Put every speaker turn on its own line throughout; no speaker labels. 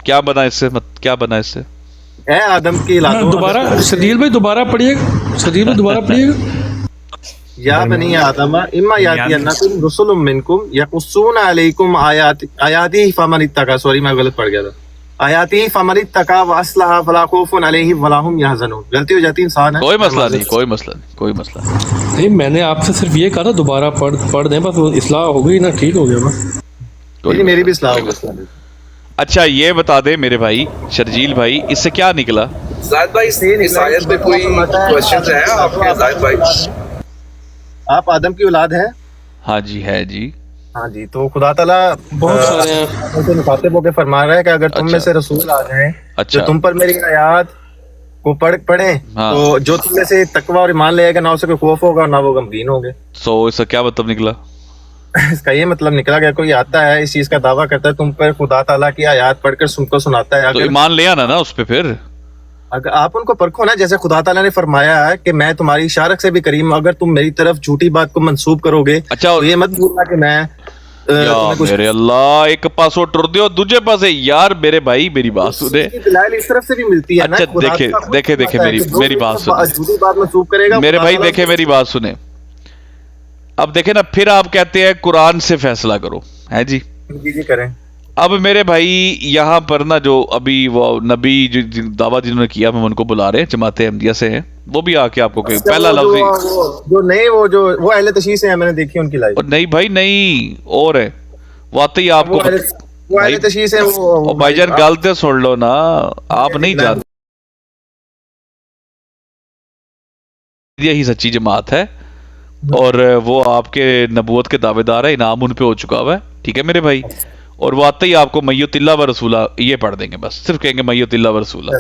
کیا بنا اس سے؟ کیا بنا اس سے؟
اے آدم کی اولادوں،
دوبارہ شدیل بھائی دوبارہ پڑھیے گا، شدیل بھائی دوبارہ پڑھیے گا.
یا بنی آدم اما یاتینکم رسل منکم یقصون علیکم آیاتی فمن اتقی، سوری میں غلط پڑھ گیا تھا، آیاتی فمن اتقی واصلح فلا خوف علیہم ولا هم یحزنون. غلطی ہو جاتی انسان ہے،
کوئی مسئلہ نہیں، کوئی مسئلہ نہیں، کوئی مسئلہ نہیں.
نہیں میں نے آپ سے صرف یہ کہا تھا دوبارہ پڑھ دیں، بس وہ اصلاح ہو گئی نا، ٹھیک ہو گیا بس.
میری بھی اصلاح ہو گئی.
اچھا یہ بتا دے میرے بھائی شرجیل بھائی، اس سے کیا نکلا؟
زاہد بھائی اس آیت پہ کوئی کوشچنز ہیں آپ کے؟ زاہد بھائی
آپ آدم کی اولاد ہیں؟
ہاں جی ہے جی.
ہاں جی، تو خدا تعالیٰ
بہت سارے ہیں.
مخاطب ہو کے فرما رہا ہے کہ اگر تم میں سے رسول آ جائیں جو تم پر میری آیات کو پڑھیں تو جو تم میں سے تقوی اور ایمان لے گا، نہ اسے کوئی خوف ہوگا نہ وہ غمگین ہوگے.
سو اس کا کیا مطلب نکلا؟
اس کا یہ مطلب نکلا کہ کوئی آتا ہے اس چیز کا دعویٰ کرتا ہے تم پر خدا تعالیٰ کی آیات پڑھ کر تم کو سناتا ہے،
تو
اگر
ایمان لے آنا نا اس پہ پھر.
اگر آپ ان کو پرکھو نا، جیسے خدا تعالیٰ نے فرمایا ہے کہ میں تمہاری اشارت سے بھی کریم، اگر تم میری طرف جھوٹی بات کو منسوب کرو گے
اچھا
تو یہ مت بھولنا کہ میں
یا میرے اللہ، ایک پاسو ٹر دیو دوجے پاسے. یار میرے بھائی میری بات سنے.
دلائل اس طرف سے بھی ملتی ہے نا.
اچھا دیکھے میری بات سنے
جھوٹی بات منسوب کرے گا
میرے بھائی، دیکھے میری بات سنے. اب دیکھیں نا، پھر آپ کہتے ہیں قرآن سے فیصلہ کرو، ہے جی
جی کریں.
اب میرے بھائی یہاں پر نا جو ابھی وہ نبی جو دعویٰ جنہوں نے کیا، ہم ان کو بلا رہے ہیں، جماعت احمدیہ سے ہیں، وہ بھی آ کے آپ کو پہلا لفظ
جو نہیں وہ اہل تشیع سے ہیں، میں نے دیکھی ان کی لائف.
نہیں بھائی نہیں، اور ہے وہ آتے ہی آپ کو
وہ اہل تشیع سے. وہ
بھائی جان غلطی سن لو نا، آپ نہیں جانتے. یہی سچی جماعت ہے اور وہ آپ کے نبوت کے دعوے دار ہے، انعام ان پہ ہو چکا ہوا ہے، ٹھیک ہے میرے بھائی. اور وہ آتے ہی آپ کو میت اللہ و رسولہ یہ پڑھ دیں گے، بس صرف کہیں گے میت اللہ و رسولہ،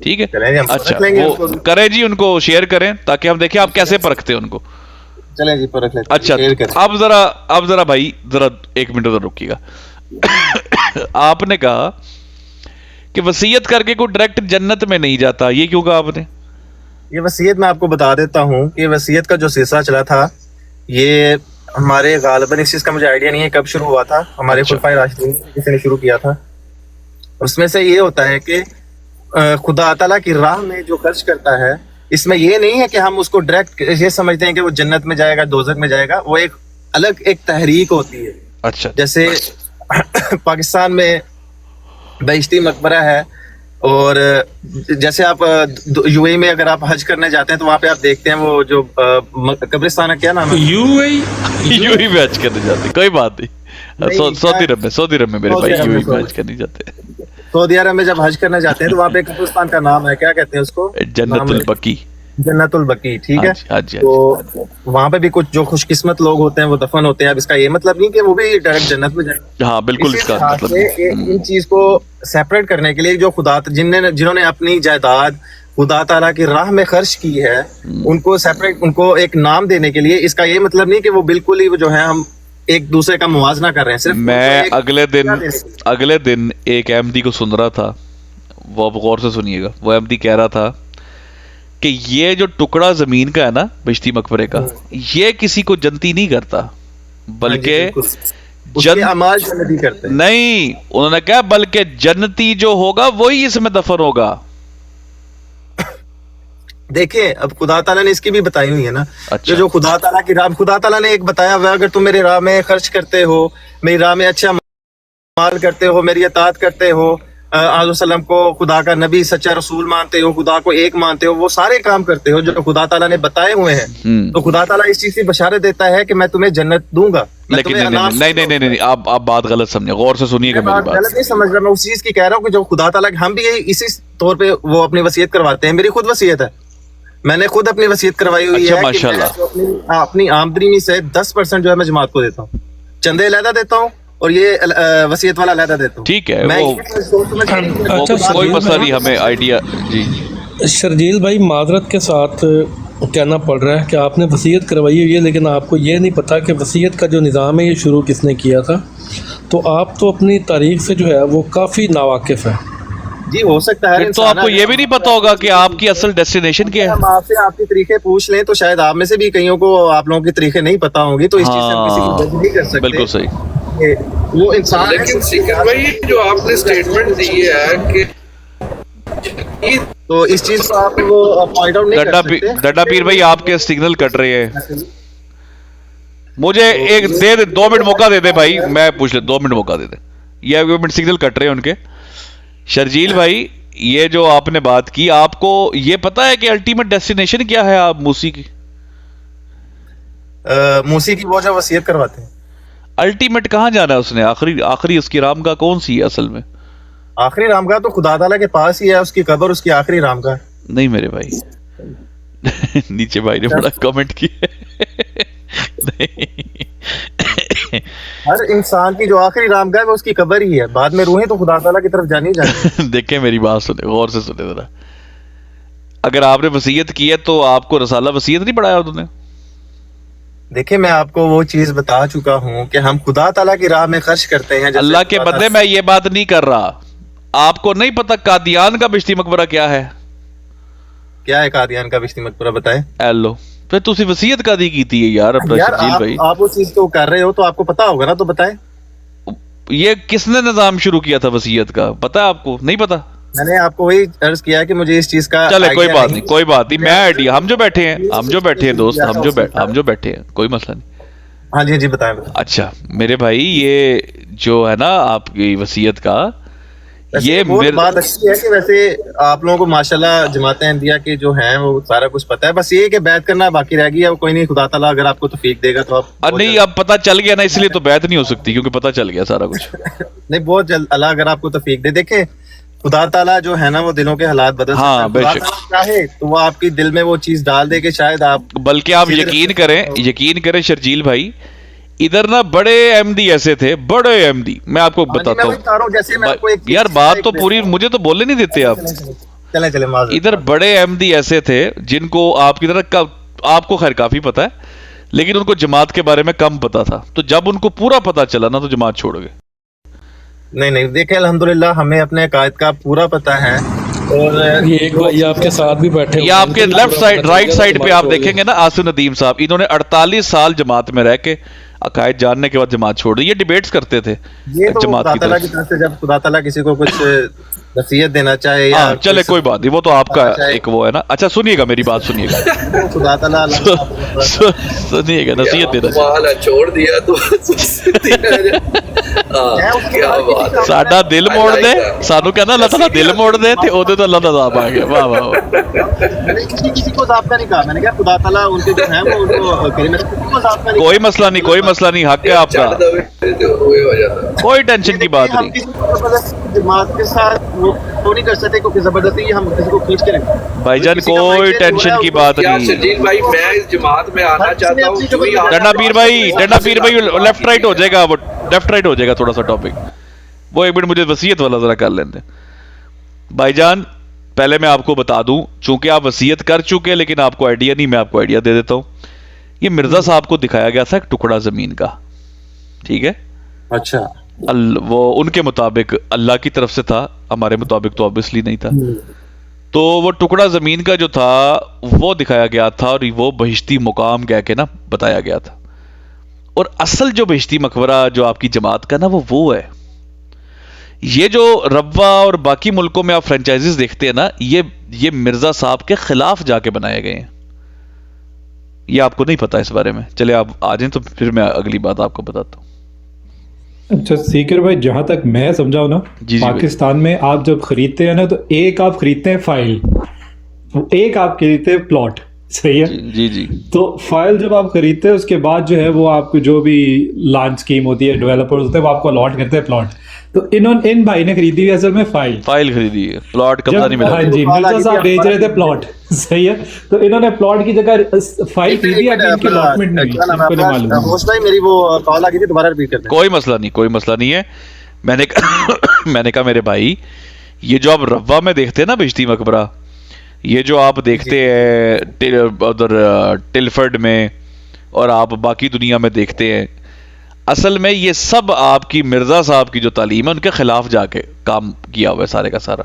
ٹھیک ہے. اچھا وہ کریں جی، ان کو شیئر کریں تاکہ ہم دیکھیں آپ کیسے پرکھتے ہیں ان کو.
چلیں جی پرکھ لیتے ہیں.
اچھا اب ذرا بھائی ذرا ایک منٹ ادھر رکیے گا. آپ نے کہا کہ وصیت کر کے کوئی ڈائریکٹ جنت میں نہیں جاتا، یہ کیوں کہا آپ نے؟
یہ وصیت میں آپ کو بتا دیتا ہوں کہ وصیت کا جو سلسلہ چلا تھا یہ ہمارے غالباً اس چیز کا مجھے آئیڈیا نہیں ہے کب شروع ہوا تھا، ہمارے خلفائے راشدین کسی نے شروع کیا تھا. اس میں سے یہ ہوتا ہے کہ خدا تعالیٰ کی راہ میں جو خرچ کرتا ہے، اس میں یہ نہیں ہے کہ ہم اس کو ڈائریکٹ یہ سمجھتے ہیں کہ وہ جنت میں جائے گا دوزخ میں جائے گا. وہ ایک الگ ایک تحریک ہوتی ہے.
اچھا
جیسے پاکستان میں بہشتی مقبرہ ہے، اور جیسے آپ یو اے میں اگر آپ حج کرنے جاتے ہیں تو وہاں پہ آپ دیکھتے ہیں وہ جو قبرستان ہے، کیا نام ہے؟
یو
اے میں حج کرنے جاتے ہیں، کوئی بات نہیں. سعودی عرب میں میرے بھائی یو اے میں حج کرنے جاتے ہیں.
سعودی عرب میں جب حج کرنے جاتے ہیں تو وہاں پہ قبرستان کا نام ہے، کیا کہتے ہیں اس کو؟
جنت البقیع.
جنت البقیع، ٹھیک ہے. تو وہاں پہ بھی کچھ جو خوش قسمت لوگ ہوتے ہیں وہ دفن ہوتے ہیں. اب اس کا یہ مطلب نہیں کہ وہ بھی ڈائریکٹ جنت میں جائیں.
ہاں بالکل، اس کا مطلب
ان چیز کو سیپریٹ کرنے کے لیے جو جنہوں نے اپنی جائیداد خدا تعالیٰ کی راہ میں خرچ کی ہے، ان کو سیپریٹ، ان کو ایک نام دینے کے لیے. اس کا یہ مطلب نہیں کہ وہ بالکل ہی جو ہے ہم ایک دوسرے کا موازنہ کر رہے ہیں. صرف
میں اگلے دن ایک احمدی کو سن رہا تھا، وہ آپ غور سے سنیے گا. وہ احمدی کہہ رہا تھا کہ یہ جو ٹکڑا زمین کا ہے نا بہشتی مقبرے کا، یہ کسی کو جنتی نہیں کرتا، بلکہ نہیں، انہوں نے کہا بلکہ جنتی جو ہوگا وہی اس میں دفن ہوگا.
دیکھیں اب خدا تعالیٰ نے اس کی بھی بتائی ہوئی ہے نا. جو خدا تعالیٰ کی راہ، خدا تعالیٰ نے ایک بتایا ہوا ہے، اگر تم میرے راہ میں خرچ کرتے ہو، میری راہ میں اچھا مال کرتے ہو، میری اطاعت کرتے ہو، آج وسلم کو خدا کا نبی سچا رسول مانتے ہو، خدا کو ایک مانتے ہو، وہ سارے کام کرتے ہو جو خدا تعالیٰ نے بتائے ہوئے ہیں، تو خدا تعالیٰ اس چیز کی بشارت دیتا ہے کہ میں تمہیں جنت دوں گا.
لیکن نہیں آپ بات غلط سمجھے، غور سے سنیے گا میری بات.
غلط نہیں سمجھ رہا، میں اس چیز کی کہہ رہا ہوں کہ جو خدا تعالیٰ ہم بھی اسی طور پہ وہ اپنی وصیت کرواتے ہیں. میری خود وصیت ہے، میں نے خود اپنی وصیت کروائی ہوئی ہے کہ میں اپنی آمدنی میں سے 10% جو ہے میں جماعت کو دیتا ہوں، چندے علیحدہ دیتا ہوں اور یہ وصیت والا علیحدہ دیتا ہوں.
ٹھیک ہے، کوئی مسئلہ نہیں، ہمیں آئیڈیا. جی
شرجیل بھائی معذرت کے ساتھ کہنا پڑ رہا ہے کہ آپ نے وصیت کروائی ہوئی ہے، لیکن آپ کو یہ نہیں پتا کہ وصیت کا جو نظام ہے یہ شروع کس نے کیا تھا. تو آپ تو اپنی تاریخ سے جو ہے وہ کافی ناواقف ہیں.
جی ہو سکتا ہے.
تو آپ کو یہ بھی نہیں پتا ہوگا کہ آپ کی اصل ڈیسٹینیشن کیا ہے.
ہم آپ سے آپ کے طریقے پوچھ لیں تو شاید آپ میں سے بھی کئیوں کو آپ لوگوں کے طریقے نہیں پتا ہوں گی، تو اس چیز سے ہم کسی کو جج نہیں کر سکتے.
بالکل صحیح.
وہ انسان ہے.
لیکن سیکر بھائی جو آپ نے اسٹیٹمنٹ دی ہے کہ
تو اس چیز کو آپ وہ پوائنٹ آؤٹ نہیں کر سکتے.
ڈڈا پیر بھائی آپ کے سگنل کٹ رہے ہیں. مجھے ایک دے 2 منٹ موقع دے دے بھائی, میں پوچھ لے 2 منٹ موقع دے دے. یہ 2 منٹ سگنل کٹ رہے ہیں ان کے. شرجیل بھائی یہ جو آپ نے بات کی, آپ کو یہ پتا ہے کہ الٹیمیٹ ڈیسٹینیشن کیا ہے آپ موسی کی؟
موسی کی وہ جو وصیت کرواتے ہیں,
الٹیمیٹ کہاں جانا ہے اس نے؟ آخری اس کی رام کا کون سی ہے اصل میں؟
آخری رامگاہ تو خدا تعالیٰ کے پاس ہی ہے, اس کی قبر اس کی آخری رامگاہ.
نہیں میرے بھائی, نیچے بھائی نے بڑا کمنٹ کیا.
ہر انسان کی جو آخری رامگاہ ہے وہ اس کی قبر ہی ہے, بعد میں روحیں تو خدا تعالیٰ کی طرف جانی جائیں.
دیکھیں میری بات سنیں, غور سے سنیں ذرا. اگر آپ نے وصیت کی ہے تو آپ کو رسالہ وصیت نہیں پڑھایا انہوں نے؟
دیکھیں میں آپ کو وہ چیز بتا چکا ہوں کہ ہم خدا تعالیٰ کی راہ میں خرچ کرتے ہیں.
اللہ کے بندے میں یہ بات نہیں کر رہا. آپ کو نہیں پتا قادیان کا بشتی مقبرہ کیا ہے؟
کیا ہے قادیان کا بشتی مقبرہ, بتائیں.
ایلو پھر تسی وصیت کا دی کیتی ہے یار اپنا شرجیل بھائی.
آپ اس چیز کو کر رہے ہو تو آپ کو پتا ہوگا نا, تو بتائیں.
یہ کس نے نظام شروع کیا تھا وصیت کا, پتا ہے آپ کو؟ نہیں پتا.
میں نے آپ کو وہی عرض کیا کہ مجھے اس چیز کا
چلے کوئی بات نہیں, کوئی بات نہیں. میں آئیڈیا, ہم جو بیٹھے ہیں دوست, ہم جو بیٹھے ہیں, کوئی مسئلہ نہیں.
ہاں جی بتائیں.
اچھا میرے بھائی, یہ جو ہے نا آپ کی وصیت کا, یہ
بات اچھی ہے کہ ویسے آپ لوگوں کو ماشاءاللہ جماعت احمدیہ کے جو ہیں وہ سارا کچھ پتا ہے, بس یہ کہ بیعت کرنا باقی رہ گیا. کوئی نہیں, خدا تعالیٰ اگر آپ کو توفیق دے گا تو آپ
نہیں, اب پتہ چل گیا نا, اس لیے تو بیعت نہیں ہو سکتی کیونکہ پتہ چل گیا سارا کچھ.
نہیں, بہت جلد اللہ اگر آپ کو توفیق دے. دیکھیں خدا تعالیٰ جو ہے نا وہ دلوں کے حالات بدل سکتا ہے.
ہاں بے شک,
چاہے تو وہ آپ کی دل میں وہ چیز ڈال دے کہ شاید آپ,
بلکہ آپ یقین کریں شرجیل بھائی, ادھر نا بڑے احمدی ایسے تھے, بڑے احمدی, میں آپ کو بتاتا ہوں یار, بات تو پوری, مجھے تو بولنے نہیں دیتے آپ.
چلیں
ادھر بڑے احمدی ایسے تھے جن کو آپ کی طرح, آپ کو خیر کافی پتا ہے, لیکن ان کو جماعت کے بارے میں کم پتا تھا. تو جب ان کو پورا پتا چلا نا تو جماعت چھوڑ گئے.
نہیں دیکھیں الحمدللہ ہمیں اپنے عقائد کا پورا پتا ہے. اور
یہ ایک بھائی آپ کے ساتھ بھی بیٹھے,
یہ آپ کے لیفٹ سائڈ, رائٹ سائڈ پہ آپ دیکھیں گے نا آصف ندیم صاحب, انہوں نے 48 سال جماعت میں رہ کے عقائد جاننے کے بعد جماعت چھوڑ دی. یہ ڈیبیٹس کرتے تھے جماعت کی طرف سے.
جب خدا تعالیٰ کسی کو کچھ نصیحت دینا چاہے یا
چلے کوئی بات نہیں, وہ تو آپ کا ایک وہ ہے نا. اچھا سنیے گا, میری بات سنیے گا,
خدا تعالیٰ
سنیے گا, نصیحت دینا
چھوڑ دیا تو
ساڈا دل موڑ دے, سانو کہنا اللہ تعالیٰ دل موڑ دے تے اودے تو اللہ دا عذاب آ گیا. واہ واہ.
کسی کو عذاب کا نہیں کہا, میں نے کہا خدا تعالیٰ ان کے جو ہیں وہ ان کو کرے.
کوئی مسئلہ نہیں, کوئی مسئلہ نہیں, حق ہے آپ کا, کوئی ٹینشن کی بات نہیں.
جماعت کے ساتھ وہ نہیں کر سکتے کیونکہ زبردستی ہم کسی کو کھینچ کے رکھیں.
بھائی جان کوئی ٹینشن کی بات نہیں.
شرجیل بھائی میں اس جماعت میں آنا چاہتا ہوں.
ڈنڈا پیر بھائی لیفٹ رائٹ ہو جائے گا, وہ لیفٹ رائٹ ہو جائے گا تھوڑا سا ٹاپک. وہ ایک منٹ مجھے وصیت والا ذرا کر لیں. بھائی جان پہلے میں آپ کو بتا دوں, چونکہ آپ وصیت کر چکے لیکن آپ کو آئیڈیا نہیں, میں آپ کو آئیڈیا دے دیتا ہوں. یہ مرزا صاحب کو دکھایا گیا تھا ایک ٹکڑا زمین کا, ٹھیک ہے.
اچھا,
وہ ان کے مطابق اللہ کی طرف سے تھا, ہمارے مطابق تو obviously نہیں تھا. تو وہ ٹکڑا زمین کا جو تھا وہ دکھایا گیا تھا, اور وہ بہشتی مقام کہہ کے نا بتایا گیا تھا. اور اصل جو بہشتی مقبرہ جو آپ کی جماعت کا نا وہ ہے. یہ جو روا اور باقی ملکوں میں آپ فرنچائزز دیکھتے ہیں نا, یہ مرزا صاحب کے خلاف جا کے بنائے گئے ہیں. یہ آپ کو نہیں پتا اس بارے میں. چلے آپ آ جائیں تو پھر میں اگلی بات آپ کو بتاتا ہوں.
اچھا سیکر بھائی, جہاں تک میں سمجھاؤں نا, پاکستان میں آپ جب خریدتے ہیں نا تو ایک آپ خریدتے ہیں فائل, ایک آپ خریدتے ہیں پلاٹ, صحیح ہے.
جی
تو فائل جب آپ خریدتے ہیں اس کے بعد جو ہے وہ آپ کو جو بھی لانچ اسکیم ہوتی ہے, ڈیولپرز ہوتے ہیں, وہ آپ کو الاٹ کرتے ہیں پلاٹ. تو ان بھائی نے خریدی ہوئی اصل میں فائل
خریدی ہے, پلاٹ قبضہ نہیں ملا.
ہاں جی, مرزا صاحب بیچ رہے تھے پلاٹ, صحیح ہے. تو انہوں نے پلاٹ کی جگہ فائل خریدی ہے, ان کی الاٹمنٹ نہیں
معلوم. میری وہ کال آ گئی تھی, دوبارہ ریپیٹ کر دیں.
کوئی مسئلہ نہیں ہے. میں نے کہا میرے بھائی, یہ جو آپ روا میں دیکھتے ہیں نا بہشتی مقبرہ, یہ جو آپ دیکھتے ہیں ادھر ٹلفرڈ میں, اور آپ باقی دنیا میں دیکھتے ہیں, اصل میں یہ سب آپ کی مرزا صاحب کی جو تعلیم ہے ان کے خلاف جا کے کام کیا ہوا ہے سارے کا سارا.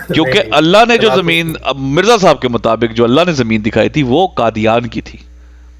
کیونکہ اللہ نے جو زمین, مرزا صاحب کے مطابق جو اللہ نے زمین دکھائی تھی وہ قادیان کی تھی,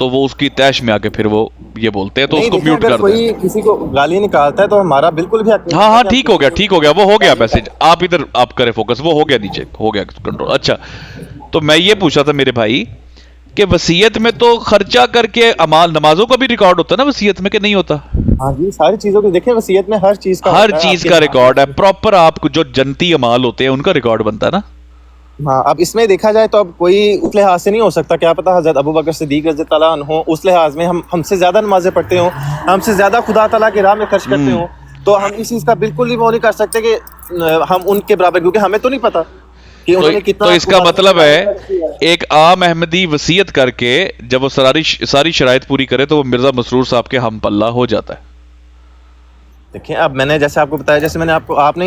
تو وہ اس کی تیش میں آ کے پھر وہ یہ بولتے ہیں تو اس
نہیں
کو
دیکھیں،
میوٹ
اگر
کر دیں.
کوئی کسی کو گالی نکالتا ہے تو ہمارا بالکل بھی حق نہیں.
ہاں ٹھیک ہو گیا وہ ہو گیا میسج. آپ ادھر آپ کریں فوکس, وہ ہو گیا نیچے, ہو گیا کنٹرول. اچھا تو میں یہ پوچھا تھا میرے بھائی کہ وصیت میں تو خرچہ کر کے اعمال نمازوں کا بھی ریکارڈ ہوتا ہے نا وصیت میں, کہ نہیں ہوتا؟
ہاں جی ساری چیزوں کی دیکھیں وصیت میں ہر چیز کا
ہر
ہوتا ہے،
چیز
آپ کے
کا ریکارڈ ہے پراپر. آپ کو جو جنتی اعمال ہوتے ہیں ان کا ریکارڈ بنتا ہے نا.
ہاں اب اس میں دیکھا جائے تو اب کوئی اس لحاظ سے نہیں ہو سکتا. کیا پتا حضرت ابو بکر صدیق رضی اللہ عنہ اس لحاظ میں ہم سے زیادہ نمازیں پڑھتے ہوں, ہم سے زیادہ خدا تعالیٰ کی راہ میں خرچ کرتے ہوں, تو ہم اس چیز کا بالکل بھی وہ نہیں کر سکتے کہ ہم ان کے برابر, کیونکہ ہمیں تو نہیں پتا کہ انہوں نے کتنا.
تو اس کا مطلب ہے ایک عام احمدی وصیت کر کے جب وہ ساری شرائط پوری کرے تو وہ مرزا مسرور صاحب کے ہم پلہ ہو جاتا ہے.
دیکھیں اب میں نے جیسے آپ کو بتایا, جیسے میں نے آپ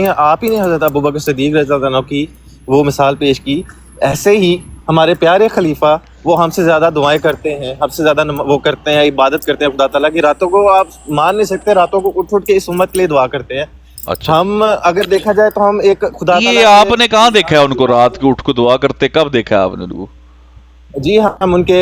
ہی نے حضرت ابو بکر صدیق رضی اللہ عنہ کی وہ مثال پیش کی, ایسے ہی ہمارے پیارے خلیفہ وہ ہم سے زیادہ دعائیں کرتے ہیں, ہم سے زیادہ وہ کرتے ہیں, عبادت کرتے ہیں خدا تعالیٰ کی. راتوں کو آپ مان نہیں سکتے, راتوں کو اٹھ کے اس امت کے لیے دعا کرتے ہیں.
اچھا
ہم اگر دیکھا جائے تو ہم ایک خدا
یہ آپ نے کہاں دیکھا ہے ان کو رات کو اٹھ کو دعا کرتے؟ کب دیکھا ہے آپ نے ان کو؟
جی ہم ان کے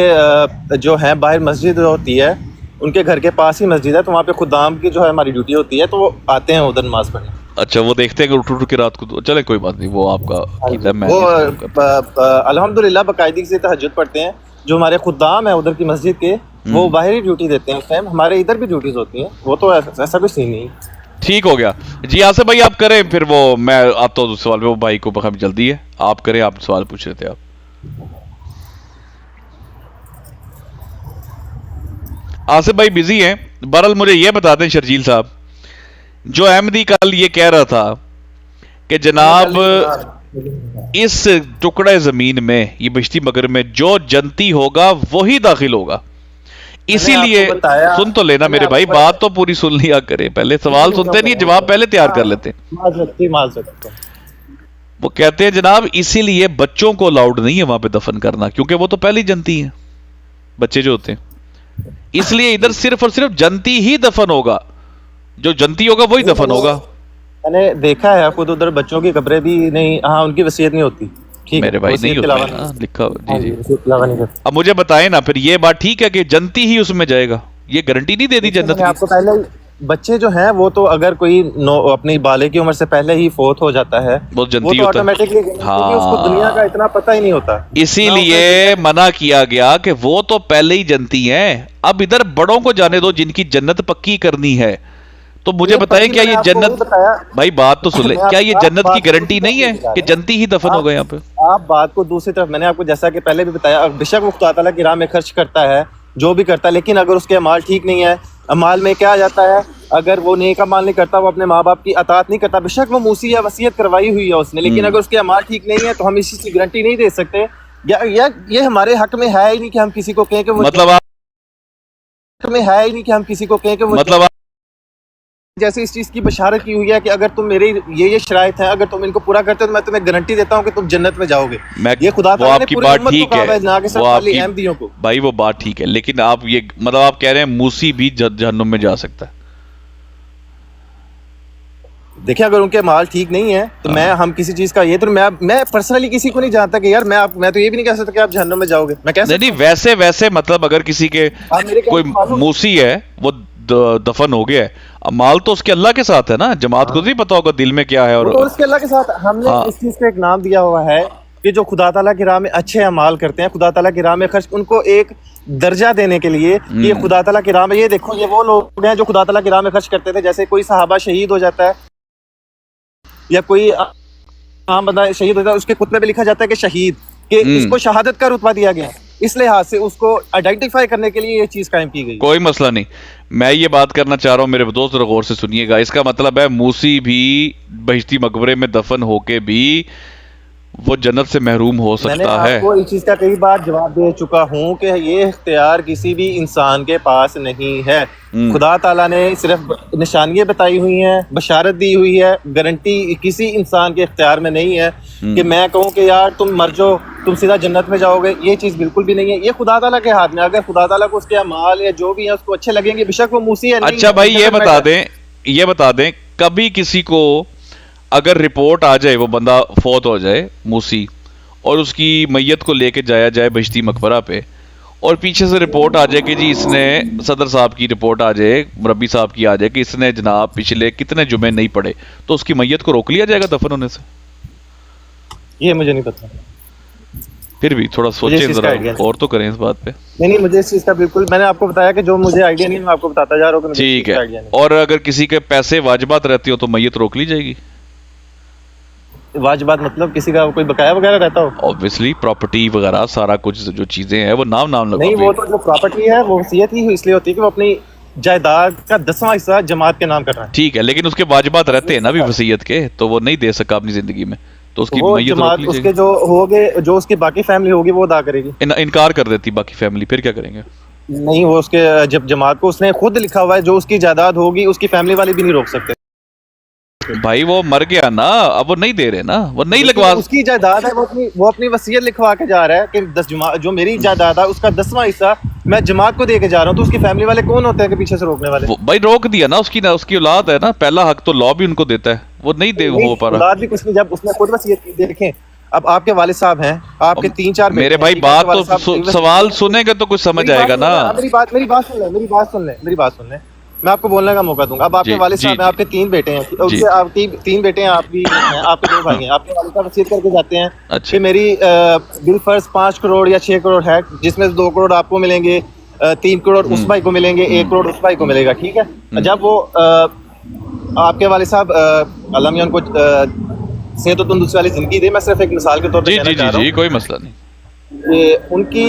جو ہیں باہر مسجد ہوتی ہے, ان کے گھر کے پاس ہی مسجد ہے, تو وہاں پہ خدام کی جو ہے ہماری ڈیوٹی ہوتی ہے, تو وہ آتے ہیں ادھر نماز پڑھنے.
اچھا وہ دیکھتے ہیں کہ اٹھ کے رات کو, چلے کوئی بات نہیں, وہ آپ کا عقیدہ ہے, میں
وہ
نہیں کرتا.
الحمدللہ باقاعدگی سے تہجد پڑھتے ہیں. جو ہمارے خدام ہیں ادھر کی مسجد کے وہ باہر ہی ڈیوٹی دیتے ہیں اس ٹائم. ہمارے ادھر بھی ڈیوٹیز ہوتی ہیں, وہ تو ایسا کوئی سین نہیں.
ٹھیک ہو گیا جی. آصف بھائی آپ کریں پھر, وہ میں آتا ہوں سوال پہ, وہ بھائی کو بہت جلدی ہے, آپ کریں, آپ سوال پوچھ رہے تھے آپ. آصف بھائی بزی ہیں. بہرحال مجھے یہ بتا دیں شرجیل صاحب, جو احمدی کل یہ کہہ رہا تھا کہ جناب اس ٹکڑے زمین میں, یہ بشتی مگر میں جو جنتی ہوگا وہی داخل ہوگا, اسی لیے سن تو لینا میرے بھائی, بات تو پوری سن لیا کرے, پہلے سوال سنتے نہیں, جواب پہلے تیار کر لیتے. وہ کہتے ہیں جناب اسی لیے بچوں کو الاؤڈ نہیں ہے وہاں پہ دفن کرنا, کیونکہ وہ تو پہلے ہی جنتی ہیں, بچے جو ہوتے ہیں, اس لیے ادھر صرف اور صرف جنتی ہی دفن ہوگا, جو جنتی ہوگا وہی دفن ہوگا.
میں نے دیکھا ہے خود ادھر بچوں کی قبریں بھی نہیں, ہاں ان کی وصیت نہیں ہوتی.
میرے بھائی نہیں ہوتا ہے لکھا. جی جی اب مجھے بتائیں نا پھر, یہ بات ٹھیک ہے کہ جنتی ہی اس میں جائے گا, یہ گارنٹی نہیں دے دی جنت کی.
آپ کو پہلے بچے جو ہیں وہ تو اگر کوئی اپنی بالغ کی عمر سے پہلے ہی فوت ہو جاتا ہے
وہ جنتی
تو
ہوتا ہے,
آٹومیٹکلی اس کو دنیا کا اتنا پتہ ہی نہیں ہوتا.
اسی لیے منع کیا گیا کہ وہ تو پہلے ہی جنتی ہیں, اب ادھر بڑوں کو جانے دو جن کی جنت پکی کرنی ہے. تو مجھے بتائیں کیا یہ جنت, بھائی بات تو سن لیں, کیا یہ جنت کی گارنٹی نہیں ہے کہ جنتی ہی دفن ہوگا یہاں پہ؟
آپ بات کو دوسری طرف, میں نے آپ کو جیسا کہ پہلے بھی بتایا, بے شک وہ خدا تعالیٰ کی راہ میں خرچ کرتا ہے جو بھی کرتا ہے, لیکن اگر اس کے اعمال ٹھیک نہیں ہے, اعمال میں کیا جاتا ہے, اگر وہ نیک اعمال نہیں کرتا, وہ اپنے ماں باپ کی اطاعت نہیں کرتا, بے شک وہ موسی یا وصیت کروائی ہوئی ہے اس نے, لیکن اگر اس کے اعمال ٹھیک نہیں ہے تو ہم اس چیز کی گارنٹی نہیں دے سکتے. یا یہ ہمارے حق میں ہے ہی نہیں کہ ہم کسی کو کہیں کہ وہ
مطلب
حق میں ہے ہی نہیں کہ ہم کسی کو کہیں کہ وہ
مطلب
جیسے اس چیز کی بشارت کی ہوئی ہے کہ اگر تم میرے یہ شرائط ہیں, اگر تم ان کو پورا کرتے ہو تو میں تمہیں گارنٹی دیتا ہوں کہ تم جنت میں جاؤ گے. یہ خدا تعالیٰ نے پوری امت کو کہا ہے, نہ کہ صرف خالی احمدیوں کو.
بھائی وہ بات ٹھیک ہے, لیکن آپ یہ مطلب آپ کہہ رہے ہیں موسی بھی جہنم میں جا سکتا ہے.
دیکھیں اگر ان کے مال ٹھیک نہیں ہے تو ہم کسی چیز کا یہ تو میں پرسنلی کسی کو نہیں جانتا کہ یار میں تو یہ بھی نہیں کہہ سکتا کہ آپ جہنم میں جاؤ گے. میں کہہ
نہیں ویسے مطلب اگر کسی کے کوئی موسی ہے وہ دفن ہو گیا ہے, مال تو اس کے اللہ کے ساتھ ہے نا, جماعت کو نہیں پتا ہوگا دل میں کیا ہے, اور
اس کے اللہ کے ساتھ ہم نے اس چیز کا ایک نام دیا ہوا ہے کہ جو خدا تعالیٰ کی راہ میں اچھے اعمال کرتے ہیں, خدا تعالیٰ کی راہ میں خرچ, ان کو ایک درجہ دینے کے لیے یہ خدا تعالیٰ کی راہ میں, یہ دیکھو یہ وہ لوگ ہیں جو خدا تعالیٰ کی راہ میں خرچ کرتے تھے. جیسے کوئی صحابہ شہید ہو جاتا ہے یا کوئی عام بندہ شہید ہوتا ہے, اس کے خطبے میں لکھا جاتا ہے کہ شہید, کہ اس کو شہادت کا رتبہ دیا گیا, اس لحاظ سے اس کو آئیڈینٹیفائی کرنے کے لیے یہ چیز قائم کی گئی.
کوئی مسئلہ نہیں, میں یہ بات کرنا چاہ رہا ہوں میرے دوست, غور سے سنیے گا. اس کا مطلب ہے موسی بھی بہشتی مقبرے میں دفن ہو کے بھی وہ جنت سے محروم ہو سکتا ہے.
میں نے آپ کو اس چیز کا کئی بار جواب دے چکا ہوں کہ یہ اختیار کسی بھی انسان کے پاس نہیں ہے. خدا تعالیٰ نے صرف نشانیاں بتائی ہوئی ہیں, بشارت دی ہوئی ہے, گارنٹی کسی انسان کے اختیار میں نہیں ہے کہ میں کہوں کہ یار تم مر جاؤ تم سیدھا جنت میں جاؤ گے. یہ چیز بالکل بھی نہیں ہے, یہ خدا تعالیٰ کے ہاتھ میں. اگر خدا تعالیٰ کو اس کے اعمال یا جو بھی ہیں اس کو اچھے لگیں گے, بے شک وہ موسی ہے.
اچھا بھائی یہ بتا دیں کبھی کسی کو اگر رپورٹ آ جائے وہ بندہ فوت ہو جائے موسی, اور اس کی میت کو لے کے جایا جائے بہشتی مقبرہ پہ, اور پیچھے سے رپورٹ آ جائے کہ جی اس نے صدر صاحب کی رپورٹ آ جائے, مربی صاحب کی آ جائے کہ اس نے جناب پچھلے کتنے جمعے نہیں پڑھے, تو اس کی میت کو روک لیا جائے گا دفن ہونے سے؟
یہ مجھے نہیں پتا,
پھر بھی تھوڑا سوچیں ذرا, اور تو کریں اس بات پہ.
نہیں مجھے اس چیز کا بالکل, میں نے آپ کو بتایا کہ جو مجھے آئیڈیا نہیں میں آپ کو بتاتا جا رہا ہوں.
ٹھیک ہے, اور اگر کسی کے پیسے واجبات رہتی ہو تو میت روک لی جائے گی؟
واجبات مطلب کسی کا کوئی بقایا وغیرہ رہتا ہو؟
obviously پراپرٹی وغیرہ سارا کچھ جو چیزیں ہیں وہ نام لگا.
نہیں, وہ تو جو پراپرٹی ہے وہ وصیت ہی اس لیے ہوتی ہے کہ وہ اپنی جائیداد کا 10واں حصہ جماعت کے نام کر رہا ہے.
ٹھیک ہے, لیکن اس کے واجبات رہتے ہیں نا بھی وصیت کے, تو وہ نہیں دے سکا اپنی زندگی میں, تو اس کی
وہ
میت روک
جماعت
لی
اس
جائے
کے
گی.
جو ہوگے, جو اس کی باقی فیملی ہوگی وہ ادا کرے گی.
انکار کر دیتی باقی فیملی, پھر کیا کریں گے؟
نہیں, وہ اس کے جب جماعت کو اس نے خود لکھا ہوا ہے جو اس کی جائیداد ہوگی اس کی فیملی والے بھی نہیں روک سکتے.
بھائی وہ مر گیا نا, اب وہ نہیں دے رہے نا, وہ نہیں لگوا.
اس کی جائیداد ہے, وہ اپنی وصیت لکھوا کے جا رہا ہے کہ جو میری جائیداد ہے اس کا 10واں حصہ میں جماعت کو دے کے جا رہا ہوں, تو اس کی فیملی والے کون ہوتے ہیں کہ پیچھے سے روکنے والے؟
بھائی روک دیا نا, اس کی اولاد ہے نا, پہلا حق تو لا بھی ان کو دیتا ہے, وہ نہیں دے ہو پا رہا.
اولاد بھی کچھ نہیں, جب اس نے خود وصیت کی. دیکھیں اب آپ کے والد صاحب ہیں, آپ کے 3-4
میرے بھائی بات تو سوال سنیں گے تو کچھ سمجھ آئے گا نا.
میری بات سن لیں, میں آپ کو بولنے کا موقع دوں گا. اب آپ کے والد صاحب ہیں, آپ کے 3 بیٹے ہیں, اس سے آپ کی 3 بیٹے ہیں, آپ بھی ہیں, آپ کے 2 بھائی ہیں. آپ کے والد صاحب وصیت کر کے جاتے ہیں کہ میری بالفرض 5 کروڑ یا 6 کروڑ ہے, جس میں 2 کروڑ آپ کو ملیں گے, 3 کروڑ اس بھائی کو ملیں گے, 1 کروڑ اس بھائی کو ملے گا. ٹھیک ہے, جب وہ آپ کے والد صاحب اللہ میاں ان کو صحت و تندرستی والی زندگی دے, میں صرف ایک مثال کے طور پہ کہنا چاہ رہا ہوں.
جی کوئی مسئلہ نہیں.
ان کی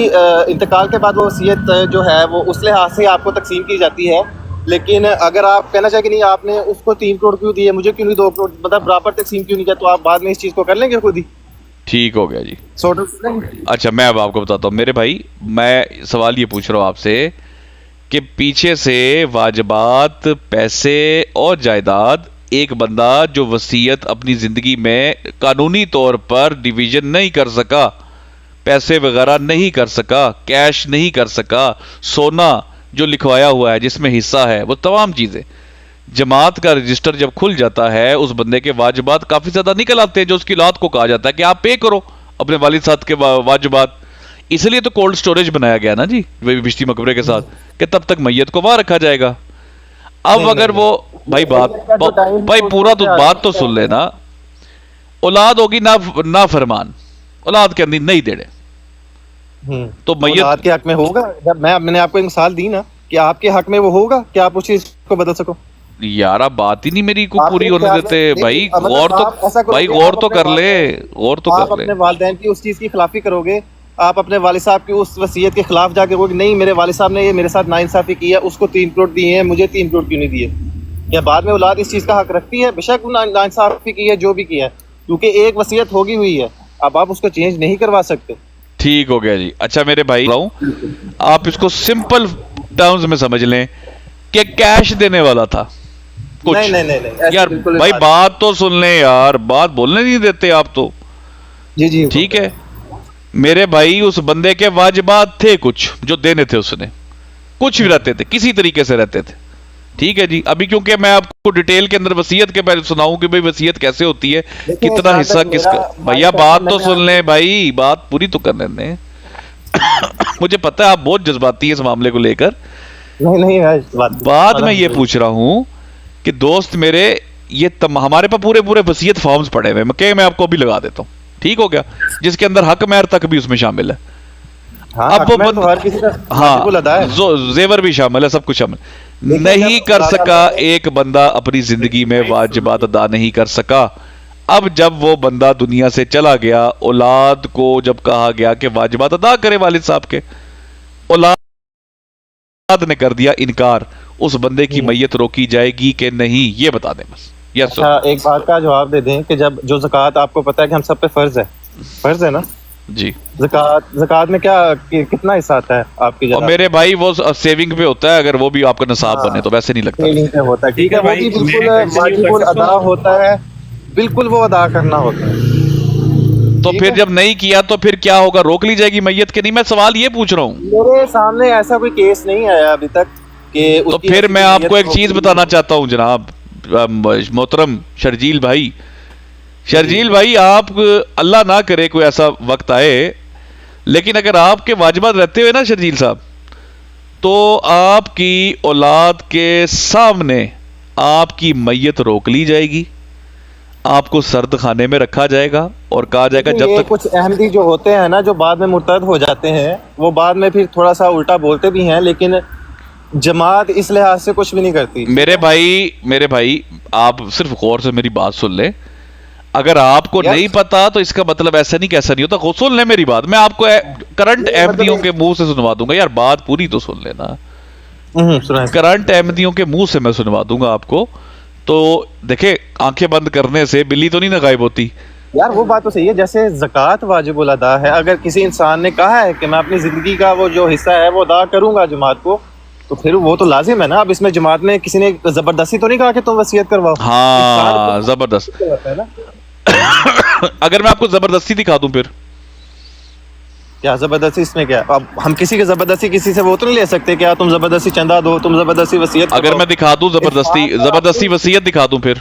انتقال کے بعد وہ وصیت جو ہے وہ اس لحاظ سے آپ کو تقسیم کی جاتی ہے, لیکن اگر آپ کہنا چاہیں کہ نہیں آپ نے اس کو 3 کروڑ کیوں دیے, مجھے کیوں نہیں 2 کروڑ, مطلب برابر تقسیم کیوں نہیں کیا, تو آپ بعد میں اس چیز کو کر لیں گے خود ہی.
ٹھیک ہو گیا جی.
سوٹ
اچھا میں اب آپ کو بتاتا ہوں میرے بھائی, میں سوال یہ پوچھ رہا ہوں آپ سے کہ پیچھے سے واجبات, پیسے اور جائیداد, ایک بندہ جو وصیت اپنی زندگی میں قانونی طور پر ڈیویژن نہیں کر سکا, پیسے وغیرہ نہیں کر سکا, کیش نہیں کر سکا, سونا جو لکھوایا ہوا ہے جس میں حصہ ہے, وہ تمام چیزیں, جماعت کا رجسٹر جب کھل جاتا ہے اس بندے کے واجبات کافی زیادہ نکل آتے ہیں, جو اس کی اولاد کو کہا جاتا ہے کہ آپ پے کرو اپنے والد صاحب کے واجبات. اس لیے تو کولڈ سٹوریج بنایا گیا نا جی بشتی مقبرے کے ساتھ, کہ تب تک میت کو وہاں رکھا جائے گا. اب اگر وہ بھائی پورا تو بات تو سن لینا, اولاد ہوگی نا فرمان, اولاد کے اندر نہیں دیڑے, تو میت
کے حق میں ہوگا. جب میں نے آپ کو ایک مثال دی نا کہ آپ کے حق میں وہ ہوگا کہ آپ اس چیز کو بدل سکو.
یار آپ بات ہی نہیں میری کو پوری ہونے دیتے بھائی, غور تو کر لے.
آپ اپنے والدین کی اس چیز کی خلافی کرو گے, آپ اپنے والد صاحب کی اس وصیت کے خلاف جا کے کہو گے نہیں میرے والد صاحب نے یہ میرے ساتھ ناانصافی کی ہے, اس کو 3 کروڑ دیے ہیں, مجھے 3 کروڑ کیوں نہیں دیے. کیا بعد میں اولاد اس چیز کا حق رکھتی ہے؟ بے شک ناانصافی کی ہے, جو بھی کیا ہے, کیونکہ ایک وصیت ہوگی ہوئی ہے, اب آپ اس کو چینج نہیں کروا سکتے.
ٹھیک ہو گیا جی. اچھا میرے بھائی آپ اس کو سمپل ٹرمز میں سمجھ لیں کہ کیش دینے والا تھا کچھ.
نہیں
یار بھائی بات تو سن لیں یار, بات بولنے نہیں دیتے آپ تو.
جی
ٹھیک ہے میرے بھائی, اس بندے کے واجبات تھے کچھ جو دینے تھے, اس نے کچھ بھی رہتے تھے, کسی طریقے سے رہتے تھے. ٹھیک ہے جی, ابھی کیونکہ میں آپ کو ڈیٹیل کے اندر وصیت کے پہلے سناؤں کہ بھائی وصیت کیسے ہوتی ہے, کتنا حصہ کس کا. بھیا بات تو سن لیں بھائی, بات پوری تو کرنے دیں. مجھے پتا ہے آپ بہت جذباتی ہیں اس معاملے کو لے کر. بات میں یہ پوچھ رہا ہوں کہ دوست میرے, یہ ہمارے پاس پورے وصیت فارمز پڑے ہوئے, میں آپ کو بھی لگا دیتا ہوں. ٹھیک ہو گیا, جس کے اندر حق مہر تک بھی اس میں شامل ہے. اب زیور بھی شامل ہے, سب کچھ شامل. نہیں کر سکا ایک بندہ اپنی زندگی میں واجبات ادا نہیں کر سکا. اب جب وہ بندہ دنیا سے چلا گیا, اولاد کو جب کہا گیا کہ واجبات ادا کرے والد صاحب کے, اولاد نے کر دیا انکار. اس بندے کی میت روکی جائے گی کہ نہیں, یہ بتا دیں بس.
اچھا ایک بات کا جواب دے دیں کہ جب جو زکوٰۃ آپ کو پتا ہے کہ ہم سب پہ فرض ہے نا
جی,
زکوٰۃ میں کتنا حصہ آتا ہے آپ کی؟
اور میرے بھائی وہ سیونگ پہ ہوتا ہے, اگر وہ بھی آپ کا نصاب بنے تو ویسے نہیں لگتا.
سیونگ پہ ہوتا ہے, ٹھیک ہے, وہ بھی بالکل واجب الادا ہوتا ہے, بالکل وہ ادا کرنا ہوتا ہے.
تو پھر جب نہیں کیا تو پھر کیا ہوگا, روک لی جائے گی میت کے؟ نہیں, میں سوال یہ پوچھ رہا ہوں.
میرے سامنے ایسا کوئی کیس نہیں آیا ابھی تک کہ.
تو پھر میں آپ کو ایک چیز بتانا چاہتا ہوں جناب محترم شرجیل بھائی, آپ اللہ نہ کرے کوئی ایسا وقت آئے لیکن اگر آپ کے واجبات رہتے ہوئے نا شرجیل صاحب، تو آپ کی اولاد کے سامنے آپ کی میت روک لی جائے گی، آپ کو سرد خانے میں رکھا جائے گا اور کہا جائے گا جب
یہ
تک
کچھ احمدی جو ہوتے ہیں نا، جو بعد میں مرتد ہو جاتے ہیں، وہ بعد میں پھر تھوڑا سا الٹا بولتے بھی ہیں، لیکن جماعت اس لحاظ سے کچھ بھی نہیں کرتی.
میرے بھائی آپ صرف غور سے میری بات سن لیں. اگر آپ کو نہیں پتا تو اس کا مطلب ایسا نہیں کیسا نہیں ہوتا. سن لیں میری بات، میں آپ کو کرنٹ احمدیوں کے منہ سے سنوا دوں گا. یار بات پوری تو سن لینا. کرنٹ احمدیوں کے منہ سے میں سنوا دوں گا آپ کو. تو دیکھیں، آنکھیں بند کرنے سے بلی تو نہیں نہ غائب ہوتی.
یار وہ بات تو صحیح ہے، جیسے زکوٰۃ واجب الادا ہے، اگر کسی انسان نے کہا ہے کہ میں اپنی زندگی کا وہ جو حصہ ہے وہ ادا کروں گا جماعت کو، تو پھر وہ تو لازم ہے نا. اب اس میں جماعت میں کسی نے زبردستی تو نہیں کہا کہ تم وصیت کرواؤ.
ہاں زبردست. اگر میں آپ کو زبردستی دکھا دوں پھر
کیا زبردستی اس میں کیا؟ اب ہم کسی کے زبردستی کسی سے وہ تو نہیں لے سکتے کیا تم زبردستی چندہ دو، تم زبردستی وصیت.
اگر میں دکھا دوں زبردستی وصیت دکھا دوں پھر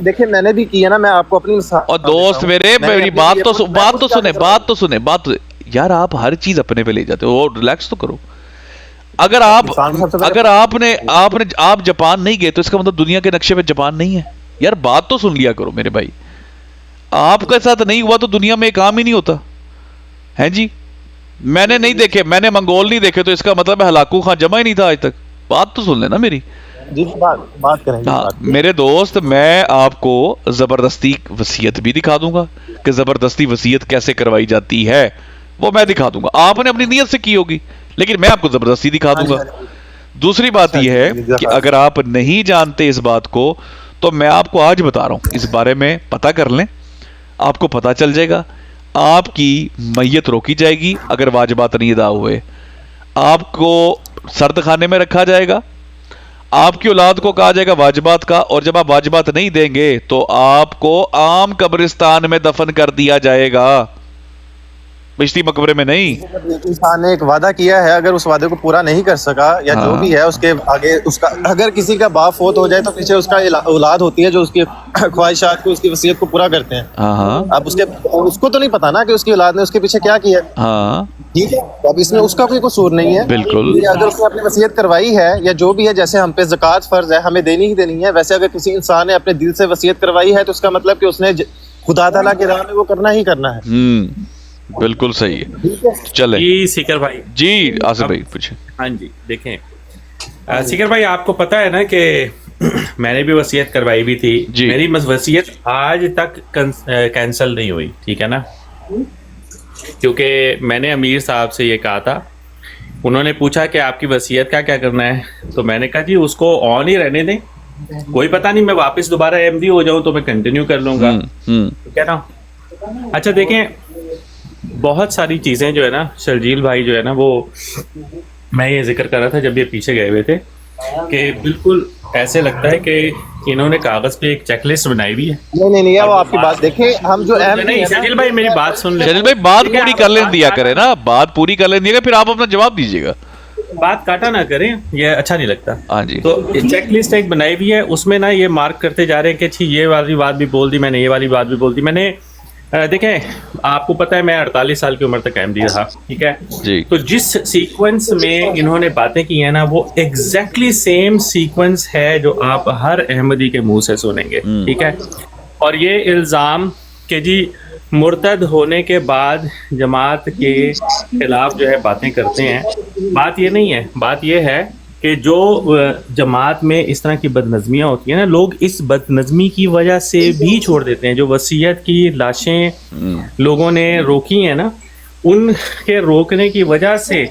دیکھیں میں نے بھی کیا نا، میں آپ کو اپنی
اور دوست میرے میری بات تو سنیں. یار آپ ہر چیز اپنے پہ لے جاتے ہو، ریلیکس تو کرو. اگر آپ جاپان نہیں گئے تو اس کا مطلب دنیا کے نقشے پہ جاپان نہیں ہے. یار بات تو سن لیا کرو میرے بھائی. آپ کے ساتھ نہیں ہوا تو دنیا میں کام ہی نہیں ہوتا ہے جی. میں نے نہیں دیکھے، میں نے منگول نہیں دیکھے، تو اس کا مطلب ہلاکو خان جمع ہی نہیں تھا آج تک. بات تو سن لینا میری.
بات کریں گے.
میرے دوست، میں آپ کو زبردستی وصیت بھی دکھا دوں گا کہ زبردستی وصیت کیسے کروائی جاتی ہے، وہ میں دکھا دوں گا. آپ نے اپنی نیت سے کی ہوگی، لیکن میں آپ کو زبردستی دکھا دوں گا. دوسری بات یہ ہے کہ اگر آپ نہیں جانتے اس بات کو، تو میں آپ کو آج بتا رہا ہوں، اس بارے میں پتہ کر لیں. آپ کو پتہ چل جائے گا. آپ کی میت روکی جائے گی اگر واجبات نہیں ادا ہوئے. آپ کو سرد خانے میں رکھا جائے گا. آپ کی اولاد کو کہا جائے گا واجبات کا، اور جب آپ واجبات نہیں دیں گے تو آپ کو عام قبرستان میں دفن کر دیا جائے گا، بشتی مقبرے میں نہیں.
انسان نے ایک وعدہ کیا ہے، اگر اس وعدے کو پورا نہیں کر سکا یا جو بھی ہے اس کے آگے اس کا، اگر کسی کا باپ فوت ہو جائے تو پیچھے اس کا اولاد ہوتی ہے جو اس کی خواہشات کو، اس کی وصیت کو پورا کرتے ہیں. اب اس کو تو نہیں پتا نا کہ اس کی اولاد نے اس کے پیچھے کیا کیا. ٹھیک ہے، اب اس میں اس کا کوئی قصور نہیں ہے.
بالکل.
اگر اس نے اپنی وصیت کروائی ہے یا جو بھی ہے، جیسے ہم پہ زکوٰۃ فرض ہے، ہمیں دینی ہی دینی ہے، ویسے اگر کسی انسان نے اپنے دل سے وصیت کروائی ہے تو اس کا مطلب کہ اس نے خدا تعالیٰ کی راہ میں وہ کرنا ہی کرنا ہے.
بالکل صحیح ہے. چلے
جی سیکر بھائی.
جی آصف بھائی پوچھیں.
ہاں جی دیکھیں سیکر بھائی، آپ کو پتا ہے نا کہ میں نے بھی وصیت کروائی بھی تھی. میری وصیت آج تک کینسل نہیں ہوئی، ٹھیک ہے نا، کیونکہ میں نے امیر صاحب سے یہ کہا تھا. انہوں نے پوچھا کہ آپ کی وصیت کا کیا کرنا ہے، تو میں نے کہا جی اس کو آن ہی رہنے دیں، کوئی پتہ نہیں میں واپس دوبارہ احمدی ہو جاؤں تو میں کنٹینیو کر لوں گا، ٹھیک ہے نا. اچھا دیکھیں، بہت ساری چیزیں جو ہے نا شرجیل بھائی جو ہے نا، وہ میں یہ ذکر کر رہا تھا جب یہ پیچھے گئے ہوئے تھے، کہ بالکل ایسے لگتا ہے کہ انہوں نے کاغذ پہ ایک چیک لسٹ بنائی ہوئی ہے.
نہیں وہ آپ کی بات دیکھیں، ہم جو
شرجیل بھائی میری بات سن لیں.
شرجیل بھائی بات پوری کر لیں دیا کرے نا، بات پوری کر لیں دیا کرے، پھر آپ اپنا جواب دیجیے گا.
بات کاٹا نہ کریں، یہ اچھا نہیں لگتا.
ہاں جی.
تو چیک لسٹ ایک بنائی ہوئی ہے، اس میں نا یہ مارک کرتے جا رہے ہیں کہ یہ والی بات بھی بول دی میں نے، یہ والی بات بھی بول دی میں نے. دیکھیں آپ کو پتہ ہے میں 48 سال کی عمر تک احمدی رہا، ٹھیک ہے
جی.
تو جس سیکوینس میں انہوں نے باتیں کی ہیں نا، وہ ایگزیکٹلی سیم سیکوینس ہے جو آپ ہر احمدی کے منہ سے سنیں گے، ٹھیک ہے. اور یہ الزام کہ جی مرتد ہونے کے بعد جماعت کے خلاف جو ہے باتیں کرتے ہیں، بات یہ نہیں ہے. بات یہ ہے کہ جو جماعت میں اس طرح کی بد نظمیاں ہوتی ہیں نا، لوگ اس بد نظمی کی وجہ سے بھی چھوڑ دیتے ہیں. جو وصیت کی لاشیں لوگوں نے روکی ہیں نا، ان کے روکنے کی وجہ سے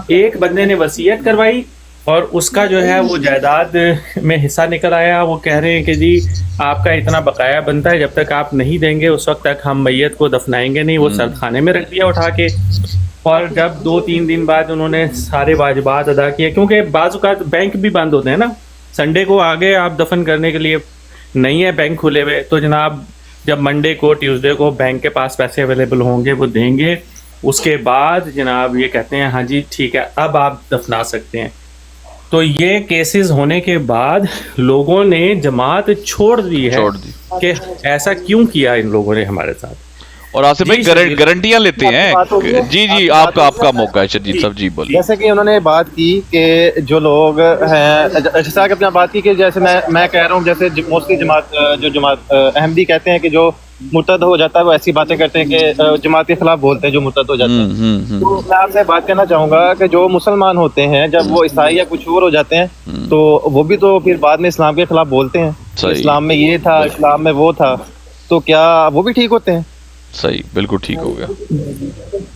ایک بندے نے وصیت کروائی اور اس کا جو ہے وہ جائیداد میں حصہ نکل آیا. وہ کہہ رہے ہیں کہ جی آپ کا اتنا بقایا بنتا ہے، جب تک آپ نہیں دیں گے اس وقت تک ہم میت کو دفنائیں گے نہیں. وہ سرد خانے میں رکھ دیا اٹھا کے. اور جب 2-3 دن بعد انہوں نے سارے واجبات ادا کیے، کیونکہ بعض اوقات بینک بھی بند ہوتے ہیں نا، سنڈے کو آگے آپ دفن کرنے کے لیے نہیں ہے بینک کھلے ہوئے، تو جناب جب منڈے کو ٹیوزڈے کو بینک کے پاس پیسے اویلیبل ہوں گے وہ دیں گے. اس کے بعد جناب یہ کہتے ہیں ہاں جی ٹھیک ہے اب آپ دفنا سکتے ہیں. تو یہ کیسز ہونے کے بعد لوگوں نے جماعت چھوڑ دی ہے کہ ایسا کیوں کیا ان لوگوں نے ہمارے ساتھ.
اور آصف بھائی گارنٹیاں لیتے ہیں. جی جی آپ کا موقع ہے شرجیل صاحب, جی بولیے.
جیسے کہ انہوں نے بات کی کہ جو لوگ ہیں, جیسا کہ اپنا بات کی کہ جیسے میں کہہ رہا ہوں, جیسے موسٹلی جماعت احمدی کہتے ہیں کہ جو مرتد ہو جاتا ہے وہ ایسی باتیں کرتے ہیں کہ جماعت کے خلاف بولتے ہیں جو مرتد ہو جاتے ہیں. تو میں آپ سے بات کرنا چاہوں گا کہ جو مسلمان ہوتے ہیں جب وہ عیسائی یا کچھ اور ہو جاتے ہیں تو وہ بھی تو پھر بعد میں اسلام کے خلاف بولتے ہیں, اسلام میں یہ تھا, اسلام میں وہ تھا, تو کیا وہ بھی ٹھیک ہوتے ہیں؟
صحیح, بالکل ٹھیک ہو گیا.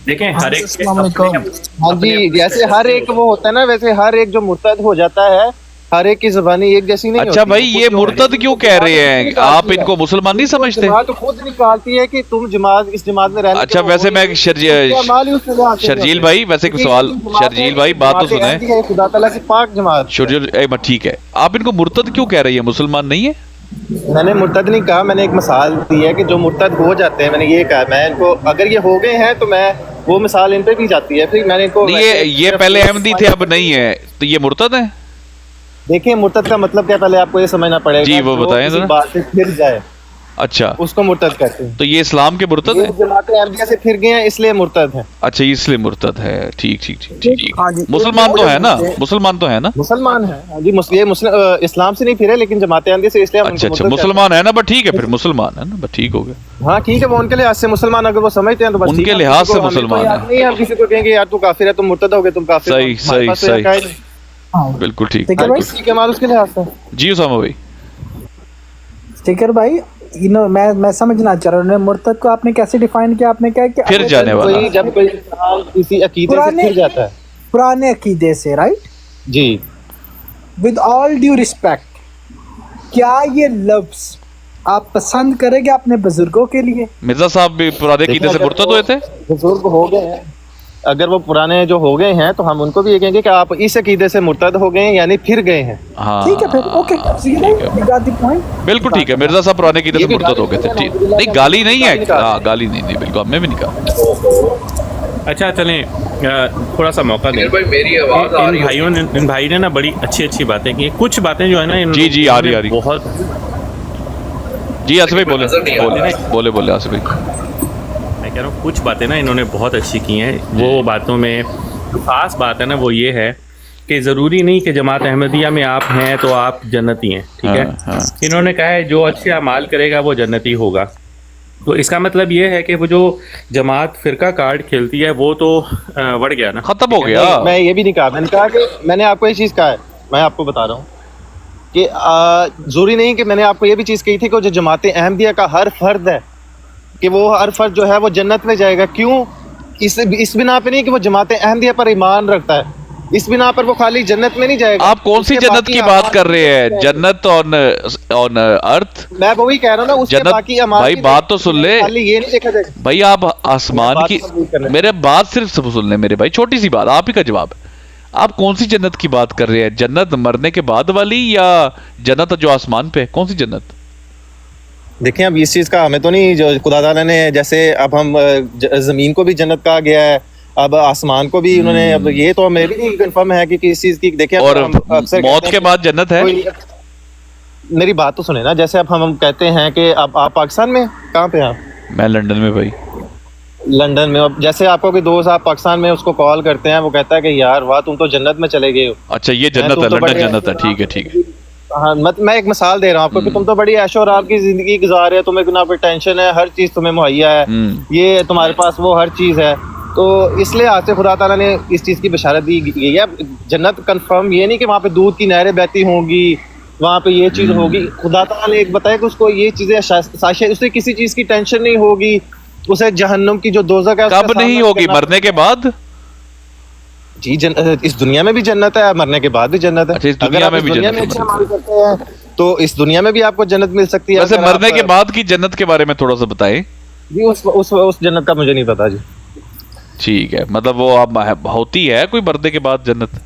دیکھیں ہر ایک
ہاں جی, جیسے ہر ایک وہ ہوتا ہے نا ویسے ہر ایک جو مرتد ہو جاتا ہے ہر ایک کی زبانی ایک جیسی نہیں ہوتی.
اچھا بھائی یہ مرتد کیوں کہہ رہے ہیں آپ, ان کو مسلمان نہیں سمجھتے؟
جماعت خود نکالتی ہے کہ تم اس جماعت میں رہنے.
اچھا ویسے میں شرجیل بھائی ویسے ایک سوال, شرجیل بھائی بات تو سنیں,
خدا تعالیٰ کی پاک جماعت.
شرجیل ٹھیک ہے, آپ ان کو مرتد کیوں کہہ رہی ہیں, مسلمان نہیں ہے؟
میں نے مرتد نہیں کہا, میں نے ایک مثال دی ہے کہ جو مرتد ہو جاتے ہیں, میں نے یہ کہا میں ان کو اگر یہ ہو گئے ہیں تو میں وہ مثال ان پہ بھی جاتی ہے. پھر میں نے ان کو
یہ پہلے احمدی تھے اب نہیں ہے تو یہ مرتد ہیں؟
دیکھیں مرتد کا مطلب کیا پہلے آپ کو یہ سمجھنا پڑے گا.
جی وہ بتائیں ذرا.
بات سے پھر جائے,
اچھا
اس کو مرتد کہتے ہیں.
تو یہ اسلام کے مرتد ہیں؟
جماعت احمدیہ سے پھر گئے ہیں اس لیے مرتد ہیں.
اچھا اس لیے مرتد ہے, ٹھیک. مسلمان تو ہے نا, مسلمان تو ہے نا,
مسلمان ہیں جی, اسلام سے نہیں پھرے لیکن جماعت احمدیہ سے, اس لیے
اچھا مسلمان ہے نا, بس ٹھیک ہے, پھر مسلمان ہے نا, بس ٹھیک ہو گیا.
ہاں ٹھیک ہے, وہ ان کے لحاظ سے مسلمان اگر وہ سمجھتے ہیں تو
ان کے لحاظ سے مسلمان ہے.
نہیں ہم کسی کو کہیں گے یار تو کافر ہے, تم مرتد ہو گئے, تم کافر.
صحیح بالکل ٹھیک.
اس کے لحاظ سے
جی اسامہ بھائی.
اسٹیکر بھائی میں سمجھنا چاہ رہا ہوں مرتد کو آپ نے کیسے ڈیفائن کیا, آپ نے کہا کہ
پھر جانے والا,
جب کوئی انسان کسی عقیدے سے پھر جاتا ہے,
پرانے عقیدے سے, رائٹ
جی,
ود آل ڈیو ریسپیکٹ, کیا یہ لفظ آپ پسند کریں گے اپنے بزرگوں کے لیے؟
مرزا صاحب بھی پرانے عقیدے سے مرتد ہوئے تھے,
بزرگ ہو گئے ہیں, اگر وہ پرانے جو ہو گئے ہیں تو ہم ان کو بھی یہ کہیں گے کہ آپ اس عقیدے سے مرتد ہو گئے ہیں یعنی پھر گئے ہیں.
ٹھیک ہے پھر اوکے,
بالکل ٹھیک ہے. مرزا صاحب پرانے عقیدے سے مرتد ہو گئے تھے, نہیں گالی نہیں ہے, ہاں گالی نہیں, بالکل ہم نے بھی نہیں کہا.
اچھا چلیں تھوڑا سا موقع دیں. ان بھائی نے نا بڑی اچھی باتیں کی, کچھ باتیں جو ہے نا
جی آ رہی
بہت.
جی آصف بھائی بولے آصف بھائی.
میں کہہ رہا ہوں کچھ باتیں نا انہوں نے بہت اچھی کی ہیں. وہ باتوں میں خاص بات ہے نا وہ یہ ہے کہ ضروری نہیں کہ جماعت احمدیہ میں آپ ہیں تو آپ جنتی ہیں, ٹھیک ہے. انہوں نے کہا ہے جو اچھے اعمال کرے گا وہ جنتی ہوگا. تو اس کا مطلب یہ ہے کہ وہ جو جماعت فرقہ کارڈ کھیلتی ہے وہ تو بڑھ گیا نا,
ختم ہو گیا.
میں یہ بھی نہیں کہا, میں نے کہا کہ میں نے آپ کو یہ چیز کہا ہے, میں آپ کو بتا رہا ہوں کہ ضروری نہیں کہ میں نے آپ کو یہ بھی چیز کہی تھی کہ جو جماعت احمدیہ کا ہر فرد ہے کہ وہ ہر فرد جو ہے وہ جنت میں جائے گا. کیوں؟ اس بنا پہ نہیں کہ وہ جماعت احمدیہ پر ایمان رکھتا ہے, اس بنا پر وہ خالی جنت میں نہیں جائے گا.
آپ کون سی جنت کی بات کر رہے ہیں, جنت آن ارتھ؟
میں وہی کہہ رہا ہوں نا, اس کے باقی اعمال.
بھائی بات تو سن لے,
یہ نہیں دیکھا جائے گا
بھائی آپ آسمان کی, میرے بات صرف سن لیں میرے بھائی, چھوٹی سی بات, آپ ہی کا جواب ہے. آپ کون سی جنت کی بات کر رہے ہیں, جنت مرنے کے بعد والی یا جنت جو آسمان پہ, کون سی جنت؟
دیکھیں اب اس چیز کا ہمیں تو نہیں, جو خدا تعالیٰ نے جیسے اب ہم زمین کو بھی جنت کہا گیا ہے, اب آسمان کو بھی انہوں نے, اب یہ تو ہمیں بھی نہیں کنفرم ہے کہ کس چیز کی. دیکھیں
اور موت کے بعد جنت ہے.
میری بات تو سنیں نا, جیسے اب ہم کہتے ہیں کہ اب آپ پاکستان میں کہاں پہ آپ؟
میں لندن میں بھائی.
لندن میں. جیسے آپ کو کوئی دوست آپ پاکستان میں اس کو کال کرتے ہیں, وہ کہتا ہے کہ یار واہ تم تو جنت میں چلے گئے ہو.
اچھا یہ جنت ہے, لندن جنت ہے, ٹھیک ہے.
ہاں میں ایک مثال دے رہا ہوں آپ کو کہ تم تو بڑی عیش و آرام کی زندگی گزار رہے ہو, تمہیں نہ کوئی ٹینشن ہے, ہر چیز تمہیں مہیا ہے, یہ تمہارے پاس وہ ہر چیز ہے. تو اس لیے آج سے خدا تعالیٰ نے اس چیز کی بشارت دی گئی ہے. جنت کنفرم یہ نہیں کہ وہاں پہ دودھ کی نہریں بہتی ہوں گی, وہاں پہ یہ چیز ہوگی. خدا تعالیٰ نے ایک بتایا کہ اس کو یہ چیزیں ساشے, اسے کسی چیز کی ٹینشن نہیں ہوگی, اسے جہنم کی جو دوزخ ہے
کب نہیں ہوگی, مرنے کے بعد.
جی اس دنیا میں بھی جنت ہے, مرنے کے بعد بھی جنت ہے.
اگر آپ اس دنیا میں
اچھے عمل کرتے ہیں تو اس دنیا میں بھی آپ کو جنت مل سکتی ہے.
ویسے مرنے کے بعد کی جنت کے بارے میں تھوڑا سا بتائیں.
جی اس جنت کا مجھے نہیں پتا جی.
ٹھیک ہے, مطلب وہ اب ہوتی ہے کوئی مرنے کے بعد جنت؟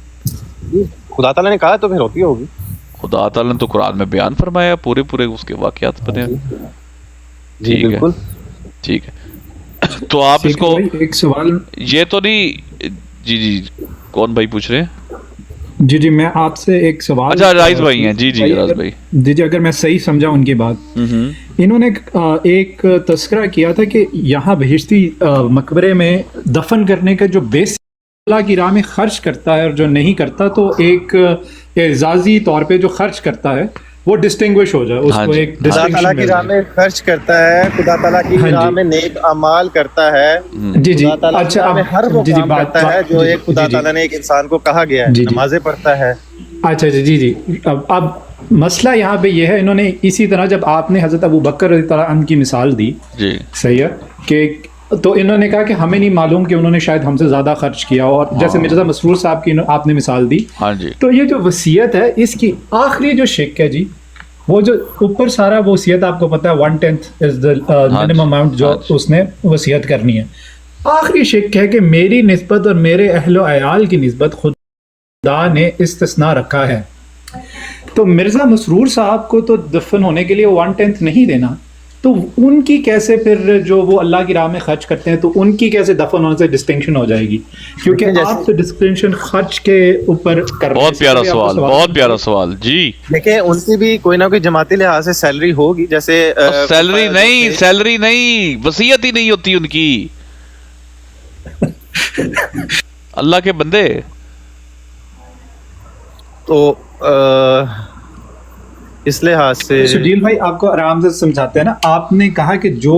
خدا تعالیٰ نے کہا تو پھر ہوتی ہوگی.
خدا تعالیٰ نے تو قرآن میں بیان فرمایا, پورے اس کے واقعات بنے.
جی بالکل
ٹھیک ہے. تو آپ اس کو
ایک سوال,
یہ تو نہیں, جی کون بھائی پوچھ رہے ہیں؟
جی میں آپ سے ایک سوال.
اچھا رائز بھائی ہیں, جی راز بھائی.
جی اگر میں صحیح سمجھا ان کی بات, انہوں نے ایک تذکرہ کیا تھا کہ یہاں بہشتی مقبرے میں دفن کرنے کا جو بیس اللہ کی راہ میں خرچ کرتا ہے اور جو نہیں کرتا، تو ایک اعزازی طور پہ جو خرچ کرتا ہے وہ ڈسٹنگوش ہو جائے، اس کو ایک
خدا تعالیٰ کی راہ میں خرچ کرتا ہے، خدا تعالیٰ کی راہ میں نیک اعمال کرتا ہے،
جی جی
خدا تعالیٰ کی راہ میں ہر وہ کام
بات
کرتا ہے جو ایک خدا تعالیٰ نے ایک انسان کو کہا گیا ہے، نمازیں پڑھتا ہے۔
اچھا جی اب مسئلہ یہاں پہ یہ ہے، انہوں نے اسی طرح جب آپ نے حضرت ابو بکر رضی اللہ عنہ کی مثال دی،
جی
صحیح ہے، کہ تو انہوں نے کہا کہ ہمیں نہیں معلوم کہ انہوں نے شاید ہم سے زیادہ خرچ کیا، اور جیسے مرزا مسرور صاحب کی آپ نے مثال دی،
ہاں جی،
تو یہ جو وصیت ہے اس کی آخری جو شق ہے جی، وہ جو اوپر سارا وصیت آپ کو پتا ہے 1/10 از دا منیمم اماؤنٹ جو اس نے وصیت کرنی ہے، آخری شق ہے کہ میری نسبت اور میرے اہل و عیال کی نسبت خدا نے استثناء رکھا ہے، تو مرزا مسرور صاحب کو تو دفن ہونے کے لیے 1/10 نہیں دینا، تو ان کی کیسے پھر جو وہ اللہ کی راہ میں خرچ کرتے ہیں تو ان کی کیسے دفن ہونے سے ڈسٹنکشن ہو جائے گی؟ کیونکہ آپ تو ڈسٹنکشن خرچ کے اوپر کر رہے ہیں۔
بہت پیارا سوال، بہت پیارا سوال جی۔
دیکھیں ان کی بھی کوئی نہ کوئی جماعتی لحاظ سے سیلری ہوگی، جیسے
سیلری نہیں، وصیت ہی نہیں ہوتی ان کی، اللہ کے بندے۔
تو اس لحاظ سے
شجیل بھائی آپ کو آرام سے سمجھاتے ہیں نا، آپ نے کہا کہ جو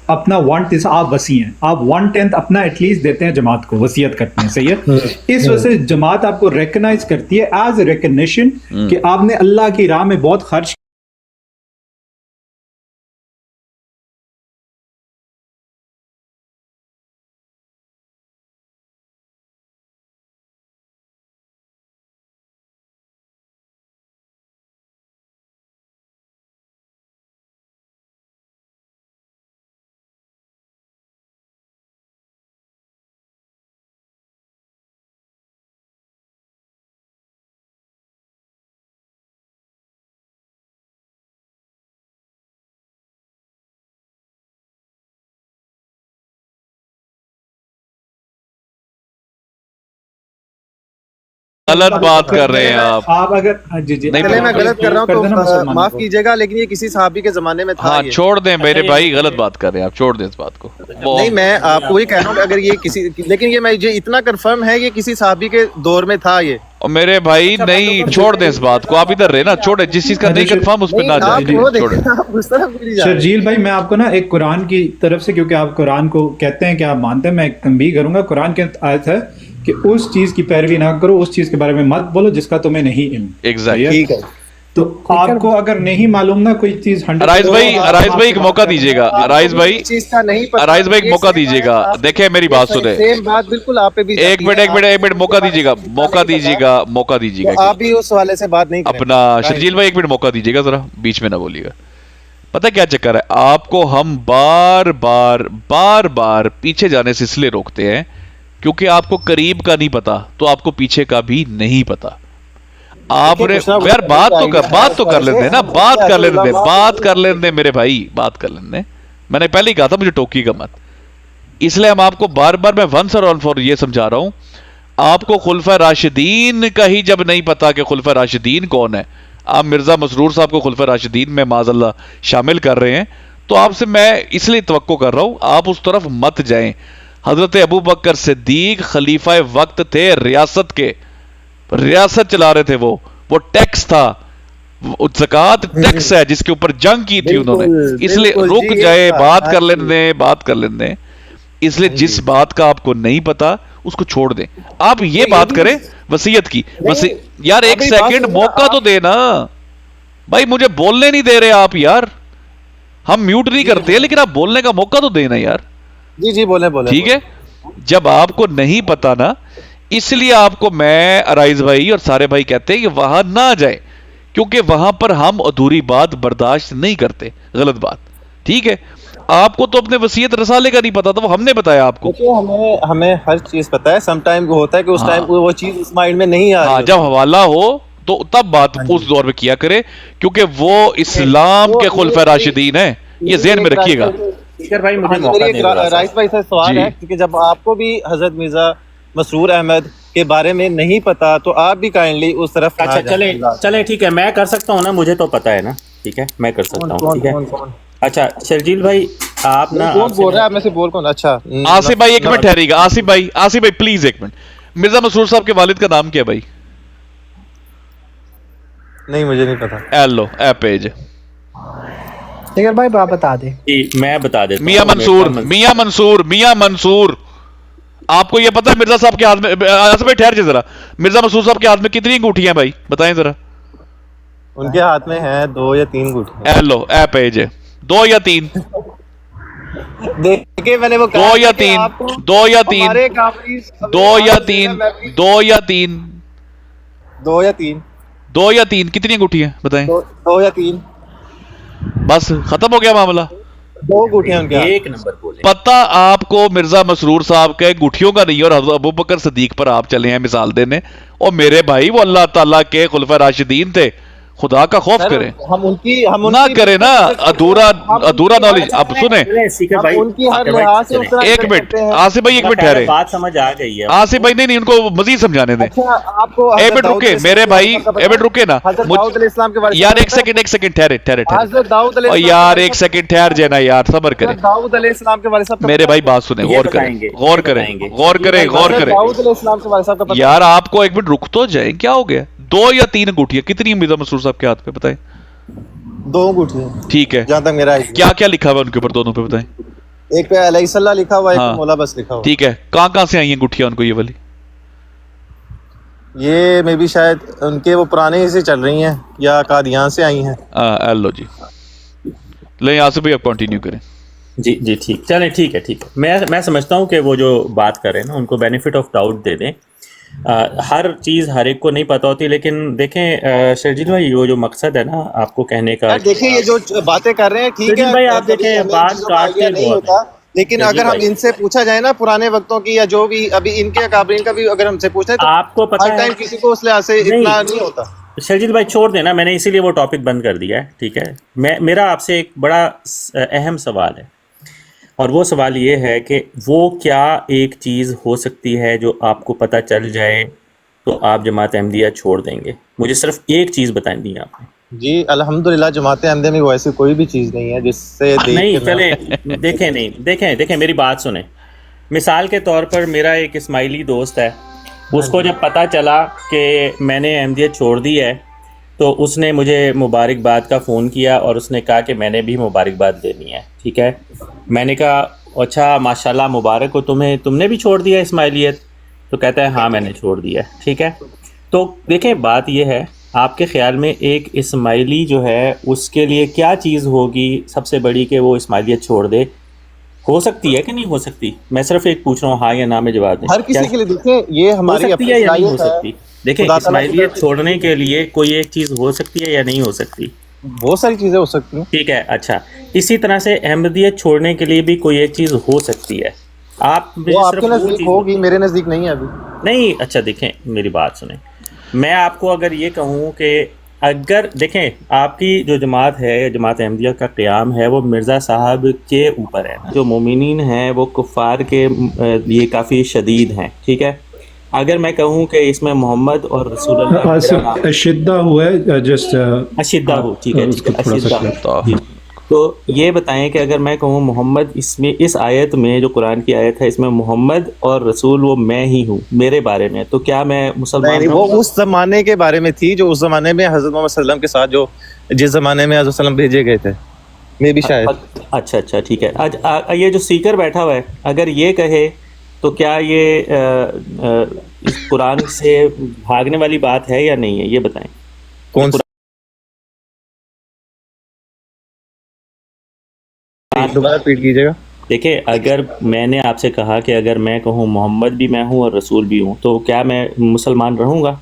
اپنا 1/10 آپ وسیع ہیں، آپ 1/10 اپنا ایٹ لیسٹ دیتے ہیں جماعت کو، وصیت کرتے ہیں، صحیح ہے، اس وجہ سے جماعت آپ کو ریکگنائز کرتی ہے ایز اے ریکگنیشن کہ آپ نے اللہ کی راہ میں بہت خرچ
غلط بات کر رہے ہیں آپ
اگر جی
پہلے میں غلط کر رہا ہوں تو معاف کیجیے گا، لیکن یہ کسی صحابی کے زمانے میں تھا۔
ہاں چھوڑ دیں میرے بھائی، غلط بات کر رہے ہیں آپ، چھوڑ دیں اس بات کو۔
نہیں میں آپ کو وہی کہہ رہا ہوں کہ اگر یہ کسی، لیکن یہ میں اتنا کنفرم ہے یہ کسی صحابی کے دور میں تھا یہ۔
اور میرے بھائی نہیں، چھوڑ دیں اس بات کو، آپ ادھر رہے نا، چھوڑیں، جس چیز کا نہیں کنفرم اس پہ نہ جائیں۔
شرجیل بھائی میں آپ کو نا ایک قرآن کی طرف سے، کیونکہ آپ قرآن کو کہتے ہیں کہ آپ مانتے ہیں، میں ایک تنبیہ کروں گا، قرآن کی آیت ہے کہ اس چیز کی پیروی نہ کرو، اس چیز کے بارے میں مت بولو جس کا تمہیں نہیں علم۔
ایگزیکٹ،
تو آپ کو اگر نہیں معلوم نا کوئی چیز،
ارائز بھائی ایک موقع دیجیے گا، ارائز بھائی ایک موقع دیجیے گا، دیکھیں میری بات سنیں، ایک منٹ موقع دیجیے گا، موقع دیجیے گا
آپ بھی اس حوالے سے بات نہیں کریں
اپنا۔ شرجیل بھائی ایک منٹ موقع دیجیے گا ذرا، بیچ میں نہ بولیے گا۔ پتہ کیا چکر ہے، آپ کو ہم بار بار پیچھے جانے سے اس لیے روکتے ہیں کیونکہ آپ کو قریب کا نہیں پتا تو آپ کو پیچھے کا بھی نہیں پتا۔ آپ نے یار بات تو کر لیتے نا، بات کر لیتے میرے بھائی، بات کر لیتے۔ میں نے پہلے ہی کہا تھا مجھے ٹوکی کا مت، اس لیے ہم آپ کو بار میں ونس اور آل فور یہ سمجھا رہا ہوں، آپ کو خلفائے راشدین کا ہی جب نہیں پتا کہ خلفائے راشدین کون ہے، آپ مرزا مسرور صاحب کو خلفائے راشدین میں معاذ اللہ شامل کر رہے ہیں، تو آپ سے میں اس لیے توقع کر رہا ہوں آپ اس طرف مت جائیں۔ حضرت ابو بکر صدیق خلیفہ وقت تھے، ریاست کے، ریاست چلا رہے تھے، وہ ٹیکس تھا، زکوٰۃ ٹیکس ہے جس کے اوپر جنگ کی تھی انہوں نے، اس لیے رک جائے، بات کر لینے، اس لیے جس بات کا آپ کو نہیں پتا اس کو چھوڑ دیں۔ آپ یہ بات کریں وصیت کی، یار ایک سیکنڈ موقع تو دے نا بھائی، مجھے بولنے نہیں دے رہے آپ یار، ہم میوٹ نہیں کرتے لیکن آپ بولنے کا موقع تو دینا یار۔
جی بولیں
ٹھیک ہے، جب آپ کو نہیں پتا نا، اس لیے آپ کو میں، ارائز بھائی اور سارے بھائی کہتے ہیں کہ وہاں نہ جائیں، کیونکہ وہاں پر ہم ادھوری بات برداشت نہیں کرتے، غلط بات۔ ٹھیک ہے، آپ کو تو اپنے وصیت رسالے کا نہیں پتا تھا، وہ ہم نے بتایا آپ کو۔
ہمیں ہر چیز پتا ہے، سم ٹائم ہوتا ہے کہ اس ٹائم وہ چیز اس مائنڈ میں نہیں آ رہی،
جب حوالہ ہو تو تب بات اس دور میں کیا کرے، کیونکہ وہ اسلام کے خلفائے راشدین ہیں، یہ ذہن میں رکھیے گا۔
رائس بھائی سے سوال ہے، کیونکہ جب آپ کو بھی حضرت مرزا مسرور احمد کے بارے میں نہیں پتا تو آپ بھی کائنڈلی اس طرف۔
اچھا چلیں ٹھیک ہے، میں کر سکتا ہوں نا، مجھے تو پتا ہے نا، ٹھیک ہے میں کر سکتا ہوں، ٹھیک ہے اچھا شرجیل بھائی آپ نا
کون بول رہا ہے آپ میں سے بول کون؟ اچھا
آصف بھائی ایک منٹ ٹھہریے گا، آصف بھائی پلیز ایک منٹ، مرزا مسرور صاحب کے والد کا نام کیا بھائی؟
نہیں مجھے نہیں پتا.
ایلو اے پیج
دیگر بھائی آپ بتا دیں.
میں بتا دیتا
میاں منصور آپ کو یہ پتا ہے مرزا صاحب کے ہاتھ میں، آصف بھائی ٹھہر جائے ذرا، مرزا مسرور صاحب کے ہاتھ میں کتنی انگوٹھیاں بھائی بتائیں ذرا؟
ان کے ہاتھ میں ہیں 2 یا 3 انگوٹھیاں.
ایلو اے پیج 2 یا 3
دیکھیں میں نے وہ
2 یا 3 2 یا 3 2 یا 3 2 یا 3
2 یا 3
2 یا 3 کتنی انگوٹھیاں بتائیں؟
2 یا 3
بس ختم ہو گیا معاملہ.
2 انگوٹھیاں ان کے ہاتھ.
ایک نمبر بولیں.
پتہ آپ کو مرزا مسرور صاحب کے گٹھیوں کا نہیں، اور حضرت ابوبکر صدیق پر آپ چلے ہیں مثال دینے. اور میرے بھائی وہ اللہ تعالیٰ کے خلفۂ راشدین تھے، خدا کا خوف کریں،
ہم ان کی
نہ کریں نا ادھورا نالج. اب سنیں
ان کی ہر لحاظ سے
ایک منٹ آصف بھائی، ایک منٹ ٹھہرے.
بات سمجھ آ گئی ہے.
آصف بھائی نہیں ان کو مزید سمجھانے دیں.
آپ کو
ایک منٹ رکے میرے بھائی، ایک منٹ رکے نا یار، ایک سیکنڈ ٹھہرے یار، ایک سیکنڈ ٹھہر جائے نا یار، صبر کریں
داؤد علیہ السلام کے والد صاحب.
میرے بھائی، بات سنیں، غور کریں
داؤد علیہ السلام کے والد صاحب کا
یار. آپ کو ایک منٹ رک تو جائیں، کیا ہو گیا؟ 2 یا 3 انگوٹھیاں کتنی مرزا مسرور صاحب کے ہاتھ پہ بتائیں؟
2 انگوٹھیاں.
ٹھیک ہے،
جہاں تک میرا ہے.
کیا لکھا ہوا ان کے اوپر دونوں پہ بتائیں؟
ایک پہ علیہ السلام لکھا ہوا ہے، ایک پہ مولا بس لکھا ہوا.
ٹھیک ہے، کہاں سے آئی ہیں انگوٹھیاں ان کو یہ والی؟
یہ میں بھی شاید ان کے وہ پرانے ہی سے چل رہی ہیں یا قادیان سے آئی ہیں.
لو جی، لیں آصف بھائی آپ کنٹینیو کریں.
جی ٹھیک، چلیں ٹھیک ہے. میں سمجھتا ہوں کہ وہ جو بات کر رہے ہیں نا ان کو بینیفٹ آف ڈاؤٹ دے دیں. ہر چیز ہر ایک کو نہیں پتہ ہوتی، لیکن دیکھیں شرجیل بھائی وہ جو مقصد ہے نا آپ کو کہنے کا،
دیکھیں یہ جو باتیں کر رہے ہیں ٹھیک
شرجیل
ہے
بھائی آپ دیکھیں بات کاٹتے
نہیں
بہت
ہوتا، لیکن اگر ہم ان سے پوچھا جائے نا پرانے وقتوں کی یا جو بھی ابھی ان کے اکابرین کا بھی اگر ہم سے پوچھیں تو
آپ کو پتہ
ہر ٹائم کسی کو اس لحاظ سے اتنا نہیں ہوتا.
شرجیل بھائی چھوڑ دینا، میں نے اسی لیے وہ ٹاپک بند کر دیا ہے. ٹھیک ہے، میرا آپ سے ایک بڑا اہم سوال ہے، اور وہ سوال یہ ہے کہ وہ کیا ایک چیز ہو سکتی ہے جو آپ کو پتہ چل جائے تو آپ جماعت احمدیہ چھوڑ دیں گے؟ مجھے صرف ایک چیز بتائیں دی آپ نے.
جی الحمدللہ جماعت احمدیہ میں وہ ایسی کوئی بھی چیز نہیں ہے جس سے
نہیں چلیں دیکھیں میری بات سنیں. مثال کے طور پر میرا ایک اسماعیلی دوست ہے، اس کو جب پتہ چلا کہ میں نے احمدیت چھوڑ دی ہے تو اس نے مجھے مبارکباد کا فون کیا اور اس نے کہا کہ میں نے بھی مبارکباد دینی ہے. ٹھیک ہے، میں نے کہا اچھا ماشاءاللہ مبارک ہو تمہیں، تم نے بھی چھوڑ دیا اسماعیلیت؟ تو کہتا ہے ہاں میں نے چھوڑ دیا ہے. ٹھیک ہے، تو دیکھیں بات یہ ہے، آپ کے خیال میں ایک اسماعیلی جو ہے اس کے لیے کیا چیز ہوگی سب سے بڑی کہ وہ اسماعیلیت چھوڑ دے؟ ہو سکتی ہے کہ نہیں ہو سکتی؟ میں صرف ایک پوچھ رہا ہوں، ہاں یا نا میں جواب دیں.
ہر کسی کے لیے دیکھیں یہ
ہو
ہماری
سکتی ہے یا نہیں ہو سکتی؟ دیکھیں
خدا تعالیٰ کی
اسماعیلیت چھوڑنے کے لیے کوئی ایک چیز ہو سکتی ہے یا نہیں ہو سکتی؟
بہت ساری چیزیں ہو سکتی ہیں.
ٹھیک ہے، اچھا اسی طرح سے احمدیت چھوڑنے کے لیے بھی کوئی ایک چیز ہو سکتی ہے. آپ
وہ آپ کے نزدیک ہوگی، میرے نزدیک نہیں ہے ابھی.
نہیں، اچھا دیکھیں میری بات سنیں، میں آپ کو اگر یہ کہوں کہ اگر دیکھیں آپ کی جو جماعت ہے، جماعت احمدیہ کا قیام ہے، وہ مرزا صاحب کے اوپر ہے. جو مومنین ہیں وہ کفار کے لیے کافی شدید ہیں. ٹھیک ہے، اگر میں کہوں کہ اس میں محمد اور رسول اللہ
اشدہ ہوا ہے جسٹ
اشدہ ہو، ٹھیک ہے اشدہ، تو یہ بتائیں کہ اگر میں کہوں محمد اس آیت میں جو قرآن کی آیت ہے اس میں محمد اور رسول وہ میں ہی ہوں میرے بارے میں، تو کیا میں مسلمان
نہیں، وہ اس زمانے کے بارے میں تھی جو اس زمانے میں حضرت محمد صلی اللہ علیہ وسلم کے ساتھ جو جس زمانے میں حضرت وسلم بھیجے گئے تھے میں بھی شاید.
اچھا ٹھیک ہے. یہ جو سیکر بیٹھا ہوا ہے اگر یہ کہے تو کیا یہ اس قرآن سے بھاگنے والی بات ہے یا نہیں ہے؟ یہ بتائیں.
کون سا دوبارہ ریپیٹ کیجیے گا.
دیکھیں اگر میں نے آپ سے کہا کہ اگر میں کہوں محمد بھی میں ہوں اور رسول بھی ہوں تو کیا میں مسلمان رہوں گا؟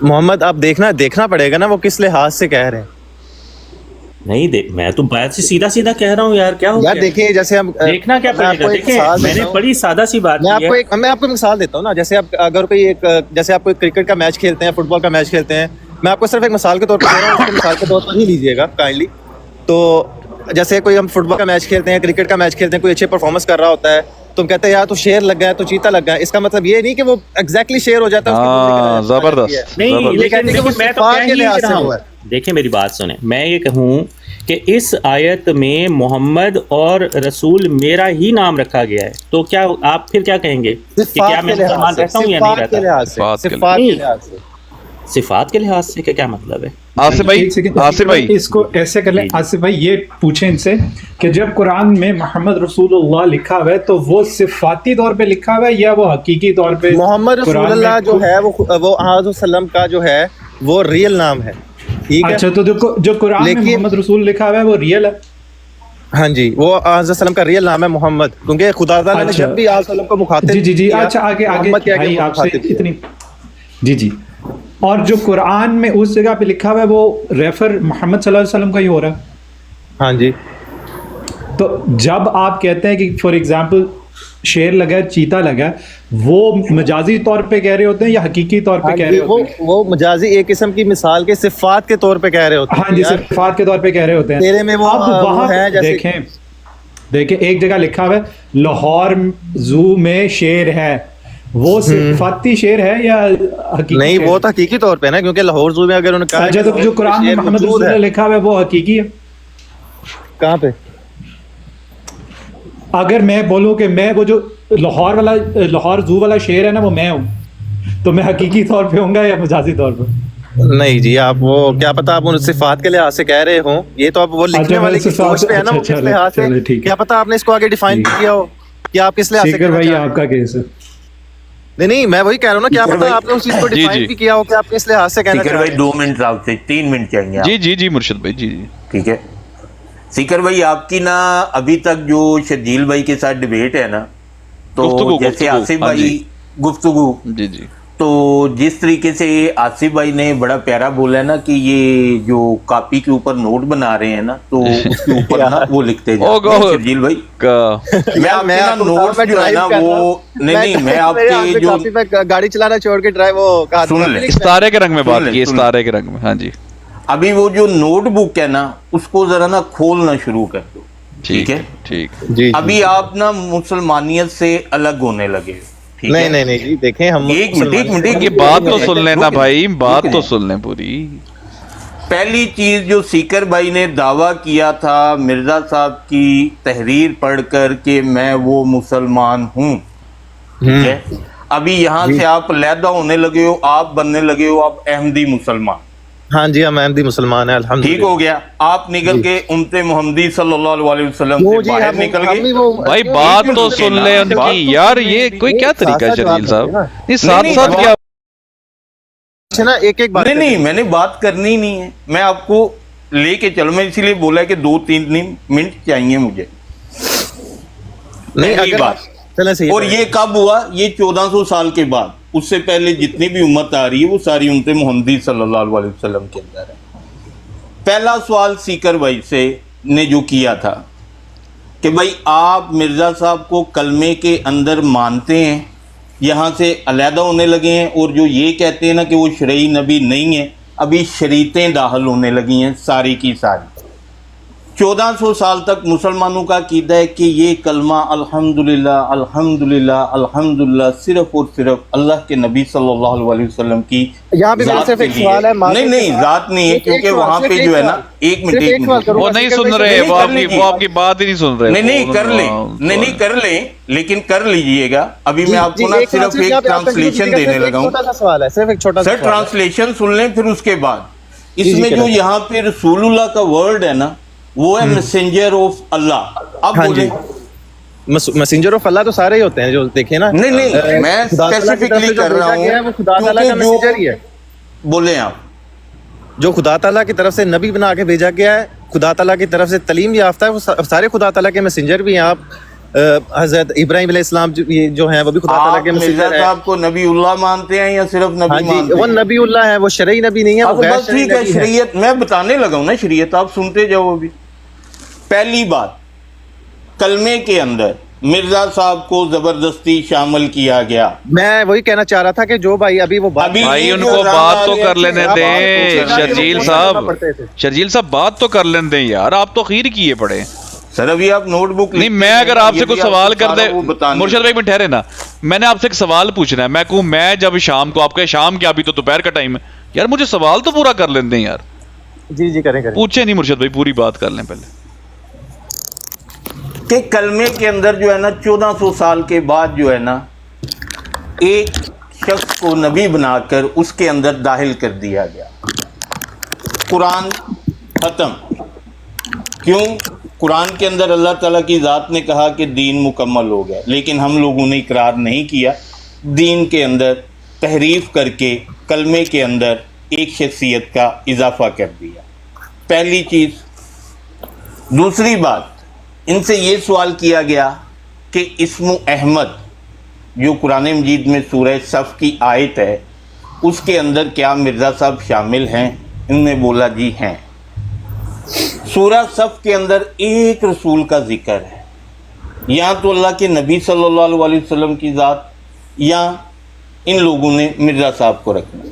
محمد آپ دیکھنا پڑے گا نا وہ کس لحاظ سے کہہ رہے ہیں.
نہیں میں تو بات سے سیدھا کہہ رہا ہوں یار، کیا ہو
یار دیکھیں جیسے ہم
دیکھنا کیا پڑے گا. دیکھیں میں نے بڑی سادہ سی بات کی ہے،
میں آپ کو مثال دیتا ہوں نا. جیسے آپ اگر جیسے آپ کوئی کرکٹ کا میچ کھیلتے ہیں، فٹ بال کا میچ کھیلتے ہیں، میں آپ کو صرف ایک مثال کے طور پر دے رہا ہوں، اس کو مثال کے طور پر ہی لیجیے گا کائنڈلی. تو جیسے کوئی ہم فٹ بال کا میچ کھیلتے ہیں، کرکٹ کا میچ کھیلتے ہیں، کوئی اچھے پرفارمنس کر رہا ہوتا ہے، تم کہتے ہیں یار تو شیر لگ گیا، تو چیتا لگ گیا. اس کا مطلب یہ نہیں کہ وہ ایگزیکٹلی شیر ہو جاتا ہے.
زبردست.
نہیں لیکن میں تو کہہ ہی رہا ہوں. دیکھیں میری بات سنیں، میں یہ کہوں کہ اس آیت میں محمد اور رسول میرا ہی نام رکھا گیا ہے، تو کیا آپ پھر کیا کہیں گے کہ کیا میں مسلمان رہتا ہوں یا نہیں رہتا؟ صفات کے لحاظ سے کیا مطلب ہے؟
آصف بھائی
اس کو ایسے کر لیں آصف بھائی، یہ پوچھیں ان سے کہ جب قرآن میں محمد رسول اللہ لکھا ہوا ہے تو وہ صفاتی طور پہ لکھا ہوا ہے یا وہ حقیقی طور پہ؟
محمد رسول اللہ جو ہے وہ آج وسلم کا جو ہے وہ ریئل نام ہے، ٹھیک ہے؟
اچھا، تو جو قرآن میں محمد رسول لکھا ہوا ہے وہ ریئل ہے؟
ہاں جی، وہ آج وسلم کا ریئل نام ہے محمد، کیونکہ خدا تعالیٰ نے جب بھی آج وسلم کو مخاطب
جی اچھا آگے بھائی آپ سے اتنی جی اور جو قرآن میں اس جگہ پہ لکھا ہوا ہے وہ ریفر محمد صلی اللہ علیہ وسلم کا ہی ہو رہا ہے؟
ہاں جی،
تو جب آپ کہتے ہیں کہ فار ایگزامپل شیر لگا ہے، چیتا لگا ہے، وہ مجازی طور پہ کہہ رہے ہوتے ہیں یا حقیقی طور پہ کہہ رہے ہوتے ہیں؟
وہ مجازی ایک قسم کی مثال کے صفات کے طور پہ کہہ رہے ہوتے ہیں۔
ہاں جی، صفات کے طور پہ کہہ رہے ہوتے ہیں۔
تیرے میں وہ
اب وہاں
ہے جیسے
دیکھیں ایک جگہ لکھا ہوا ہے لاہور زو میں شیر ہے، وہ صفاتی شیر ہے یا حقیقی؟
نہیں، وہ تو حقیقی طور پہ نا، کیونکہ لاہور زو میں اگر انہوں نے کہا
اچھا، تو جو قرآن میں محمد رسول اللہ لکھا ہوا ہے وہ حقیقی ہے؟
کہاں پہ؟
اگر میں بولوں کہ میں وہ جو لاہور زو والا شیر ہے نا وہ میں ہوں، تو میں حقیقی طور پہ ہوں گا یا مجازی طور پہ؟
نہیں جی، آپ وہ کیا پتا آپ ان صفات کے لحاظ سے کہہ رہے ہوں، یہ تو آپ وہ لکھنے والے کی سوچ پہ ہے نا، وہ کس لحاظ سے، کیا پتا آپ نے اس کو آگے ڈیفائن کیا ہو کہ آپ کس لحاظ سے کہنا چاہتے ہیں۔
آپ کا کیس ہے؟
نہیں، میں وہی کہہ رہا ہوں نا، کیا پتا آپ نے اس چیز کو ڈیفائن بھی کیا ہو کہ آپ کس لحاظ سے کہنا چاہتے ہیں۔
بھائی 2 منٹ آپ سے 3 منٹ چاہیے۔
جی مرشد بھائی، جی
ٹھیک ہے سیکر بھائی، آپ کی نا ابھی تک جو شرجیل بھائی کے ساتھ ڈیبیٹ ہے نا، تو جیسے آصف بھائی گفتگو
جی
تو جس طریقے سے آصف بھائی نے بڑا پیارا بولا ہے نا کہ یہ جو کاپی کے اوپر نوٹ بنا رہے ہیں نا، تو اس کے اوپر نا وہ لکھتے جائیں شرجیل بھائی۔ میں نوٹس جو ہے نا وہ نہیں، میں آپ کے جو
گاڑی چلانا چھوڑ کے ڈرائیو
سن لیں، ستارے کے رنگ میں بات کی، ستارے کے رنگ میں۔ ہاں جی،
ابھی وہ جو نوٹ بک ہے نا اس کو ذرا نا کھولنا شروع کر دو، ٹھیک ہے؟
جی،
ابھی آپ نا مسلمانیت سے الگ ہونے لگے۔
نہیں جی، دیکھیں ہم
ایک منٹ
کی بات تو سن لینا بھائی، بات تو سن لیں پوری۔
پہلی چیز جو سیکر بھائی نے دعویٰ کیا تھا مرزا صاحب کی تحریر پڑھ کر کہ میں وہ مسلمان ہوں، ٹھیک ہے؟ ابھی یہاں سے آپ علیحدہ ہونے لگے ہو، آپ بننے لگے ہو آپ احمدی مسلمان۔
ہاں جی، ہم احمدی مسلمان ہیں الحمدللہ۔
ٹھیک ہو گیا، آپ نکل کے امت محمدی صلی اللہ علیہ وسلم سے باہر نکل گئے۔
بھائی بات تو سن لیں ان کی یار، یہ کوئی کیا طریقہ ہے شرجیل صاحب؟ یہ ساتھ کیا
ایک بات
نہیں، میں نے بات کرنی نہیں ہے، میں آپ کو لے کے چلوں، میں اسی لیے بولا کہ 2-3 منٹ چاہیے مجھے۔ پہلی بات، اور یہ کب ہوا؟ یہ 1400 سال کے بعد، اس سے پہلے جتنی بھی امت آ رہی ہے وہ ساری امت محمدی صلی اللہ علیہ وسلم کے اندر ہے۔ پہلا سوال سیکر بھائی سے نے جو کیا تھا کہ بھائی آپ مرزا صاحب کو کلمے کے اندر مانتے ہیں، یہاں سے علیحدہ ہونے لگے ہیں، اور جو یہ کہتے ہیں نا کہ وہ شرعی نبی نہیں ہے، ابھی شریعتیں داخل ہونے لگی ہیں ساری کی ساری۔ 1400 سال تک مسلمانوں کا عقیدہ ہے کہ یہ کلمہ الحمدللہ الحمدللہ الحمدللہ صرف اور صرف اللہ کے نبی صلی اللہ علیہ وسلم کی ذات کے لیے، نہیں ذات نہیں ہے، کیونکہ وہاں پہ جو ہے نا ایک منٹ
وہ نہیں سن رہے، وہ آپ کی بات ہی نہیں سن رہے۔
نہیں کر لیں لیکن کر لیجئے گا۔ ابھی میں آپ کو نا صرف ایک ٹرانسلیشن دینے لگا ہوں، سر ٹرانسلیشن سن لیں پھر اس کے بعد۔ اس میں جو یہاں پہ رسول اللہ کا ورڈ ہے نا وہ ہے میسنجر آف اللہ۔ اب بولیں
میسنجر آف اللہ تو سارے ہی ہوتے ہیں جو دیکھیں نا،
نہیں میں اسپیسیفکلی کر رہا ہوں،
وہ خدا تعالیٰ کا میسنجر ہی ہے۔
بولیں آپ،
جو خدا تعالیٰ کی طرف سے نبی بنا کے بھیجا گیا ہے، خدا تعالیٰ کی طرف سے تعلیم یافتہ ہے، وہ سارے خدا تعالیٰ کے میسنجر بھی ہیں۔ آپ حضرت ابراہیم علیہ السلام جو ہیں وہ بھی خدا تعالیٰ کے میسنجر ہیں۔
مرزا صاحب کو نبی اللہ مانتے ہیں یا صرف نبی مانتے ہیں؟
وہ نبی اللہ ہے، وہ شرعی نبی نہیں ہے، وہ غیر شرعی
ٹھیک ہے،
نبی ہے۔
شریعت میں بتانے لگا ہوں نا، شریعت آپ سنتے جاؤ۔ ابھی پہلی بات، کلمے کے اندر مرزا صاحب کو زبردستی شامل کیا گیا۔
میں وہی کہنا چاہ رہا تھا کہ جو بھائی ابھی وہ
بھائی ان کو بات تو کر لینے دیں شرجیل صاحب، بات تو کر لینے دیں یار، آپ تو خیر کیے پڑے۔
سر ابھی آپ نوٹ بک
نہیں، میں اگر آپ سے کچھ سوال کر دے مرشد بھائی میں ٹھہرے نا، میں نے آپ سے ایک سوال پوچھنا ہے، میں کہوں میں جب شام کو، آپ کا شام کیا ابھی تو دوپہر کا ٹائم ہے یار، مجھے سوال تو پورا کر لینے دیں یار۔
جی جی کریں
پوچھے نہیں مرشد بھائی، پوری بات کر لیں پہلے
کہ کلمے کے اندر جو ہے نا 1400 سال کے بعد جو ہے نا ایک شخص کو نبی بنا کر اس کے اندر داخل کر دیا گیا. قرآن ختم. کیوں؟ قرآن کے اندر اللہ تعالیٰ کی ذات نے کہا کہ دین مکمل ہو گیا، لیکن ہم لوگوں نے اقرار نہیں کیا، دین کے اندر تحریف کر کے کلمے کے اندر ایک شخصیت کا اضافہ کر دیا. پہلی چیز. دوسری بات، ان سے یہ سوال کیا گیا کہ اسم احمد جو قرآن مجید میں سورہ صف کی آیت ہے اس کے اندر کیا مرزا صاحب شامل ہیں؟ انہوں نے بولا جی ہیں. سورہ صف کے اندر ایک رسول کا ذکر ہے، یا تو اللہ کے نبی صلی اللہ علیہ وسلم کی ذات، یا ان لوگوں نے مرزا صاحب کو رکھنا.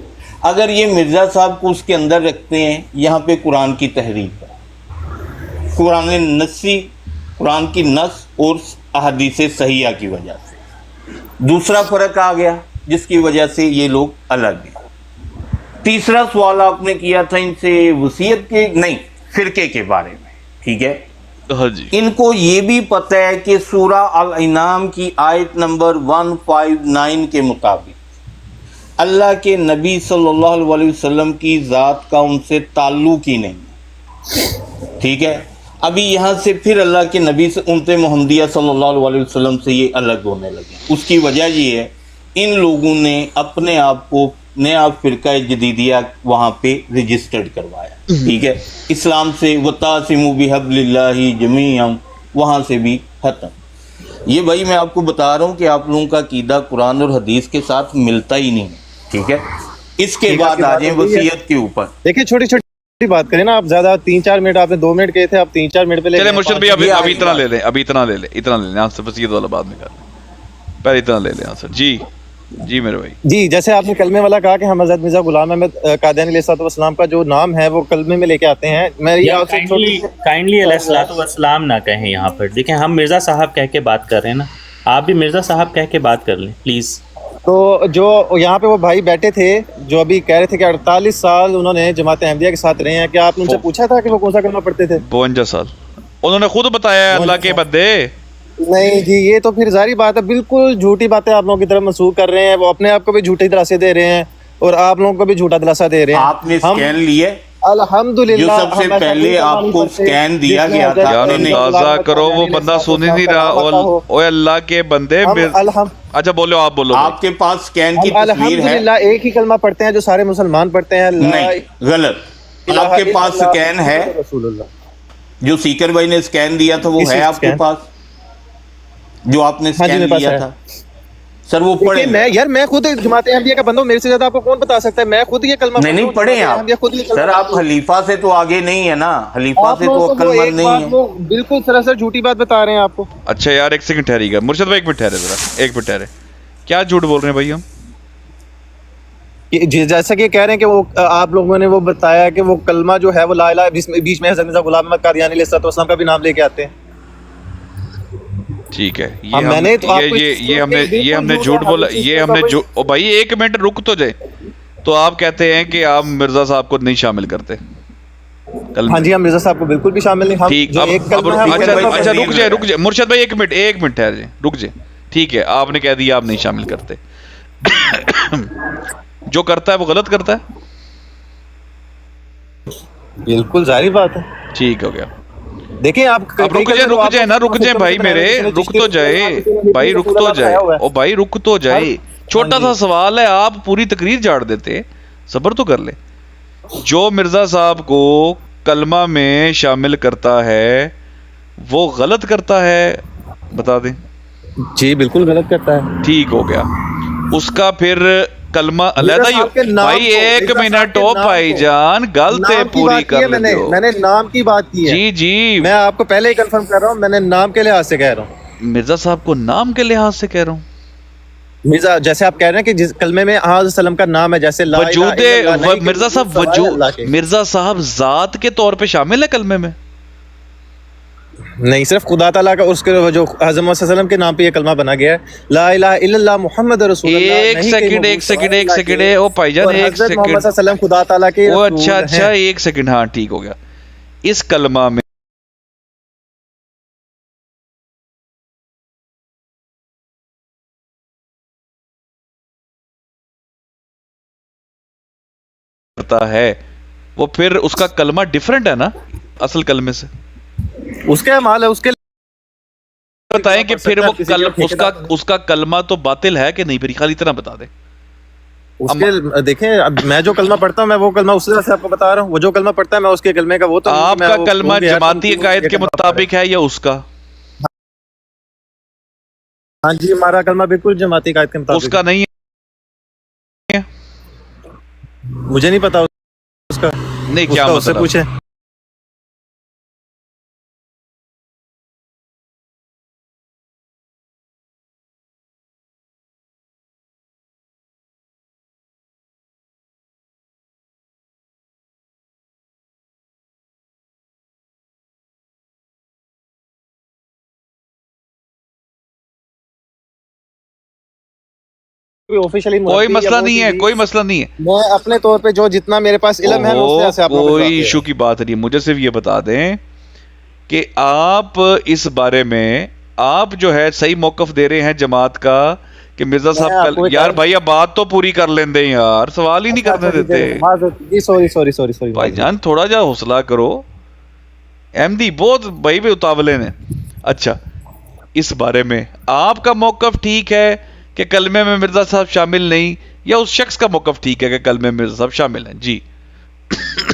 اگر یہ مرزا صاحب کو اس کے اندر رکھتے ہیں، یہاں پہ قرآن کی تحریف ہے، قرآن کی نص اور احادیث صحیحہ کی وجہ سے. دوسرا فرق آ گیا جس کی وجہ سے یہ لوگ الگ ہیں. تیسرا سوال آپ نے کیا تھا ان سے وصیت کے نہیں فرقے کے بارے میں، ٹھیک ہے.
ہاں جی.
ان کو یہ بھی پتہ ہے کہ سورہ الانعام کی آیت نمبر 159 کے مطابق اللہ کے نبی صلی اللہ علیہ وسلم کی ذات کا ان سے تعلق ہی نہیں، ٹھیک ہے. ابھی یہاں سے پھر اللہ کے نبی سے امت محمدیہ صلی اللہ علیہ وسلم سے یہ الگ ہونے لگے. اس کی وجہ یہ ہے ان لوگوں نے اپنے آپ کو نیا فرقہ جدیدیہ وہاں پہ رجسٹرڈ کروایا، ٹھیک ہے. اسلام سے وَتَعْصِمُوا بِحَبْلِ اللَّهِ جَمِيعًا وہاں سے بھی ختم. یہ بھائی میں آپ کو بتا رہا ہوں کہ آپ لوگوں کا عقیدہ قرآن اور حدیث کے ساتھ ملتا ہی نہیں، ٹھیک ہے. اس کے بعد آ جائیں وصیت کے اوپر.
دیکھیں چھوٹی چھوٹی بات کریں نا آپ، زیادہ 3-4 منٹ، آپ نے 2 منٹ کہے تھے، آپ 3-4 منٹ پہ لے
چلے
لیں.
مرشد بھائی ابھی اتنا لے لیں، اتنا لے لیں آپ سے، وصیت والا بعد میں کر لیں، پہلے اتنا لے لیں سر. جی میرے بھائی. جی
جیسے آپ نے کلمے والا کہا کہ ہم حضرت مرزا غلام احمد قادیانی علیہ الصلوۃ والسلام کا جو نام ہے وہ کلمے میں لے کے آتے ہیں. میں
کائنڈلی علیہ الصلوۃ والسلام نہ کہیں یہاں پر. دیکھیں ہم مرزا صاحب کہہ کے بات کر رہے ہیں نا، آپ بھی مرزا صاحب کہہ کے بات کر لیں پلیز.
تو جو یہاں پہ وہ بھائی بیٹھے تھے جو ابھی کہہ رہے تھے کہ 48 سال انہوں نے جماعت احمدیہ کے ساتھ رہے ہیں، کیا آپ نے ان سے پوچھا تھا کہ وہ کون سا کلمہ پڑھتے تھے؟
52 سال انہوں نے خود بتایا ہے اللہ کے بندے.
نہیں جی، یہ تو پھر ظاہری بات ہے، بالکل جھوٹی باتیں آپ لوگوں کی طرف منسوخ کر رہے ہیں. وہ اپنے آپ کو بھی جھوٹے دلاسے دے رہے ہیں اور آپ لوگوں کو بھی جھوٹا دلاسا دے رہے ہیں.
آپ نے سکین لیے
الحمدللہ،
جو سب سے پہلے آپ کو سکین دیا گیا تھا.
یار اندازہ کرو وہ بندہ سن ہی نہیں رہا. اوے اللہ کے بندے. اچھا بولو، آپ بولو.
آپ کے پاس سکین کی تصویر ہے؟
الحمدللہ ایک ہی کلمہ پڑھتے ہیں جو سارے مسلمان پڑھتے ہیں.
نہیں، غلط. آپ کے پاس سکین ہے؟ جو سیکر بھائی نے سکین دیا تھا وہ ہے آپ کے پاس؟ جو آپ نے سکین لیا تھا سر وہ پڑھے.
میں خود جماعت احمدیہ کا بندہ ہوں، میرے سے زیادہ آپ کو کون بتا سکتا ہے؟ میں خود یہ کلمہ
نہیں پڑھے آپ سر. آپ خلیفہ سے تو آگے نہیں ہے نا، خلیفہ سے تو عقل مند نہیں ہے.
بالکل سراسر جھوٹی بات بتا رہے ہیں آپ کو.
اچھا یار ایک سیکنڈ ٹھہری گا مرشد بھائی، ایک منٹ ٹھہرے ذرا، ایک منٹ ٹھہرے. کیا جھوٹ بول رہے ہیں بھائی ہم؟
جیسا کہ کہہ رہے ہیں کہ وہ آپ لوگوں نے وہ بتایا کہ وہ کلمہ جو ہے وہ لا الہ، بیچ میں حضرت مرزا غلام احمد قادیانی علیہ الصلوۃ والسلام کا بھی نام لے کے آتے ہیں.
ٹھیک ہے، یہ ہم نے جھوٹ بولا. یہ ہم نے او بھائی ایک منٹ رک تو جائے. تو آپ کہتے ہیں کہ آپ مرزا صاحب کو نہیں شامل کرتے؟
ہاں جی، ہم مرزا صاحب کو بالکل بھی شامل نہیں.
ٹھیک. اچھا رک جائے مرشد بھائی، ایک منٹ ٹھہر جائیں، رک جائیں. ٹھیک ہے، آپ نے کہہ دیا آپ نہیں شامل کرتے. جو کرتا ہے وہ غلط کرتا ہے.
بالکل ظاہری بات ہے.
ٹھیک ہو گیا.
دیکھیں آپ
رک جائیں نا، رک جائیں بھائی میرے، رک تو جائے بھائی، رک تو جائے. او بھائی رک تو جائے. چھوٹا سا سوال ہے، آپ پوری تقریر جاڑ دیتے، صبر تو کر لے. جو مرزا صاحب کو کلمہ میں شامل کرتا ہے وہ غلط کرتا ہے، بتا دیں.
جی بالکل غلط کرتا ہے.
ٹھیک ہو گیا. اس کا پھر کلمہ علیحدہ ہی. بھائی ایک منٹ ہو بھائی جان، غلط پوری کر لیتے ہو.
میں نے نام کی بات کی ہے.
جی
میں آپ کو پہلے ہی کنفرم کر رہا ہوں، میں نے نام کے لحاظ سے کہہ رہا ہوں.
مرزا صاحب کو نام کے لحاظ سے کہہ رہا ہوں.
مرزا جیسے آپ کہہ رہے ہیں کہ جس کلمے میں حضرت وسلم کا نام ہے، جیسے
وجود مرزا صاحب، مرزا صاحب ذات کے طور پہ شامل ہے کلمے میں.
نہیں صرف خدا تعالیٰ کا اس کے جو حضرت محمد صلی اللہ علیہ وسلم کے نام پہ یہ کلمہ بنا گیا ہے لا الہ الا اللہ محمد رسول اللہ.
ایک سیکنڈ او بھائی جان ایک
حضرت محمد
سیکنڈ.
صلی اللہ علیہ وسلم خدا تعالیٰ کے
وہ
رسول
اچھا
ہیں.
ایک سیکنڈ, ہاں ٹھیک ہو گیا. اس کلمہ میں کرتا ہے وہ پھر اس کا کلمہ ڈیفرنٹ ہے نا اصل کلمے سے.
اس کے اعمال ہے, اس کے
بتائیں کہ پھر وہ اس کا کلمہ تو باطل ہے کہ نہیں, پھر خالی اتنا بتا دیں.
اس کے دیکھیں اب میں جو کلمہ پڑھتا ہوں میں وہ کلمہ اسی طرح سے آپ کو بتا رہا ہوں. وہ جو کلمہ پڑھتا ہے میں اس کے کلمے کا وہ تو
آپ کا کلمہ جماعتی عقائد کے مطابق ہے یا اس کا؟
ہاں جی ہمارا کلمہ بالکل جماعتی عقائد کے مطابق.
اس کا نہیں ہے,
مجھے نہیں پتا اس کا.
نہیں کیا
اس سے
مسئلہ؟
پوچھیں.
کوئی مسئلہ نہیں ہے, کوئی مسئلہ نہیں ہے.
میں اپنے طور پہ جو جتنا میرے پاس علم ہے
کوئی ایشو کی بات نہیں. مجھے صرف یہ بتا دیں کہ آپ اس بارے میں آپ جو ہے صحیح موقف دے رہے ہیں جماعت کا کہ مرزا صاحب یار بھائی اب بات تو پوری کر لیں دیں یار, سوال ہی نہیں کرنے دیتے.
سوری
بھائی جان تھوڑا جا حوصلہ کرو. احمدی بہت بھائی بھی اتاولے نے. اچھا اس بارے میں آپ کا موقف ٹھیک ہے کہ کلمے میں مرزا صاحب شامل نہیں, یا اس شخص کا موقف ٹھیک ہے کہ کلمے میں مرزا صاحب شامل ہیں؟ جی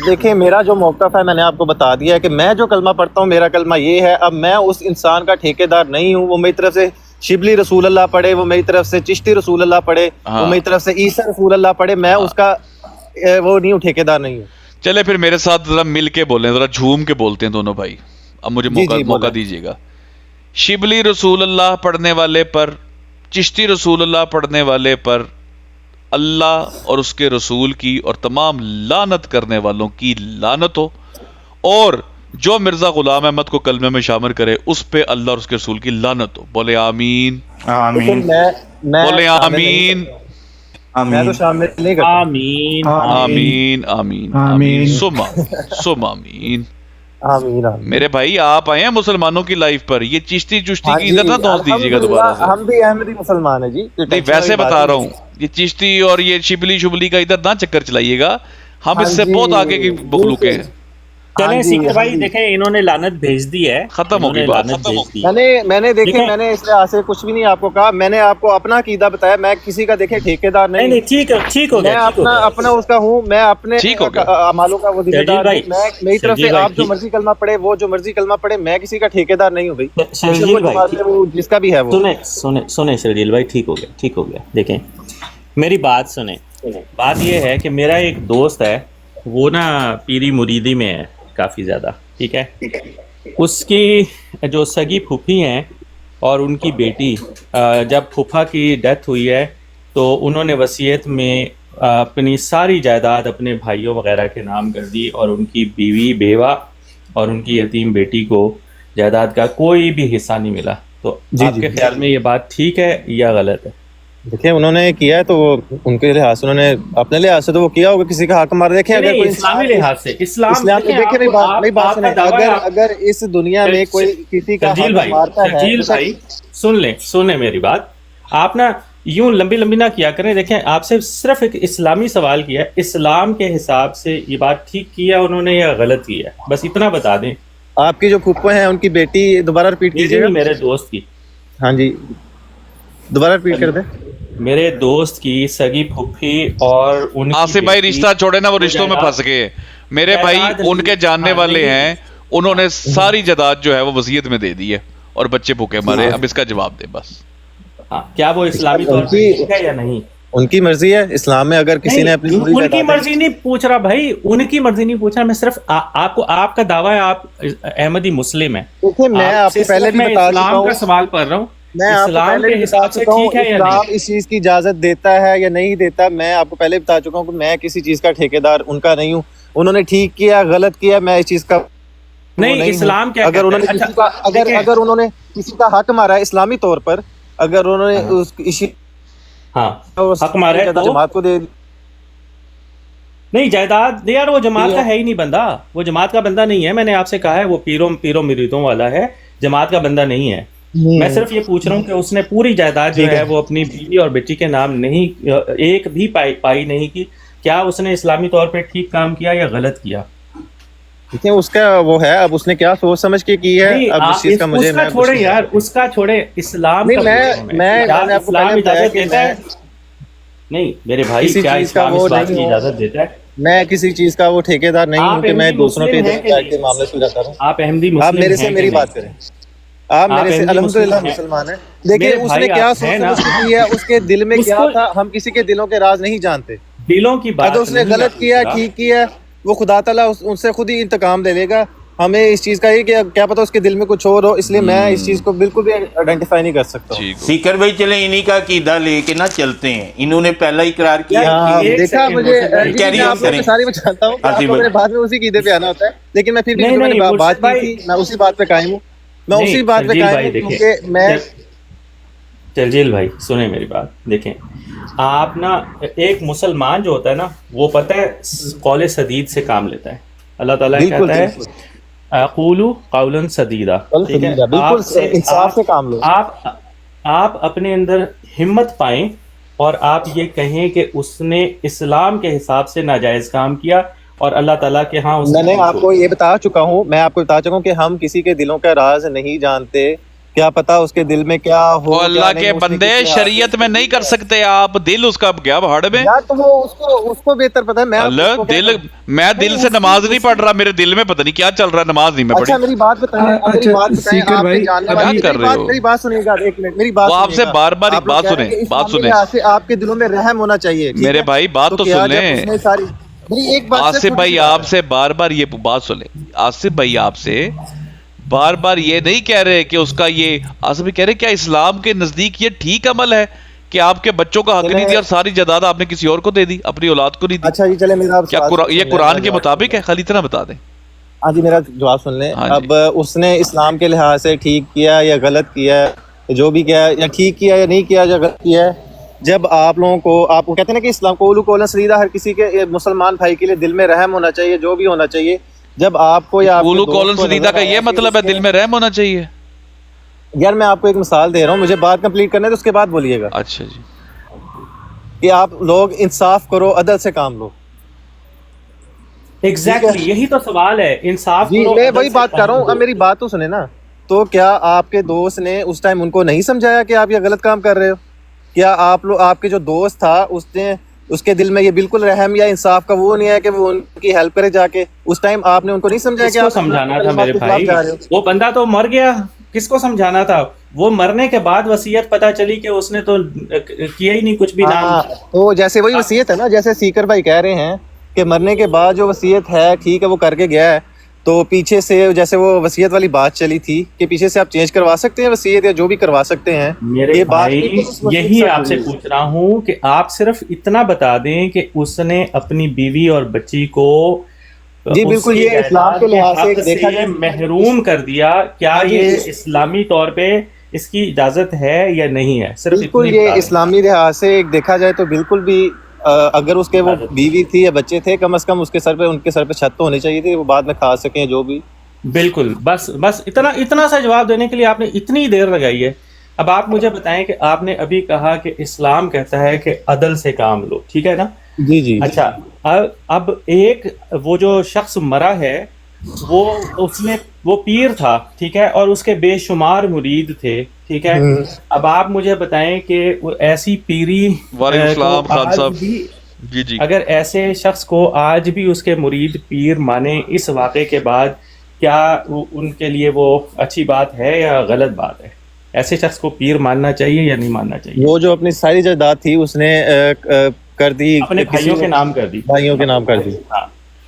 دیکھیں میرا جو موقف ہے میں نے آپ کو بتا دیا ہے کہ میں جو کلمہ پڑھتا ہوں میرا کلمہ یہ ہے. اب میں اس انسان کا ٹھیکیدار نہیں ہوں. وہ میری طرف سے شبلی رسول اللہ پڑھے, وہ میری طرف سے چشتی رسول اللہ پڑھے, وہ میری طرف سے عیسیٰ رسول اللہ پڑھے, میں اس کا وہ نہیں ہوں, ٹھیکیدار نہیں ہوں.
چلے پھر میرے ساتھ ذرا مل کے بولیں, ذرا جھوم کے بولتے ہیں دونوں بھائی. اب مجھے موقع دیجیے گا. شبلی رسول اللہ پڑھنے والے پر, چشتی رسول اللہ پڑھنے والے پر اللہ اور اس کے رسول کی اور تمام لعنت کرنے والوں کی لعنت ہو, اور جو مرزا غلام احمد کو کلمے میں شامل کرے اس پہ اللہ اور اس کے رسول کی لعنت ہو. بولے آمین. بولے آمین.
میں تو شامل نہیں کرتا.
آمین
آمین آمین آمین سم آمین. میرے بھائی آپ آئے ہیں مسلمانوں کی لائف پر, یہ چشتی کی ادھر نہ دوست دیجیے گا دوبارہ سے.
ہم بھی احمدی مسلمان ہیں جی.
نہیں ویسے بتا رہا ہوں, یہ چشتی اور یہ شبلی کا ادھر نہ چکر چلائیے گا, ہم اس سے بہت آگے کی مخلوق ہیں.
چلیں سیکر بھائی دیکھیں انہوں نے لعنت بھیج دی ہے,
ختم ہو گئی بات.
میں نے دیکھیں میں نے اس لحاظ سے کچھ بھی نہیں آپ کو کہا. میں نے آپ کو اپنا عقیدہ بتایا, میں کسی کا دیکھیں ٹھیکیدار نہیں.
ٹھیک ہو گیا.
میں اپنا اس کا ہوں, میں اپنے اعمالوں کا وہ ذمہ دار ہوں. میں میری طرف سے آپ جو مرضی کلمہ پڑھے, وہ جو مرضی کلمہ پڑھے, میں کسی کا ٹھیکیدار نہیں ہوں بھائی. جس کا بھی ہے وہ
سنیں شرجیل بھائی, ٹھیک ہو گیا. دیکھیں میری بات سنیں. بات یہ ہے کہ میرا ایک دوست ہے, وہ نا پیری مریدی میں ہے کافی زیادہ, ٹھیک ہے. اس کی جو سگی پھوپھی ہیں اور ان کی بیٹی, جب پھوپھا کی ڈیتھ ہوئی ہے تو انہوں نے وصیت میں اپنی ساری جائیداد اپنے بھائیوں وغیرہ کے نام کر دی, اور ان کی بیوی بیوہ اور ان کی یتیم بیٹی کو جائیداد کا کوئی بھی حصہ نہیں ملا. تو آپ کے خیال میں یہ بات ٹھیک ہے یا غلط ہے؟
دیکھیں انہوں نے کیا ہے تو وہ ان کے لحاظ سے, انہوں نے اپنے لحاظ سے تو وہ کیا ہوگا, کسی کا حق مار. دیکھیں اگر کوئی
اسلامی لحاظ سے
اگر اس دنیا میں کوئی کسی کا حق مارتا ہے,
شرجیل بھائی سن لیں میری بات. آپ نا یوں لمبی نہ کیا کریں. دیکھیں آپ سے صرف ایک اسلامی سوال کیا, اسلام کے حساب سے یہ بات ٹھیک کیا انہوں نے یا غلط کیا, بس اتنا بتا دیں.
آپ کی جو پھپھو ہیں ان کی بیٹی, دوبارہ ریپیٹ کیجیے گا.
میرے دوست کی,
ہاں جی دوبارہ ریپیٹ کر دیں.
میرے دوست کی سگی پھپھی اور ان کی
آصف بھائی رشتہ چھوڑے نا, وہ رشتوں میں پھنس گئے. میرے بھائی ان کے جاننے والے ہیں, انہوں نے ساری جائیداد جو ہے وہ وصیت میں دے دی ہے اور بچے بھوکے مرے. اب اس کا جواب دے بس.
کیا وہ اسلامی طور پر ٹھیک ہے یا نہیں؟
ان کی مرضی ہے. اسلام میں اگر کسی نے اپنی
ان کی مرضی نہیں پوچھ رہا بھائی, ان کی مرضی نہیں پوچھ رہا. میں صرف آپ کو, آپ کا دعویٰ ہے آپ احمدی مسلم ہیں.
دیکھیں میں آپ کو پہلے بھی بتا چکا ہوں,
اسلام کا سوال پڑھ رہا ہوں.
میں آپ کو پہلے بھی بتا چکا ہوں اسلام اس چیز کی اجازت دیتا ہے یا نہیں دیتا. میں آپ کو پہلے بتا چکا ہوں کہ میں کسی چیز کا ٹھیکیدار ان کا نہیں ہوں. انہوں نے ٹھیک کیا غلط کیا, میں اس چیز کا
نہیں اسلام کیا
اگر انہوں نے کسی کا اگر انہوں نے کسی کا حق مارا ہے اسلامی طور پر, اگر انہوں نے اس
حق مارا ہے تو
جماعت کو دے,
نہیں جائیداد یار وہ جماعت کا ہے ہی نہیں بندہ, وہ جماعت کا بندہ نہیں ہے. میں نے آپ سے کہا ہے وہ پیروں مریدوں والا ہے, جماعت کا بندہ نہیں ہے. میں صرف یہ پوچھ رہا ہوں کہ اس نے پوری جائیداد جو ہے وہ اپنی بیوی اور بیٹی کے نام نہیں, ایک بھی پائی نہیں کی. کیا اس نے اسلامی طور پہ ٹھیک کام کیا یا غلط کیا؟
اس کا وہ ہے, اب اس نے کیا سوچ سمجھ کے کی ہے, اب اس چیز کا مجھے
چھوڑے یار, اس کا چھوڑے. اسلام
میں
اسلام اجازت دیتا ہے؟ نہیں میرے بھائی, کیا اسلام اس بات کی اجازت دیتا ہے؟
میں کسی چیز کا وہ ٹھیکیدار نہیں ہوں کہ میں دوسروں پہ کے معاملے سلجھاتا ہوں.
آپ احمدی مسلم ہیں,
آپ میرے سے میری بات کریں, آپ میرے سے الحمدللہ مسلمان ہیں. دیکھیں اس نے کیا سوچ سمجھ کے کی ہے, اس کے دل میں کیا تھا, ہم کسی کے دلوں کے راز نہیں جانتے.
دلوں کی بات
اگر اس نے غلط کیا ٹھیک کیا, وہ خدا تعالیٰ ان سے خود ہی انتقام لے لے گا. ہمیں اس چیز کا یہ کہ کیا پتا اس کے دل میں کچھ اور ہو, اس لیے میں اس چیز کو بالکل بھی آئیڈینٹیفائی نہیں کر سکتا ہوں.
سیکر بھائی چلیں انہی کا عقیدہ لے کے نہ چلتے ہیں, انہوں نے پہلا اقرار کیا.
دیکھا مجھے ساری میں چاہتا ہوں آپ کو میرے بعد میں اسی عقیدے پہ آنا ہوتا ہے, لیکن میں پھر بھی میں نے بات کی تھی, میں اسی بات پہ قائم ہوں, میں اسی بات پہ قائم ہوں کیونکہ میں.
ترجیل بھائی سنیں میری بات, دیکھیں آپ نا ایک مسلمان جو ہوتا ہے نا وہ پتہ ہے قول سدید سے کام لیتا ہے. اللہ تعالیٰ کہتا ہے قولوا قولا سدیدا, ٹھیک ہے,
انصاف سے کام لو.
آپ اپنے اندر ہمت پائیں اور آپ یہ کہیں کہ اس نے اسلام کے حساب سے ناجائز کام کیا اور اللہ تعالیٰ کے ہاں
میں نے آپ کو یہ بتا چکا ہوں, میں آپ کو بتا چکا ہوں کہ ہم کسی کے دلوں کا راز نہیں جانتے. کیا پتا اس کے دل میں کیا ہو.
اللہ کے بندے شریعت میں نہیں کر سکتے آپ, دل اس کا کیا بھاڑ میں
یار, تو وہ اس کو بہتر پتا ہے.
میں دل سے نماز نہیں پڑھ رہا, میرے دل میں پتہ نہیں کیا چل رہا ہے, نماز نہیں میں پڑھی.
اچھا میری بات بتائیں,
کیا کر رہے ہو,
میری بات سنیے گا ایک منٹ, میری بات
آپ سے بار بار ایک بات سنیں,
آپ کے دلوں میں رحم ہونا چاہیے.
میرے بھائی بات تو سن لیں. آصف بھائی آپ سے بار بار یہ بات سنیں, آصف بھائی آپ سے بار بار یہ نہیں کہہ رہے کہ اس کا یہ, آصف بھائی کہہ رہے کیا اسلام کے نزدیک یہ ٹھیک عمل ہے کہ آپ کے بچوں کا حق نہیں دیا اور ساری جائیداد آپ نے کسی اور کو دے دی, اپنی اولاد کو نہیں دی.
اچھا جی چلے میرا
کیا یہ قرآن کے مطابق ہے؟ خالی اتنا بتا دیں.
ہاں جی میرا جواب سن لیں. اب اس نے اسلام کے لحاظ سے ٹھیک کیا یا غلط کیا, جو بھی کیا, یا ٹھیک کیا یا نہیں کیا یا غلط کیا, جب آپ لوگوں کو آپ کو کہتے ہیں نا کہ اسلام قولا سدیدا, ہر کسی کے مسلمان بھائی کے لیے دل میں رحم ہونا چاہیے, جو بھی ہونا چاہیے. جب آپ کو یا
قولا سدیدا کا یہ مطلب ہے دل میں رحم ہونا چاہیے.
یار میں آپ کو ایک مثال دے رہا ہوں, مجھے بات کمپلیٹ کرنے تو اس کے بعد بولیے گا.
اچھا جی,
کہ آپ لوگ انصاف کرو, عدل سے کام لو.
ایگزیکٹلی یہی تو سوال ہے, انصاف
کرو. میں وہی بات کر رہا ہوں, اب میری بات تو سنیں نا. تو کیا آپ کے دوست نے اس ٹائم ان کو نہیں سمجھایا کہ آپ یہ غلط کام کر رہے ہو؟ کیا آپ کے جو دوست تھا اس کے دل میں یہ بالکل رحم یا انصاف کا وہ نہیں ہے کہ وہ ان کی ہیلپ کرے جا کے؟ اس ٹائم آپ نے ان کو نہیں سمجھایا کہ آپ
سمجھانا تھا میرے بھائی, وہ بندہ تو مر گیا, کس کو سمجھانا تھا؟ وہ مرنے کے بعد وصیت پتہ چلی کہ اس نے تو کیا ہی نہیں کچھ بھی.
تو جیسے وہی وصیت ہے نا, جیسے سیکر بھائی کہہ رہے ہیں کہ مرنے کے بعد جو وصیت ہے ٹھیک ہے وہ کر کے گیا ہے, تو پیچھے سے جیسے وہ وصیت والی بات چلی تھی کہ پیچھے سے آپ چینج کروا سکتے ہیں وصیت یا جو بھی کروا سکتے ہیں.
میرے بھائی یہی آپ سے پوچھ رہا ہوں کہ آپ صرف اتنا بتا دیں کہ اس نے اپنی بیوی اور بچی کو
جی بالکل یہ اسلام کے لحاظ سے دیکھا جائے
محروم کر دیا, کیا یہ اسلامی طور پہ اس کی اجازت ہے یا نہیں ہے؟ صرف
بالکل یہ اسلامی لحاظ سے دیکھا جائے تو بالکل بھی, اگر اس کے وہ بیوی تھی یا بچے تھے, کم از کم اس کے سر پہ ان کے سر پہ چھت تو ہونی چاہیے تھی, وہ بعد میں کھا سکیں جو بھی.
بالکل, بس اتنا سا جواب دینے کے لیے آپ نے اتنی دیر لگائی ہے. اب آپ مجھے بتائیں کہ آپ نے ابھی کہا کہ اسلام کہتا ہے کہ عدل سے کام لو, ٹھیک ہے نا؟
جی جی.
اچھا اب ایک وہ جو شخص مرا ہے وہ پیر تھا, ٹھیک ہے, اور اس کے بے شمار مرید تھے, ٹھیک ہے. اب آپ مجھے بتائیں کہ ایسی پیری اگر ایسے شخص کو آج بھی اس کے مرید پیر مانے اس واقعے کے بعد, کیا ان کے لیے وہ اچھی بات ہے یا غلط بات ہے؟ ایسے شخص کو پیر ماننا چاہیے یا نہیں ماننا چاہیے؟
وہ جو اپنی ساری جائیداد تھی اس نے کر دی,
اپنے بھائیوں کے نام کر دی,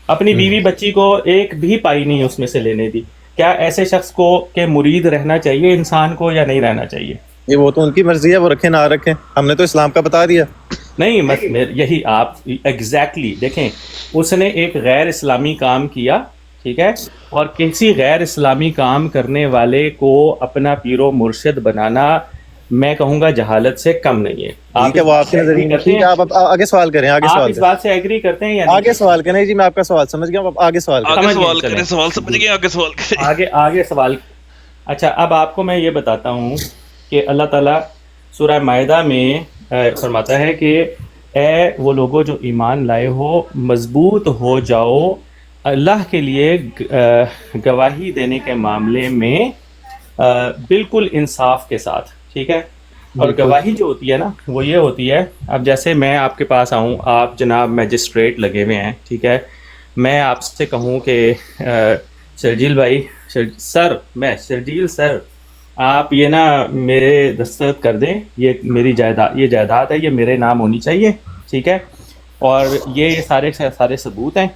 اپنی بیوی بچی کو ایک بھی پائی نہیں اس میں سے لینے دی. کیا ایسے شخص کو کہ مرید رہنا چاہیے انسان کو یا نہیں رہنا چاہیے؟
یہ وہ تو ان کی مرضی ہے, وہ رکھیں نہ رکھیں, ہم نے تو اسلام کا بتا دیا.
نہیں یہی آپ ایگزیکٹلی دیکھیں, اس نے ایک غیر اسلامی کام کیا,
ٹھیک ہے, اور کسی غیر اسلامی کام کرنے والے کو اپنا پیر و مرشد بنانا میں کہوں گا جہالت سے کم نہیں ہے.
ٹھیک ہے, وہ آپ کے نظریے میں ٹھیک ہے. آپ آگے سوال کریں, آگے
آپ
سوال
اس
کریں,
بات سے ایگری کرتے ہیں یا
آگے سوال کریں. جی میں آپ کا سوال سمجھ گیا ہوں, آپ آگے سوال کریں.
آگے سوال کریں, سوال سمجھ گئے, آگے سوال کریں.
آگے سوال. اچھا, اب آپ کو میں یہ بتاتا ہوں کہ اللہ تعالیٰ سورہ مائدہ میں فرماتا ہے کہ اے وہ لوگوں جو ایمان لائے ہو, مضبوط ہو جاؤ اللہ کے لیے گواہی دینے کے معاملے میں بالکل انصاف کے ساتھ. ٹھیک ہے, اور گواہی جو ہوتی ہے نا وہ یہ ہوتی ہے, اب جیسے میں آپ کے پاس آؤں, آپ جناب میجسٹریٹ لگے ہوئے ہیں, ٹھیک ہے, میں آپ سے کہوں کہ شرجیل بھائی, شرجیل سر آپ یہ نا میرے دستخط کر دیں, یہ میری جائیداد ہے, یہ میرے نام ہونی چاہیے, ٹھیک ہے, اور یہ سارے ثبوت ہیں,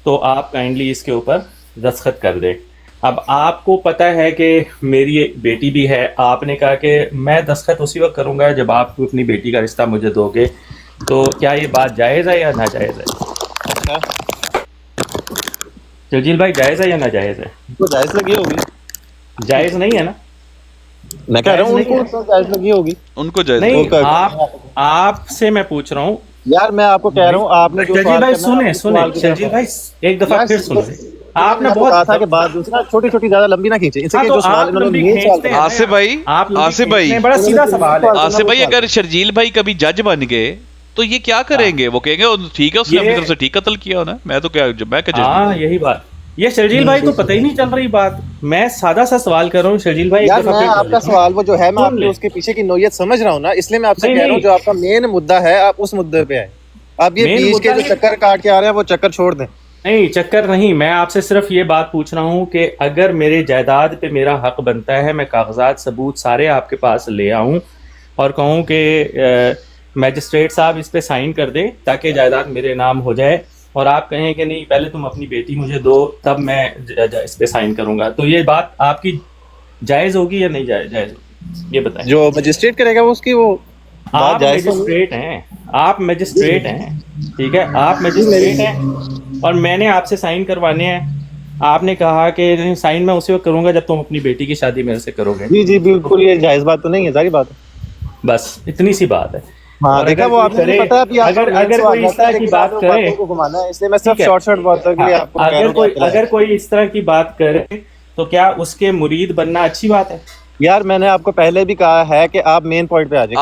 تو آپ کائنڈلی اس کے اوپر دستخط کر دیں. اب آپ کو پتہ ہے کہ میری ایک بیٹی بھی ہے, آپ نے کہا کہ میں دستخط اسی وقت کروں گا جب آپ کو اپنی بیٹی کا رشتہ مجھے دو گے, تو کیا یہ بات جائز ہے یا ناجائز ہے؟ شرجیل بھائی جائز ہے یا ناجائز ہے؟
تو جائز لگی ہوگی.
جائز نہیں ہے نا,
میں کہہ رہا ہوں ان کو جائز لگی ہوگی.
ان کو جائز
نہیں, آپ سے میں پوچھ رہا ہوں
یار, میں آپ کو کہہ رہا ہوں آپ نے جو
شرجیل بھائی سنیں, شرجیل بھائی ایک دفعہ پھر سنیں. آپ نے
بہت کہا تھا کہ بات دوسرا چھوٹی چھوٹی زیادہ لمبی نہ کھینچیں. ان سے جو سوال انہوں نے
آصف بھائی
بڑا سیدھا سوال ہے.
آصف بھائی, اگر شرجیل بھائی کبھی جج بن گئے تو یہ کیا کریں گے؟ وہ کہیں گے ٹھیک ہے, اس نے اپنی طرف سے ٹھیک قتل کیا ہونا, میں تو کیا میں کیا.
ہاں یہی بات, یہ شرجیل بھائی کو پتہ ہی نہیں چل رہی بات. میں سادہ سا سوال کر رہا ہوں شرجیل بھائی.
یار میں آپ کا سوال وہ جو ہے میں آپ کی اس کے پیچھے کی نوعیت سمجھ رہا ہوں نا, اس لیے میں آپ سے کہہ رہا ہوں جو آپ کا مین مدعا ہے آپ اس مدعے پہ آئیں. آپ یہ بیچ کے جو چکر کاٹ کے آ رہے ہیں وہ چکر چھوڑ دیں.
نہیں چکر نہیں, میں آپ سے صرف یہ بات پوچھ رہا ہوں کہ اگر میرے جائیداد پہ میرا حق بنتا ہے, میں کاغذات ثبوت سارے آپ کے پاس لے آؤں اور کہوں کہ میجسٹریٹ صاحب اس پہ سائن کر دیں تاکہ جائیداد میرے نام ہو جائے, اور آپ کہیں کہ نہیں پہلے تم اپنی بیٹی مجھے دو تب میں اس پہ سائن کروں گا, تو یہ بات آپ کی جائز ہوگی یا نہیں جائز ہوگی, یہ بتائیں.
جو میجسٹریٹ کرے گا اس کی وہ
آپ میجسٹریٹ ہیں, آپ میجسٹریٹ ہیں, ٹھیک ہے, آپ میجسٹریٹ ہیں, اور میں نے آپ سے سائن کروانے ہیں. آپ نے کہا کہ سائن میں اسی وقت کروں گا جب تم اپنی بیٹی کی شادی میرے سے کرو گے.
جی جی بالکل, یہ جائز بات تو نہیں ہے, ساری بات ہے,
بس اتنی سی بات ہے.
ہاں دیکھا وہ آپ نے پتا ہے
اگر کوئی اس طرح کی بات کرے,
اس لیے میں صرف شارٹ شارٹ بات کر کے آپ کو
اگر کوئی اس طرح کی بات کرے تو کیا اس کے مرید بننا اچھی بات ہے؟
یار میں نے آپ کو پہلے بھی کہا ہے کہ آپ مین پوائنٹ پہ آ جائیں.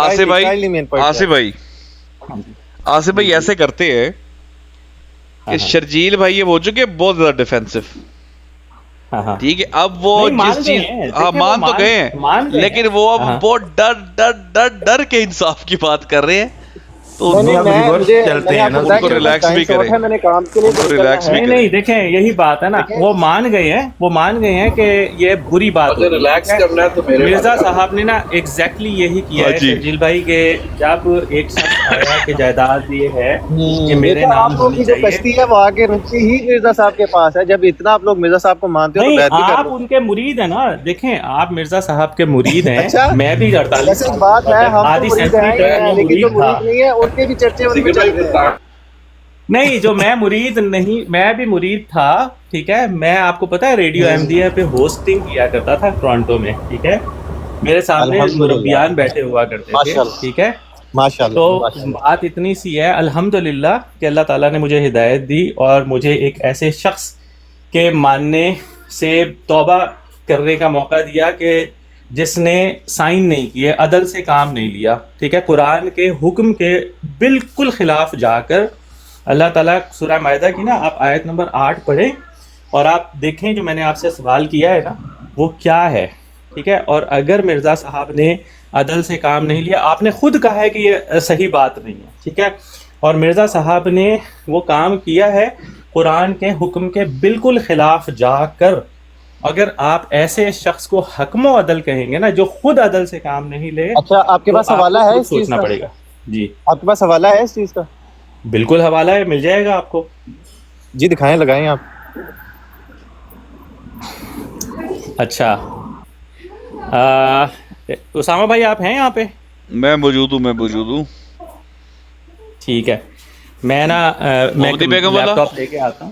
آصف بھائی ایسے کرتے ہیں کہ شرجیل بھائی وہ چکے بہت زیادہ ڈیفینسو, ٹھیک ہے, اب وہ جس چیز مان تو گئے ہیں لیکن وہ اب بہت ڈر کے انصاف کی بات کر رہے ہیں, تو ریلیکس بھی کریں.
نہیں دیکھیں یہی بات ہے نا, وہ مان گئے ہیں کہ یہ بری بات ہے. مرزا صاحب نے نا ایگزیکٹلی یہی کیا ہے شرجیل بھائی کہ جب ایک شخص آیا کہ جائیداد یہ ہے کہ میرے نام ہونی چاہیے,
کشتی ہے وہ آگے رکھی ہی مرزا صاحب کے پاس ہے. جب اتنا آپ لوگ مرزا صاحب کو مانتے ہو
تو آپ ان کے مرید ہیں نا. دیکھیں آپ مرزا صاحب کے مرید ہیں, میں بھی 48
بات ہے
آدھی سینچری تک مرید تھا.
کے بھی چرچے
نہیں, جو میں مرید نہیں, میں بھی مرید تھا, ٹھیک ہے. میں آپ کو پتا ہے ریڈیو احمدیہ پہ ہوسٹنگ کیا کرتا تھا ٹورانٹو میں, ٹھیک ہے. میرے سامنے مربیان بیٹھے ہوا کرتے تھے, ٹھیک ہے. تو بات اتنی سی ہے الحمدللہ کہ اللہ تعالیٰ نے مجھے ہدایت دی اور مجھے ایک ایسے شخص کے ماننے سے توبہ کرنے کا موقع دیا کہ جس نے سائن نہیں کیے, عدل سے کام نہیں لیا, ٹھیک ہے. قرآن کے حکم کے بالکل خلاف جا کر اللہ تعالیٰ سورہ مائدہ کی نا آپ آیت نمبر 8 پڑھیں اور آپ دیکھیں جو میں نے آپ سے سوال کیا ہے نا وہ کیا ہے, ٹھیک ہے. اور اگر مرزا صاحب نے عدل سے کام نہیں لیا, آپ نے خود کہا ہے کہ یہ صحیح بات نہیں ہے, ٹھیک ہے, اور مرزا صاحب نے وہ کام کیا ہے قرآن کے حکم کے بالکل خلاف جا کر, اگر آپ ایسے شخص کو حکم و عدل کہیں گے نا جو خود عدل سے کام نہیں لے,
اچھا آپ کے پاس حوالہ ہے اس چیز
سوچنا پڑے گا. جی
آپ کے پاس حوالہ ہے اس چیز کا؟
بالکل حوالہ ہے, مل جائے گا آپ کو.
جی دکھائیں, لگائیں آپ.
اچھا اسامہ بھائی آپ ہیں یہاں پہ؟
میں موجود ہوں.
ٹھیک ہے, میں نا میں لیپ ٹاپ لے کے آتا ہوں.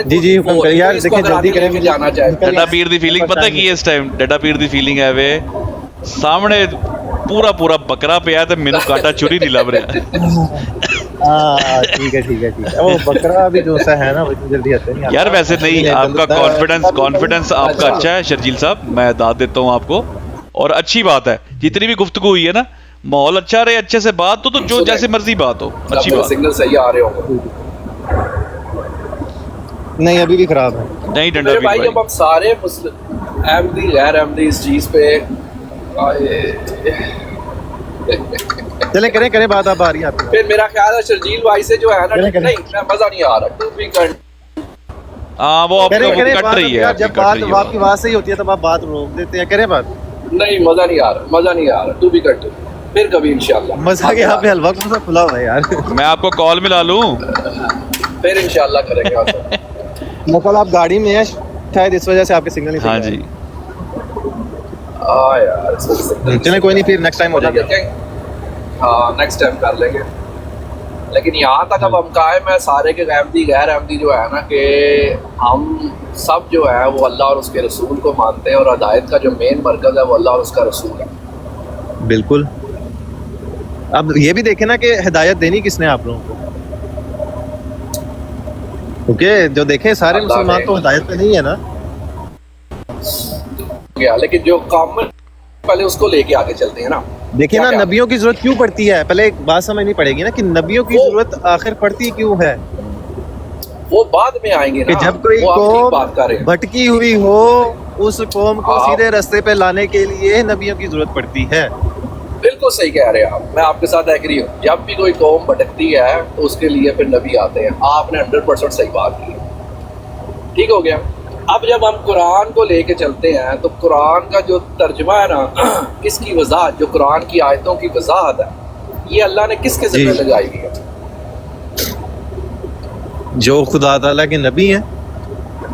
جی جی حکم کریں یار, دیکھیں جلدی کریں.
جانا چاہے
ڈڈا پیر دی فیلنگ پتہ کی ہے اس ٹائم, ڈڈا پیر دی فیلنگ ہے وے سامنے پورا پورا بکرا پہ ہے تو مینوں کانٹا چوری نہیں لب رہا.
ہاں ٹھیک ہے ٹھیک ہے ٹھیک ہے. وہ بکرا بھی جو سا ہے نا وہ جلدی آتے نہیں.
یار ویسے نہیں, آپ کا کانفیڈنس آپ کا اچھا ہے شرجیل صاحب, میں داد دیتا ہوں آپ کو, اور اچھی بات ہے جتنی بھی گفتگو ہوئی ہے نا, ماحول اچھا رہے, اچھے سے بات تو جو جیسے مرضی بات ہو, اچھی بات.
سگنل صحیح آ رہے ہوں
نہیں ابھی بھی خراب ہے.
نہیں ڈنڈا
میرے
پیر
بھائی,
بھائی
اب ہم سارے مسلم احمدی غیر احمدی اس چیز پہ
چلیں کریں کریں بات اب آ رہی ہے آپ کی.
پھر میرا خیال ہے شرجیل بھائی سے جو ہے نا, نہیں میں مزہ نہیں آ رہا, ٹو بی
ہاں وہ آپ
کریں
کو
کریں
کٹ
بات,
رہی ہے,
جب بات آپ کی بات صحیح ہوتی ہے تب آپ بات روک دیتے ہیں. کریں بات.
نہیں مزہ نہیں آ رہا, مزہ نہیں آ رہا, ٹو بی کٹ, پھر کبھی انشاءاللہ.
مزہ کے یہاں پہ حلوہ کون سا کھلا ہوا ہے یار.
میں آپ کو کال ملا لوں,
پھر انشاءاللہ کریں گے.
مقال آپ گاڑی میں ہیں شاید اس وجہ سے آپ کے سگنل نہیں.
ہاں جی
یار
چلیں کوئی نہیں, پھر نیکسٹ ٹائم ہو جائے گا.
ہاں نیکسٹ ٹائم کر لیں گے. لیکن یہاں تک اب ہم قائم ہے سارے کے احمدی غیر احمدی جو ہے نا, کہ ہم سب جو ہے وہ اللہ اور اس کے رسول کو مانتے ہیں, اور ہدایت کا جو مین مرکز ہے وہ اللہ اور اس کا رسول ہے.
بالکل. اب یہ بھی دیکھیں نا کہ ہدایت دینی کس نے آپ لوگوں کو, کیونکہ جو دیکھیں سارے مسلمان تو ہدایت پہ نہیں ہے نا.
لیکن جو کامن پہلے اس کو لے کے آگے چلتے ہیں نا.
دیکھیں نا نبیوں کی ضرورت کیوں پڑتی ہے, پہلے ایک بات سمجھنی پڑے گی نا کہ نبیوں کی ضرورت آخر پڑتی کیوں ہے.
وہ بعد میں آئیں گے
کہ جب کوئی قوم بھٹکی ہوئی ہو اس قوم کو سیدھے راستے پہ لانے کے لیے نبیوں کی ضرورت پڑتی ہے.
بالکل صحیح کہہ رہے ہیں آپ, میں آپ کے ساتھ ایگری ہوں. جب بھی کوئی قوم بھٹکتی ہے تو اس کے لیے پھر نبی آتے ہیں. آپ نے 100% صحیح بات کی, ٹھیک ہو گیا. اب جب ہم قرآن کو لے کے چلتے ہیں تو قرآن کا جو ترجمہ ہے نا, اس کی وضاحت, جو قرآن کی آیتوں کی وضاحت ہے, یہ اللہ نے کس کے ذمہ لگائی ہوئی ہے؟
جو خدا تعالیٰ کے نبی ہیں,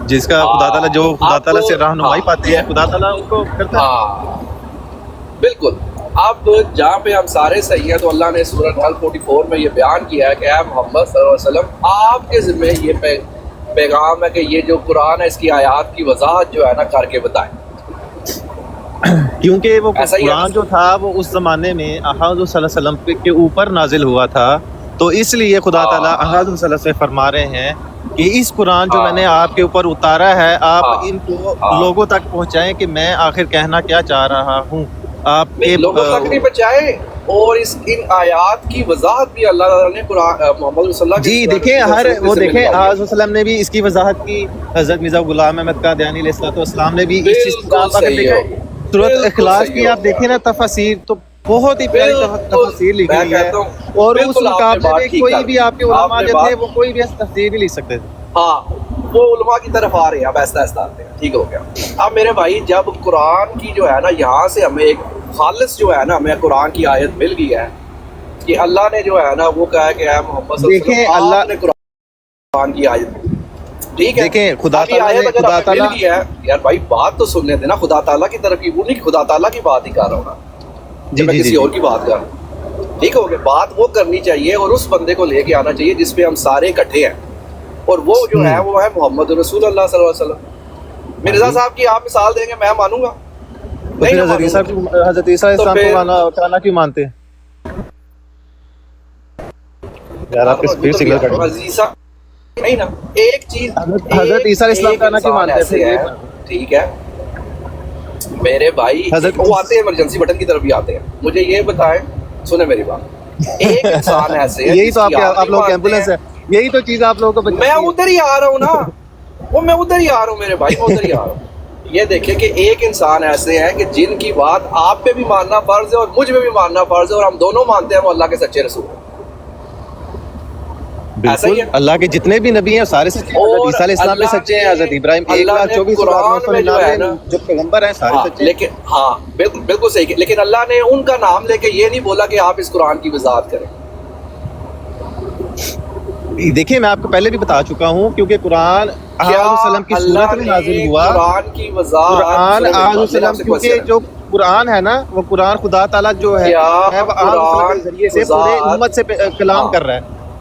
جس کا خدا تعالیٰ جو خدا تعالیٰ سے رہنمائی پاتے ہیں, خدا تعالیٰ ان کو کرتا ہے. بالکل.
اب جہاں پہ ہم سارے صحیح ہیں تو اللہ نے سورۃ نحل 44 میں یہ بیان کیا ہے کہ اے محمد صلی اللہ علیہ وسلم, آپ کے ذمہ یہ پیغام ہے کہ یہ جو قرآن ہے اس کی آیات کی وضاحت جو ہے نا کر کے بتائیں.
کیونکہ وہ قرآن جو تھا وہ اس زمانے میں احمد صلی اللہ علیہ وسلم کے اوپر نازل ہوا تھا, تو اس لیے خدا تعالیٰ احمد صلی اللہ علیہ وسلم سے فرما رہے ہیں کہ اس قرآن جو میں نے آپ کے اوپر اتارا ہے, آپ ان کو لوگوں تک پہنچائیں کہ میں آخر کہنا کیا چاہ رہا ہوں. آپ کے
لوگوں تک نہیں پہنچائے, اور ان آیات کی وضاحت بھی اللہ تعالیٰ نے قرآن محمد صلی اللہ علیہ وسلم
جی دیکھیں وہ دیکھیں حضرت وسلم نے بھی اس کی وضاحت کی. حضرت مرزا غلام احمد قادیانی علیہ السلام نے بھی اس چیز کو سورۃ اخلاص کی آپ دیکھیں نا تفاسیر, تو بہت ہی پیاری تفاسیر لکھی ہوئی ہے, اور اس مقابلے میں کوئی بھی آپ کے علماء جو تھے وہ کوئی بھی تفسیر نہیں لکھ سکتے تھے.
ہاں وہ علماء کی طرف آ رہے ہیں, اب آہستہ آہستہ آتے ہیں, ٹھیک ہو گیا. اب میرے بھائی جب قرآن کی جو ہے نا یہاں سے ہمیں ایک خالص جو ہے نا ہمیں قرآن کی آیت مل گئی ہے کہ اللہ نے جو ہے نا وہ کہا ہے کہ اے محمد صلی اللہ علیہ وسلم اللہ نے قرآن کی آیت, ٹھیک ہے,
دیکھیں خدا تعالیٰ
مل گئی ہے. یار بھائی بات تو سننے دینا, خدا تعالیٰ کی طرف کی, وہ نہیں خدا تعالیٰ کی بات ہی کر رہا ہوں نا, میں کسی اور کی بات کر رہا ہوں, ٹھیک ہو گیا. بات وہ کرنی چاہیے اور اس بندے کو لے کے آنا چاہیے جس پہ ہم سارے اکٹھے ہیں, اور وہ جو ہے وہ ہے محمد رسول اللہ صلی اللہ علیہ وسلم. مرزا صاحب کی آپ مثال دیں گے میں مانوں گا,
حضرت عیسیٰ السلام کو کہنا کیوں مانتے ہیں یار؟ آپ کے سپیڈ سگنل کٹ
نہیں نا, ایک چیز
حضرت عیسیٰ علیہ السلام کہنا کیوں مانتے ہیں؟
ٹھیک ہے میرے بھائی, وہ آتے ہیں ایمرجنسی بٹن کی طرف بھی آتے ہیں. مجھے یہ بتائیں, سنیں میری بات, ایک انسان ایسے ہے,
یہی تو آپ لوگ کی ایمبولینس ہے, یہی تو چیز آپ لوگوں کو,
میں ادھر ہی آ رہا ہوں نا, وہ میں ادھر ہی آ رہا ہوں میرے بھائی, میں ادھر ہی آ رہا ہوں. یہ دیکھیں کہ ایک انسان ایسے ہیں کہ جن کی بات آپ پہ بھی ماننا فرض ہے اور مجھ پہ بھی ماننا فرض ہے, اور ہم دونوں مانتے ہیں وہ اللہ کے سچے رسول ہیں.
بالکل اللہ کے جتنے بھی نبی ہیں سارے سچے ہیں. حضرت عیسیٰ علیہ السلام بھی سچے ہیں, حضرت ابراہیم 1,24,999 جو پیغمبر ہیں سارے سچے ہیں.
لیکن ہاں بالکل صحیح, لیکن اللہ نے ان کا نام لے کے یہ نہیں بولا کہ آپ اس قرآن کی وضاحت کریں.
دیکھیں میں آپ کو پہلے بھی بتا چکا ہوں, کیونکہ قرآن وسلم کی صورت میں نازل ہوا.
قرآن کی وضاحت,
قرآن وسلم کیونکہ جو قرآن ہے نا وہ قرآن خدا تعالیٰ جو ہے وہ کے ذریعے سے پورے امت سے کلام کر رہا ہے.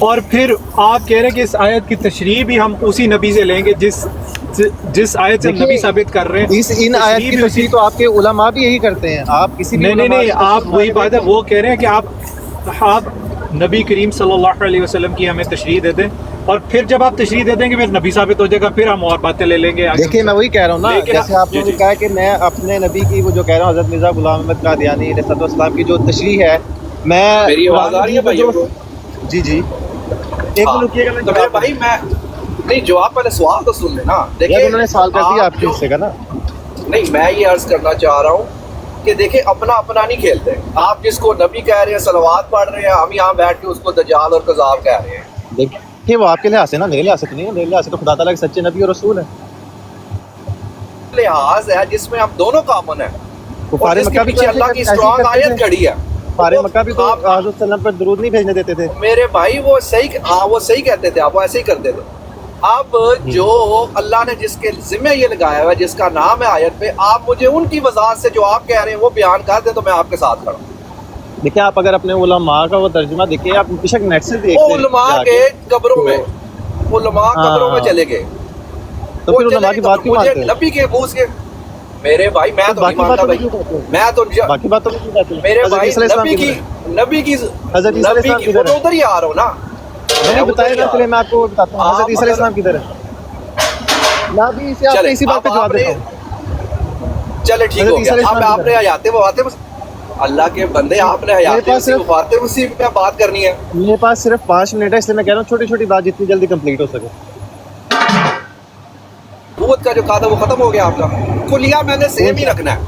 اور پھر آپ کہہ رہے ہیں کہ اس آیت کی تشریح بھی ہم اسی نبی سے لیں گے جس آیت سے نبی ثابت کر رہے ہیں.
ان آیت کی تشریح تو آپ کے علماء بھی یہی کرتے ہیں. آپ کسی بھی
نہیں آپ وہی بات ہے، وہ کہہ رہے ہیں کہ آپ نبی کریم صلی اللہ علیہ وسلم کی ہمیں تشریح دے دیں، اور پھر جب آپ تشریح دے دیں گے پھر نبی ثابت ہو جائے گا، پھر ہم اور باتیں لے لیں گے.
دیکھیں میں وہی کہہ رہا ہوں نا، جیسے آپ نے کہا کہ میں اپنے نبی کی وہ جو کہہ رہا ہوں حضرت مرزا غلام احمد قادیانی علیہ السلام کی جو تشریح ہے، میں
میری آواز آ رہی ہے بھائی؟
جی ایک منٹ رکیے گا.
تو بھائی میں نہیں، جو آپ پہلے سوال تو سن لینا.
دیکھیں انہوں نے سوال کر دیا آپ کے حصے کا نا.
نہیں، میں یہ عرض کرنا چاہ رہا ہوں کہ دیکھیں اپنا نہیں کھیلتے. آپ جس کو نبی کہہ رہے ہیں، صلوات پڑھ رہے ہیں، ہم یہاں بیٹھ کے اس کو دجال اور کذاب کہہ رہے ہیں.
دیکھیں وہ آپ کے لحاظ سے نا، میرے لحاظ سے تو نہیں ہے. میرے لحاظ سے تو خدا تعالیٰ کے سچے نبی اور رسول ہیں.
لحاظ ہے جس میں ہم دونوں کامن ہیں،
کفار مکہ بھی
اللہ کی اسٹرانگ آیت کھڑی ہے.
کفار مکہ بھی تو حضرت صلی اللہ علیہ وسلم پر درود نہیں بھیجنے دیتے تھے.
میرے بھائی وہ صحیح کہتے تھے، آپ وہ ایسے ہی کرتے تھے. اب جو اللہ نے جس کے ذمہ یہ لگایا ہوا ہے، جس کا نام ہے آیت پہ، آپ مجھے ان کی وضاحت سے جو آپ کہہ رہے ہیں وہ بیان کر دیں تو میں آپ کے ساتھ کھڑا ہوں.
دیکھیں آپ اگر اپنے علماء کا وہ ترجمہ دیکھیں، آپ بے شک نیٹ سے دیکھتے ہیں
علماء کے قبروں میں، علماء قبروں میں چلے گئے
تو پھر علماء کی بات کیوں مانتے ہیں؟
نبی کے بوس کے میرے بھائی میں تو نہیں مانتا بھائی، میں تو
باقی باتوں میں کیوں جاتے ہیں؟
میرے بھائی نبی کی میں ادھر ہی آ رہا ہوں نا.
میں بتایا نا، چلے میں آپ کو بتاتا ہوں حضرت عیسیٰ علیہ السلام کدھر ہے. میں بھی اسی بات پہ جواب دیتا ہوں.
چلے ٹھیک ہو گیا. اب آپ نے آیاتیں وفاتیں اللہ کے بندے، آپ نے آیاتیں وفاتیں اسی پہ بات کرنی ہے.
میرے پاس صرف 5 منٹ ہے، اس لیے میں کہہ رہا ہوں چھوٹی چھوٹی بات جتنی جلدی کمپلیٹ ہو سکے.
نبوت کا جو کہا تھا وہ ختم ہو گیا آپ کا. کلیہ میں نے سیم ہی رکھنا ہے،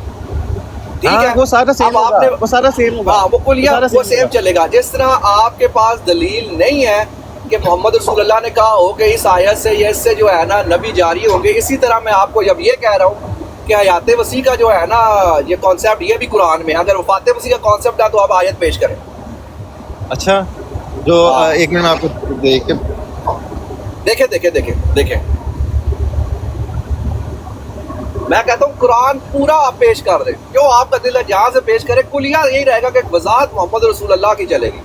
ٹھیک ہے؟
وہ سارا سیم ہوگا، وہ سارا سیم ہوگا.
ہاں وہ کلیہ وہ سیم چلے گا. جس طرح آپ کے پاس دلیل نہیں ہے کہ محمد رسول اللہ نے کہا ہو کہ اس آیت سے یا اس سے جو ہے نا نبی جاری ہوں گے، اسی طرح میں آپ کو جب یہ کہہ رہا ہوں کہ حیات وسیع کا جو ہے نا یہ کانسیپٹ، یہ بھی قرآن میں، اگر وفات وسیع کا کانسیپٹ ہے تو آپ آیت پیش کریں.
اچھا جو ایک منٹ آپ کو
دیکھیں میں کہتا ہوں قرآن پورا آپ پیش کر دیں، جو آپ کا دل ہے جہاں سے پیش کرے. کلیہ یہی رہے گا کہ وضاحت محمد رسول اللہ کی چلے گی.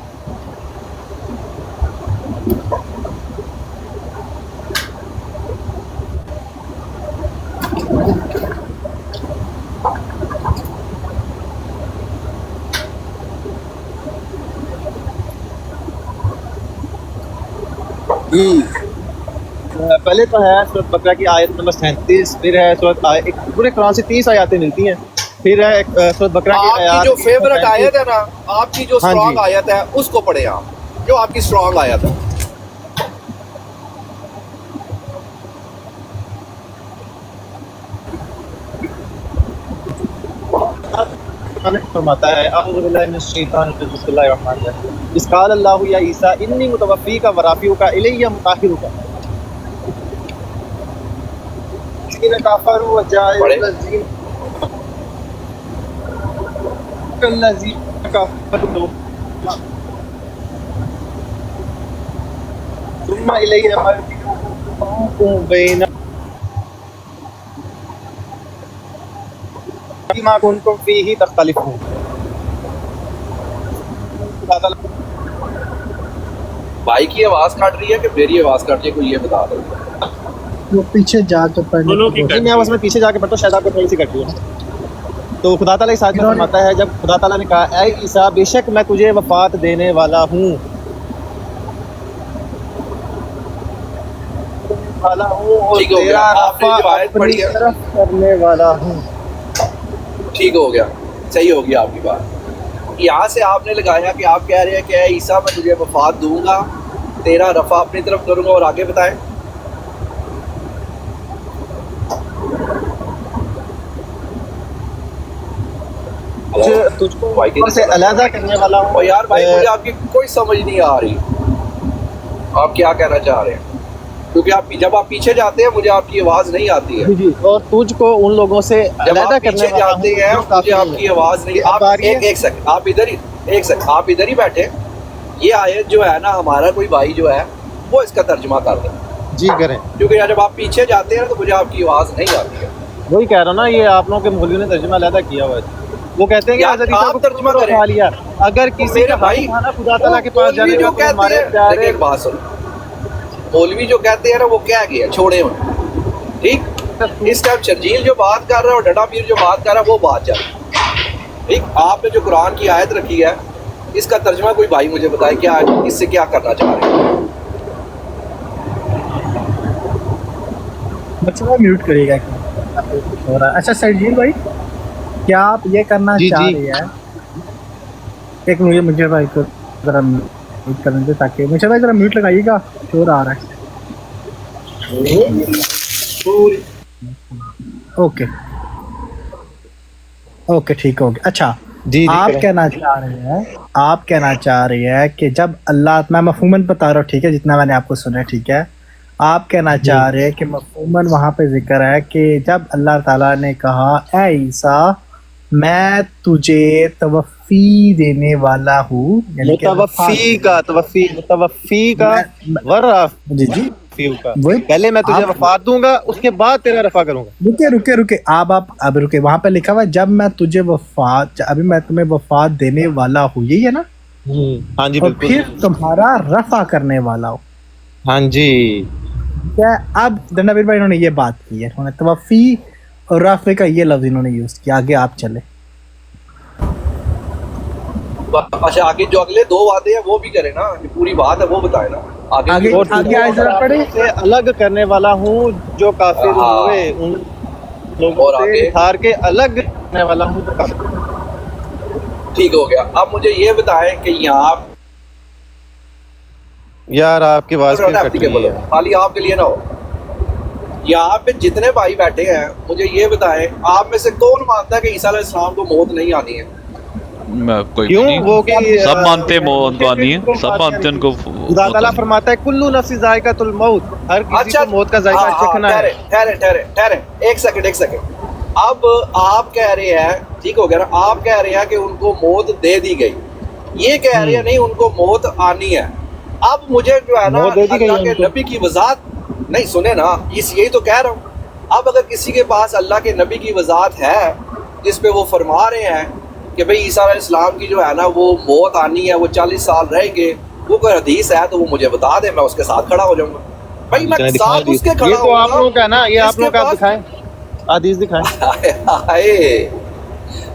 پہلے تو ہے سورۃ بقرہ کی آیت نمبر 37، پھر ہے پورے قرآن سے 30 آیاتیں ملتی ہیں. پھر ہے سورۃ بقرہ کی
آپ کی جو فیورٹ آیت ہے نا، آپ کی جو اسٹرانگ آیت ہے اس کو پڑھیں آپ، جو آپ کی اسٹرانگ آیت ہے.
فرماتا ہے اعوذ باللہ من الشیطان الرجیم، بسم اللہ الرحمن الرحیم. اس قال اللہ یا عیسیٰ انی متوفیک ورافعک الی مطہرک الذین کفروا وجاعل الذین کفروا ثم الی مرجعکم بین ما کنتم فیہ تختلفون.
بھائی کی آواز کٹ رہی ہے کہ میری آواز کٹ رہی ہے، کوئی یہ بتا دو.
وہ پیچھے جا کے پڑھنے
میں بس میں پیچھے جا کے پڑھتا ہوں، شاید آپ کو تھوڑی سی کٹ رہی ہے. تو خدا تعالیٰ اس آیت میں فرماتا ہے جب خدا تعالیٰ نے کہا اے عیسیٰ بے شک میں تجھے وفات دینے والا ہوں اور تیرا رفع اپنی طرف کرنے والا ہوں.
ٹھیک ہو گیا، صحیح ہو گیا آپ کی بات. یہاں سے آپ نے لگایا کہ آپ کہہ رہے ہیں کہ اے عیسیٰ میں تجھے وفات دوں گا، تیرا رفع اپنی طرف کروں گا، اور آگے بتائیں.
تجھ کو سے علیحدہ کرنے والا ہوں.
اور یار بھائی مجھے آپ کی کوئی سمجھ نہیں آ رہی، آپ کیا کہنا چاہ رہے ہیں، کیونکہ آپ جب آپ پیچھے جاتے ہیں مجھے آپ کی آواز نہیں آتی ہے.
جی اور تجھ کو ان لوگوں سے علیحدہ کرنے والا
جاتے ہیں مجھے آپ کی آواز نہیں. آپ ایک سیکنڈ آپ ادھر ہی آپ ادھر ہی بیٹھے. یہ آیت جو ہے نا ہمارا کوئی بھائی جو ہے وہ اس کا ترجمہ کر دیں.
جی کریں،
کیونکہ جب آپ پیچھے جاتے ہیں تو مجھے آپ کی آواز نہیں آتی ہے.
وہی کہہ رہا ہوں نا، یہ آپ لوگوں کے مولویوں نے ترجمہ علیحدہ کیا ہوا ہے. وہ کہتے ہیں کہ حضرت عیسیٰ کو
ترجمہ کریں
اٹھا لیا, اگر کسی کا
بھائی
کھانا خدا تعالیٰ کے پاس جانے
جو
کا
کہتے
ہمارے
ہیں,
پیارے
دیکھیں ایک بات سنو, مولوی جو کہتے ہیں نا وہ کیا گیا, چھوڑے انہیں, ٹھیک. اس ٹائم شرجیل جو بات کر رہا ہے اور ڈڈا پیر جو بات کر رہا ہے وہ بات چل رہی ہے, ٹھیک. آپ نے جو قرآن کی آیت رکھی ہے اس کا ترجمہ کوئی بھائی مجھے بتائے کیا اس سے کیا کرنا چاہ رہے ہیں.
بچہ میوٹ کرے گا ہو رہا ہے. اچھا شرجیل بھائی کیا آپ یہ کرنا چاہ رہے ہیں, ایک مجھے بھائی کو ذرا میوٹ کرنے دے تاکہ مجھے بھائی ذرا میوٹ لگائیے گا, شور آ رہا ہے. اوکے اوکے ٹھیک ہو گیا. اچھا آپ کہنا چاہ رہے ہیں کہ جب اللہ, میں مفہوماً بتا رہا ہوں ٹھیک ہے, جتنا میں نے آپ کو سنا ہے ٹھیک ہے, آپ کہنا چاہ رہے ہیں کہ مفہوماً وہاں پہ ذکر ہے کہ جب اللہ تعالیٰ نے کہا اے عیسیٰ میں تجھے توفی دینے والا ہوں,
متوفی کا
جی جی
پہلے میں تجھے وفات دوں گا اس کے بعد تیرا رفع کروں گا.
رکے آپ اب رکے, وہاں پہ لکھا ہوا ہے جب میں تجھے وفات, ابھی میں تمہیں وفات دینے والا ہوں, یہی ہے نا؟
ہاں جی
اور
بالکل.
پھر تمہارا رفع کرنے والا ہوں.
ہاں جی.
کیا اب ڈنڈا پیر بھائی انہوں نے یہ بات کی ہے, انہوں نے توفی اور رفع کا یہ لفظ انہوں نے یوز کیا. آگے آپ چلے.
اچھا آگے جو اگلے دو باتیں ہیں وہ بھی کریں نا, پوری بات ہے وہ بتائیں نا.
آگے ذرا پڑھے.
سے الگ کرنے والا ہوں جو کافر ہوئے, ان لوگوں سے اتھار کے الگ کرنے والا ہوں جو کافر.
ٹھیک ہو گیا. اب مجھے یہ بتائیں کہ یہاں
یار آپ کی آواز
خالی آپ کے لیے نہ ہو, یہاں پہ جتنے بھائی بیٹھے ہیں مجھے یہ بتائیں آپ میں سے کون مانتا ہے کہ عیسیٰ علیہ السلام کو موت نہیں آنی ہے؟
کوئی نہیں, سب مانتے ہیں موت تو آنی ہے, سب مانتے ہیں ان کو.
خدا تعالیٰ فرماتا ہے کلو نفس ذائقۃ الموت, ہر کسی کو موت کا ذائقہ چکھنا ہے.
ٹھہرے ایک سیکنڈ. اب آپ کہہ رہے ہیں, ٹھیک ہو گیا نا, آپ کہہ رہے ہیں کہ ان کو موت دے دی گئی, یہ کہہ رہے ہیں نہیں ان کو موت آنی ہے. اب مجھے جو ہے نا اللہ کے نبی کی وضاحت نہیں سنے نا, یہی تو کہہ رہا ہوں. اب اگر کسی کے پاس اللہ کے نبی کی وضاحت ہے جس پہ وہ فرما رہے ہیں کہ بھئی عیسیٰ علیہ السلام کی جو ہے نا وہ موت آنی ہے, وہ 40 سال رہیں گے, وہ کوئی حدیث ہے تو وہ مجھے بتا دیں, میں اس کے ساتھ کھڑا ہو جاؤں گا. بھائی میں ساتھ اس کے کھڑا ہوں گا.
آپ لوگوں کا نا, یہ آپ لوگ کا دکھائیں حدیث دکھائیں.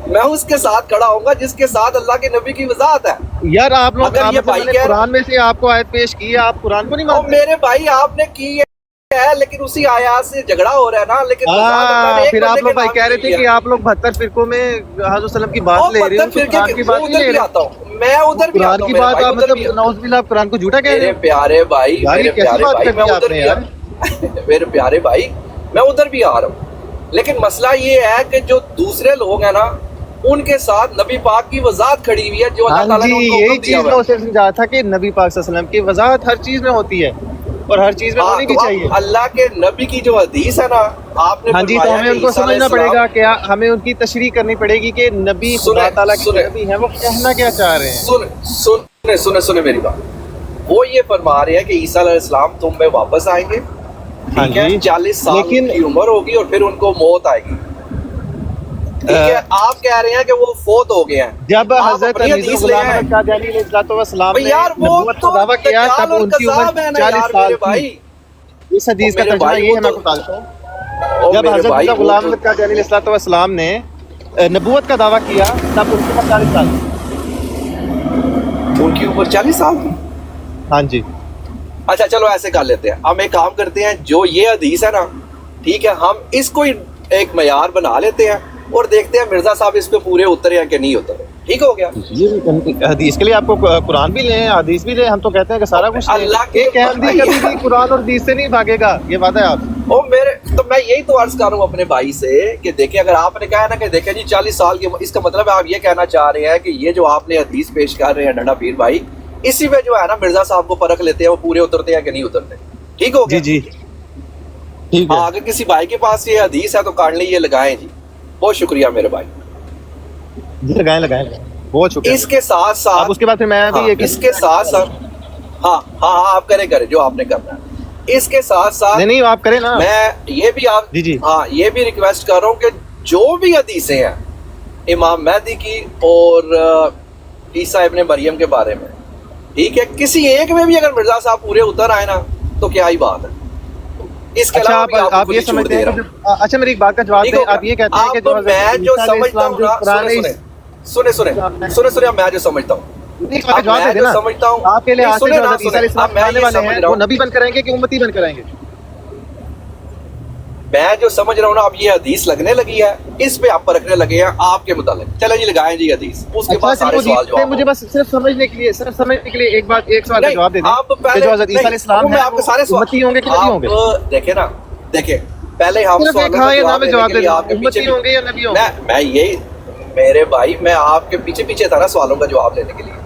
میں اس کے ساتھ کھڑا ہوں گا جس کے ساتھ اللہ کے نبی کی وضاحت ہے.
یار آپ لوگ قرآن میں سے آپ کو آیت پیش کی ہے, آپ قرآن کو نہیں مانتے.
میرے بھائی آپ نے کی ہے لیکن اسی آیات سے جھگڑا ہو رہا ہے نا. لیکن
پھر آپ لوگ بھائی کہہ رہے تھے کہ آپ لوگ 72 فرقوں میں حضرت وسلم کی بات لے رہے ہو, قرآن کی بات نہیں لے رہے.
میں ادھر بھی
قرآن کی بات آپ مطلب نعوذ باللہ آپ قرآن کو جھوٹا کہہ رہے ہیں.
پیارے بھائی, میرے پیارے بھائی میں ادھر بھی آ رہا ہوں. لیکن مسئلہ یہ ہے کہ جو دوسرے لوگ ہیں نا ان کے ساتھ نبی پاک کی وضاحت کھڑی ہوئی ہے جو اللہ تعالیٰ نے ان کو
یہی چیز میں اسے سمجھایا تھا کہ نبی پاک صلی اللہ علیہ وسلم کی وضاحت ہر چیز میں ہوتی ہے اور ہر چیز میں ہونی بھی چاہیے.
اللہ کے نبی کی جو حدیث ہے نا آپ نے,
ہاں جی, تو ہمیں ان کو سمجھنا پڑے گا, کیا ہمیں ان کی تشریح کرنی پڑے گی کہ نبی خدا تعالیٰ کے نبی ہیں, وہ کہنا کیا چاہ رہے ہیں.
سنے میری بات. وہ یہ فرما رہے ہیں کہ عیسیٰ علیہ السلام تم میں واپس آئیں گے, ٹھیک ہے, 40 سال کی عمر ہوگی اور پھر ان کو موت آئے گی. آپ کہہ رہے ہیں کہ وہ فوت ہو گئے ہیں.
جب حضرت غلام احمد قادیانی علیہ السلام نے نبوت کا دعویٰ کیا تب ان کی عمر 40 سال تھی. اس حدیث کا ترجمہ یہ ہے, میں آپ کو بتاتا ہوں. جب حضرت غلام احمد قادیانی علیہ السلام نے نبوت کا دعویٰ کیا تب ان کی عمر 40 سال
تھی. ان کی عمر 40 سال تھی.
ہاں جی.
اچھا چلو ایسے کر لیتے ہیں, ہم ایک کام کرتے ہیں, جو یہ حدیث ہے نا, ٹھیک ہے, ہم اس کو ایک معیار بنا لیتے ہیں اور دیکھتے ہیں مرزا صاحب اس پہ پورے اترے ہیں کہ نہیں اترے. ٹھیک ہو گیا.
حدیث کے لیے آپ کو قرآن بھی لیں, حدیث بھی لیں, ہم تو کہتے ہیں کہ سارا کچھ
اللہ کے
کبھی بھی قرآن اور حدیث سے نہیں بھاگے گا, یہ بات ہے آپ.
او میرے, تو میں یہی تو عرض کر رہا ہوں اپنے بھائی سے کہ دیکھیں اگر آپ نے کہا نا کہ دیکھیں جی 40 سال کی, اس کا مطلب ہے آپ یہ کہنا چاہ رہے ہیں کہ یہ جو آپ نے حدیث پیش کر رہے ہیں ڈنڈا پیر بھائی, اسی میں جو ہے نا مرزا صاحب کو پرکھ لیتے ہیں وہ پورے اترتے ہیں کہ نہیں اترتے. ٹھیک ہو گیا.
جی ٹھیک ہے.
اگر کسی بھائی کے پاس یہ حدیث ہے تو کاٹ لیں, یہ لگائیں جی. بہت شکریہ میرے بھائی.
جی لگائیں بہت شکریہ.
اس کے ساتھ ساتھ
اس کے بعد پھر میں بھی
اس کے ساتھ ساتھ ہاں آپ کریں جو آپ نے کرنا ہے. اس کے ساتھ ساتھ
نہیں آپ کریں نا,
میں یہ بھی آپ
جی
ہاں یہ بھی ریکویسٹ کر رہا ہوں کہ جو بھی حدیثیں ہیں امام مہدی کی اور عیسیٰ ابن مریم کے بارے میں، ٹھیک ہے، کسی ایک میں بھی اگر مرزا صاحب پورے اتر آئے نا تو کیا ہی بات ہے. اس کے علاوہ بھی
آپ یہ سمجھتے ہیں کہ اچھا میری ایک بات کا جواب دیں. آپ یہ کہتے ہیں کہ
میں جو سمجھتا ہوں نا، سنے میں جو سمجھتا ہوں،
آپ کے لیے وہ نبی بن کر آئیں گے کہ امتی بن کر آئیں گے؟
میں جو سمجھ رہا ہوں نا، اب یہ حدیث لگنے لگی ہے، اس پہ آپ پرکھنے لگے ہیں آپ کے متعلق. چلے جی لگائیں جی حدیث، اس کے بعد سارے سوال جواب.
مجھے بس صرف سمجھنے کے لیے ایک سوال کا جواب دے دیں.
آپ پہلے
جو حضرت عیسیٰ علیہ السلام
میں آپ کے سارے سوال
امتی ہوں گے کہ نبی ہوں گے؟
دیکھیں نا، دیکھیں پہلے ہم
جواب دیں امتی ہوں گے یا نبی ہوں گے.
میں یہی میرے بھائی، میں آپ کے پیچھے پیچھے تھا نا سوالوں کا جواب لینے کے لیے.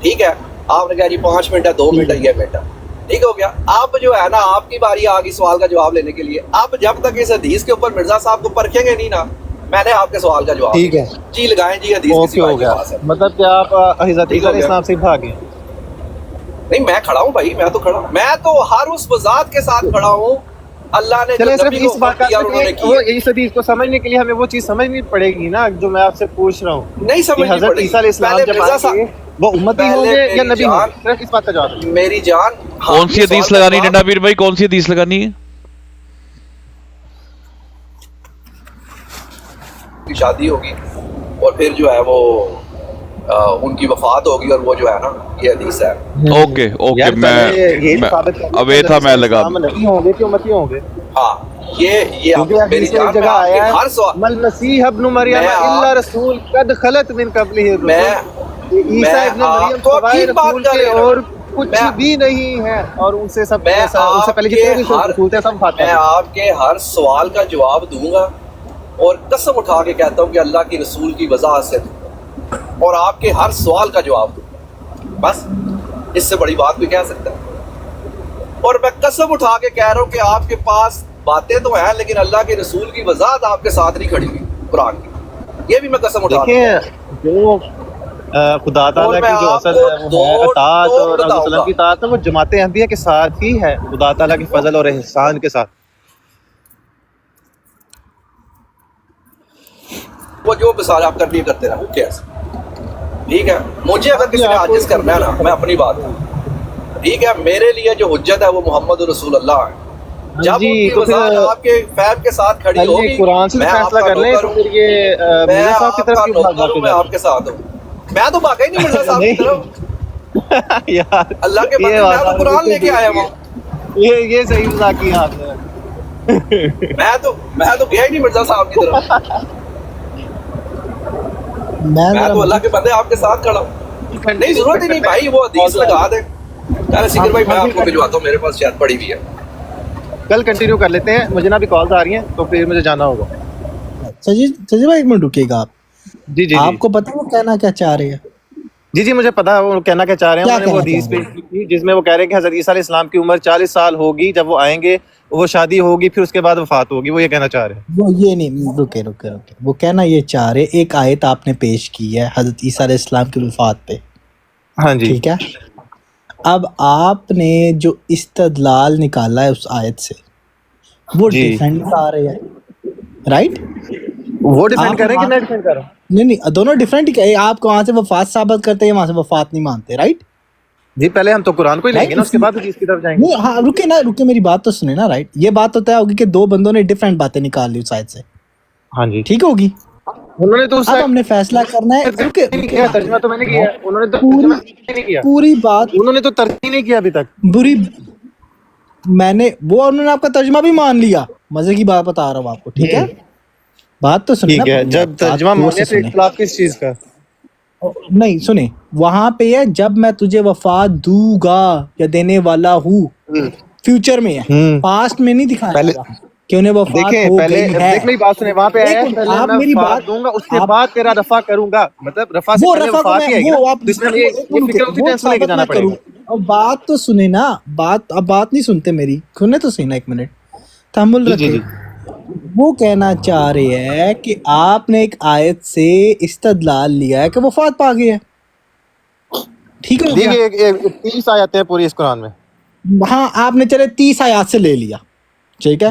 ٹھیک ہے، آپ نے کہا جی 5 منٹ ہے، 2 منٹ ہے، یہ منٹ ہے، ٹھیک ہو گیا. اب جو ہے نا آپ کی باری آ گئی سوال کا جواب لینے کے لیے. اب جب تک اس حدیث کے اوپر مرزا صاحب کو پرکھیں گے نہیں نا، میں نے آپ کے سوال کا جواب.
ٹھیک ہے
جی لگائیں جی حدیث کسی
ہو گیا. مطلب کہ آپ حضرت عیسیٰ علیہ السلام سے بھاگے؟
نہیں، میں کھڑا ہوں بھائی، میں تو کھڑا ہوں، میں تو ہر اس وضاحت کے ساتھ کھڑا ہوں. اللہ نے
چلے صرف اس بات اس حدیث کو سمجھنے کے لیے ہمیں وہ چیز سمجھنی پڑے گی نا جو میں آپ سے پوچھ رہا ہوں.
نہیں سمجھ
حضرت عیسیٰ علیہ السلام جب آئیں گے وہ امتی ہوں گے یا نبی ہوں گے؟ صرف اس بات کا جواب.
میری جان،
کون سی حدیث لگانی ڈنڈا پیر بھائی، کون سی حدیث لگانی ہے؟
شادی ہوگی اور پھر جو ہے وہ ان کی وفات ہوگی، اور وہ جو ہے نا یہ حدیث ہے.
اوکے اب یہ تھا میں لگا
نبی ہوں گے کہ امتی ہوں گے.
ہاں یہ میری جان،
جگہ آیا ہے
ہر سوال
مل مسیح ابن مریم الا رسول قد خلت من قبلہ الرسل. عیسیٰ ابن مریم سوائے رسول کے اور کچھ بھی نہیں ہے، اور ان سے سب ان سے پہلے جتنے بھی رسول تھے سب فاتح.
میں آپ کے ہر سوال کا جواب دوں گا اور قسم اٹھا کے کہتا ہوں کہ اللہ کی رسول کی وضاحت سے دوں گا، اور آپ کے ہر سوال کا جواب دوں گا. بس اس سے بڑی بات بھی کہہ سکتا ہے. اور میں قسم اٹھا کے کہہ رہا ہوں کہ آپ کے پاس باتیں تو ہیں لیکن اللہ کے رسول کی وضاحت آپ کے ساتھ نہیں کھڑی ہوئی قرآن کی. یہ بھی میں قسم اٹھا
جو خدا تعالیٰ کی جو اصل ہے وہ ہے اطاعت، اور رسول اللہ کی اطاعت ہے وہ جماعت احمدیہ کے ساتھ ہی ہے، خدا تعالیٰ کے فضل اور احسان کے ساتھ.
وہ جو مثال آپ کرنی کرتے رہو کیسے. ٹھیک ہے، مجھے اگر کسی نے عاجز کرنا ہے نا، میں اپنی بات کروں، ٹھیک ہے، میرے لیے جو حجت ہے وہ محمد رسول اللہ ہے. جب ان کی وضاحت آپ کے فہم کے ساتھ کھڑی ہوگی،
قرآن سے فیصلہ کر لیں تو پھر یہ مرزا صاحب کی طرف کیوں بھاگ
میں آپ کے ساتھ ہوں. میں تو بھاگا ہی نہیں مرزا صاحب کی طرف.
یار
اللہ کے بندے، میں تو قرآن لے کے آیا ہوں.
یہ صحیح مذاق کیا آپ نے.
میں تو گیا ہی نہیں مرزا صاحب کی طرف. میں تو اللہ کے بندے آپ کے ساتھ کھڑا ہوں. نہیں ضرورت ہی نہیں بھائی، وہ حدیث لگا دیں. چلے سکر بھائی میں آپ کو بھجواتا ہوں، میرے پاس شاید پڑی ہوئی ہے.
کل کنٹینیو کر لیتے ہیں، مجھے نا بھی کالز آ رہی ہیں تو پھر مجھے جانا ہوگا.
سجی بھائی ایک منٹ رکیے گا آپ.
جی
آپ کو پتا وہ کہنا کیا چاہ رہے ہیں؟
جی مجھے پتا ہے وہ کہنا کیا چاہ رہے ہیں. انہوں نے وہ حدیث پیش کی تھی جس میں وہ کہہ رہے ہیں کہ حضرت عیسیٰ علیہ السلام کی عمر 40 سال ہوگی جب وہ آئیں گے، وہ شادی ہوگی، پھر اس کے بعد وفات ہوگی. وہ یہ کہنا چاہ رہے ہیں.
وہ یہ نہیں، رکے وہ کہنا یہ چاہ رہے، ایک آیت آپ نے پیش کی ہے حضرت عیسیٰ علیہ السلام کی وفات پہ.
ہاں جی
ٹھیک ہے، اب آپ نے جو استدلال نکالا ہے اس آیت سے وہ ڈیفینڈ کر رہے ہیں، رائٹ؟
وہ ڈیفینڈ کر رہے ہیں کہ میں ڈیفینڈ کر رہا ہوں؟
نہیں دونوں ڈیفرنٹ ہی. آپ کو وہاں سے وفات ثابت کرتے ہیں، وہاں سے وفات نہیں مانتے، رائٹ؟
جی پہلے ہم تو قرآن کو ہی لیں گے نا، اس کے بعد حدیث کی طرف جائیں گے.
ہاں رکے میری بات تو سنیں نا، رائٹ؟ یہ بات تو طے ہوگی کہ دو بندوں نے ڈفرینٹ باتیں نکال لی اس آیت سے.
ہاں جی
ٹھیک ہوگی.
انہوں نے تو
اب ہم نے فیصلہ کرنا ہے.
ترجمہ تو میں نے کیا، انہوں نے تو ترجمہ نہیں کیا،
پوری بات
انہوں نے تو ترجمہ نہیں کیا ابھی تک.
بری میں نے وہ انہوں نے آپ کا ترجمہ بھی مان لیا. مزے کی بات بتا رہا ہوں آپ کو، ٹھیک ہے؟ بات تو سنیں.
ٹھیک ہے، جب ترجمہ مانے تو اختلاف کس چیز کا؟
نہیں سنیں، وہاں پہ ہے جب میں تجھے وفات دوں گا یا دینے والا ہوں، فیوچر میں ہے، پاسٹ میں نہیں دکھایا گا کہ انہیں وفات ہو گئی ہے.
دیکھ میری بات سنیں، وہاں پہ آیا ہے
آپ میری بات
دوں گا اس کے بعد تیرا رفع کروں گا، مطلب رفع سے پہلے وفات ہی آئے گی نا. اس میں یہ فکر اسی ٹینشن لے کے جانا پڑے گا.
اب بات تو سنیں نا، اب بات نہیں سنتے میری، سنیں تو صحیح نا، ایک منٹ تحمل رکھیں. وہ کہنا چاہ رہے ہیں کہ آپ نے ایک آیت سے استدلال لیا ہے کہ وفات پا گئی ہے. ٹھیک ہے،
30 آیتیں ہیں پوری اس قرآن میں.
ہاں آپ نے چلے 30 آیات سے لے لیا، ٹھیک ہے.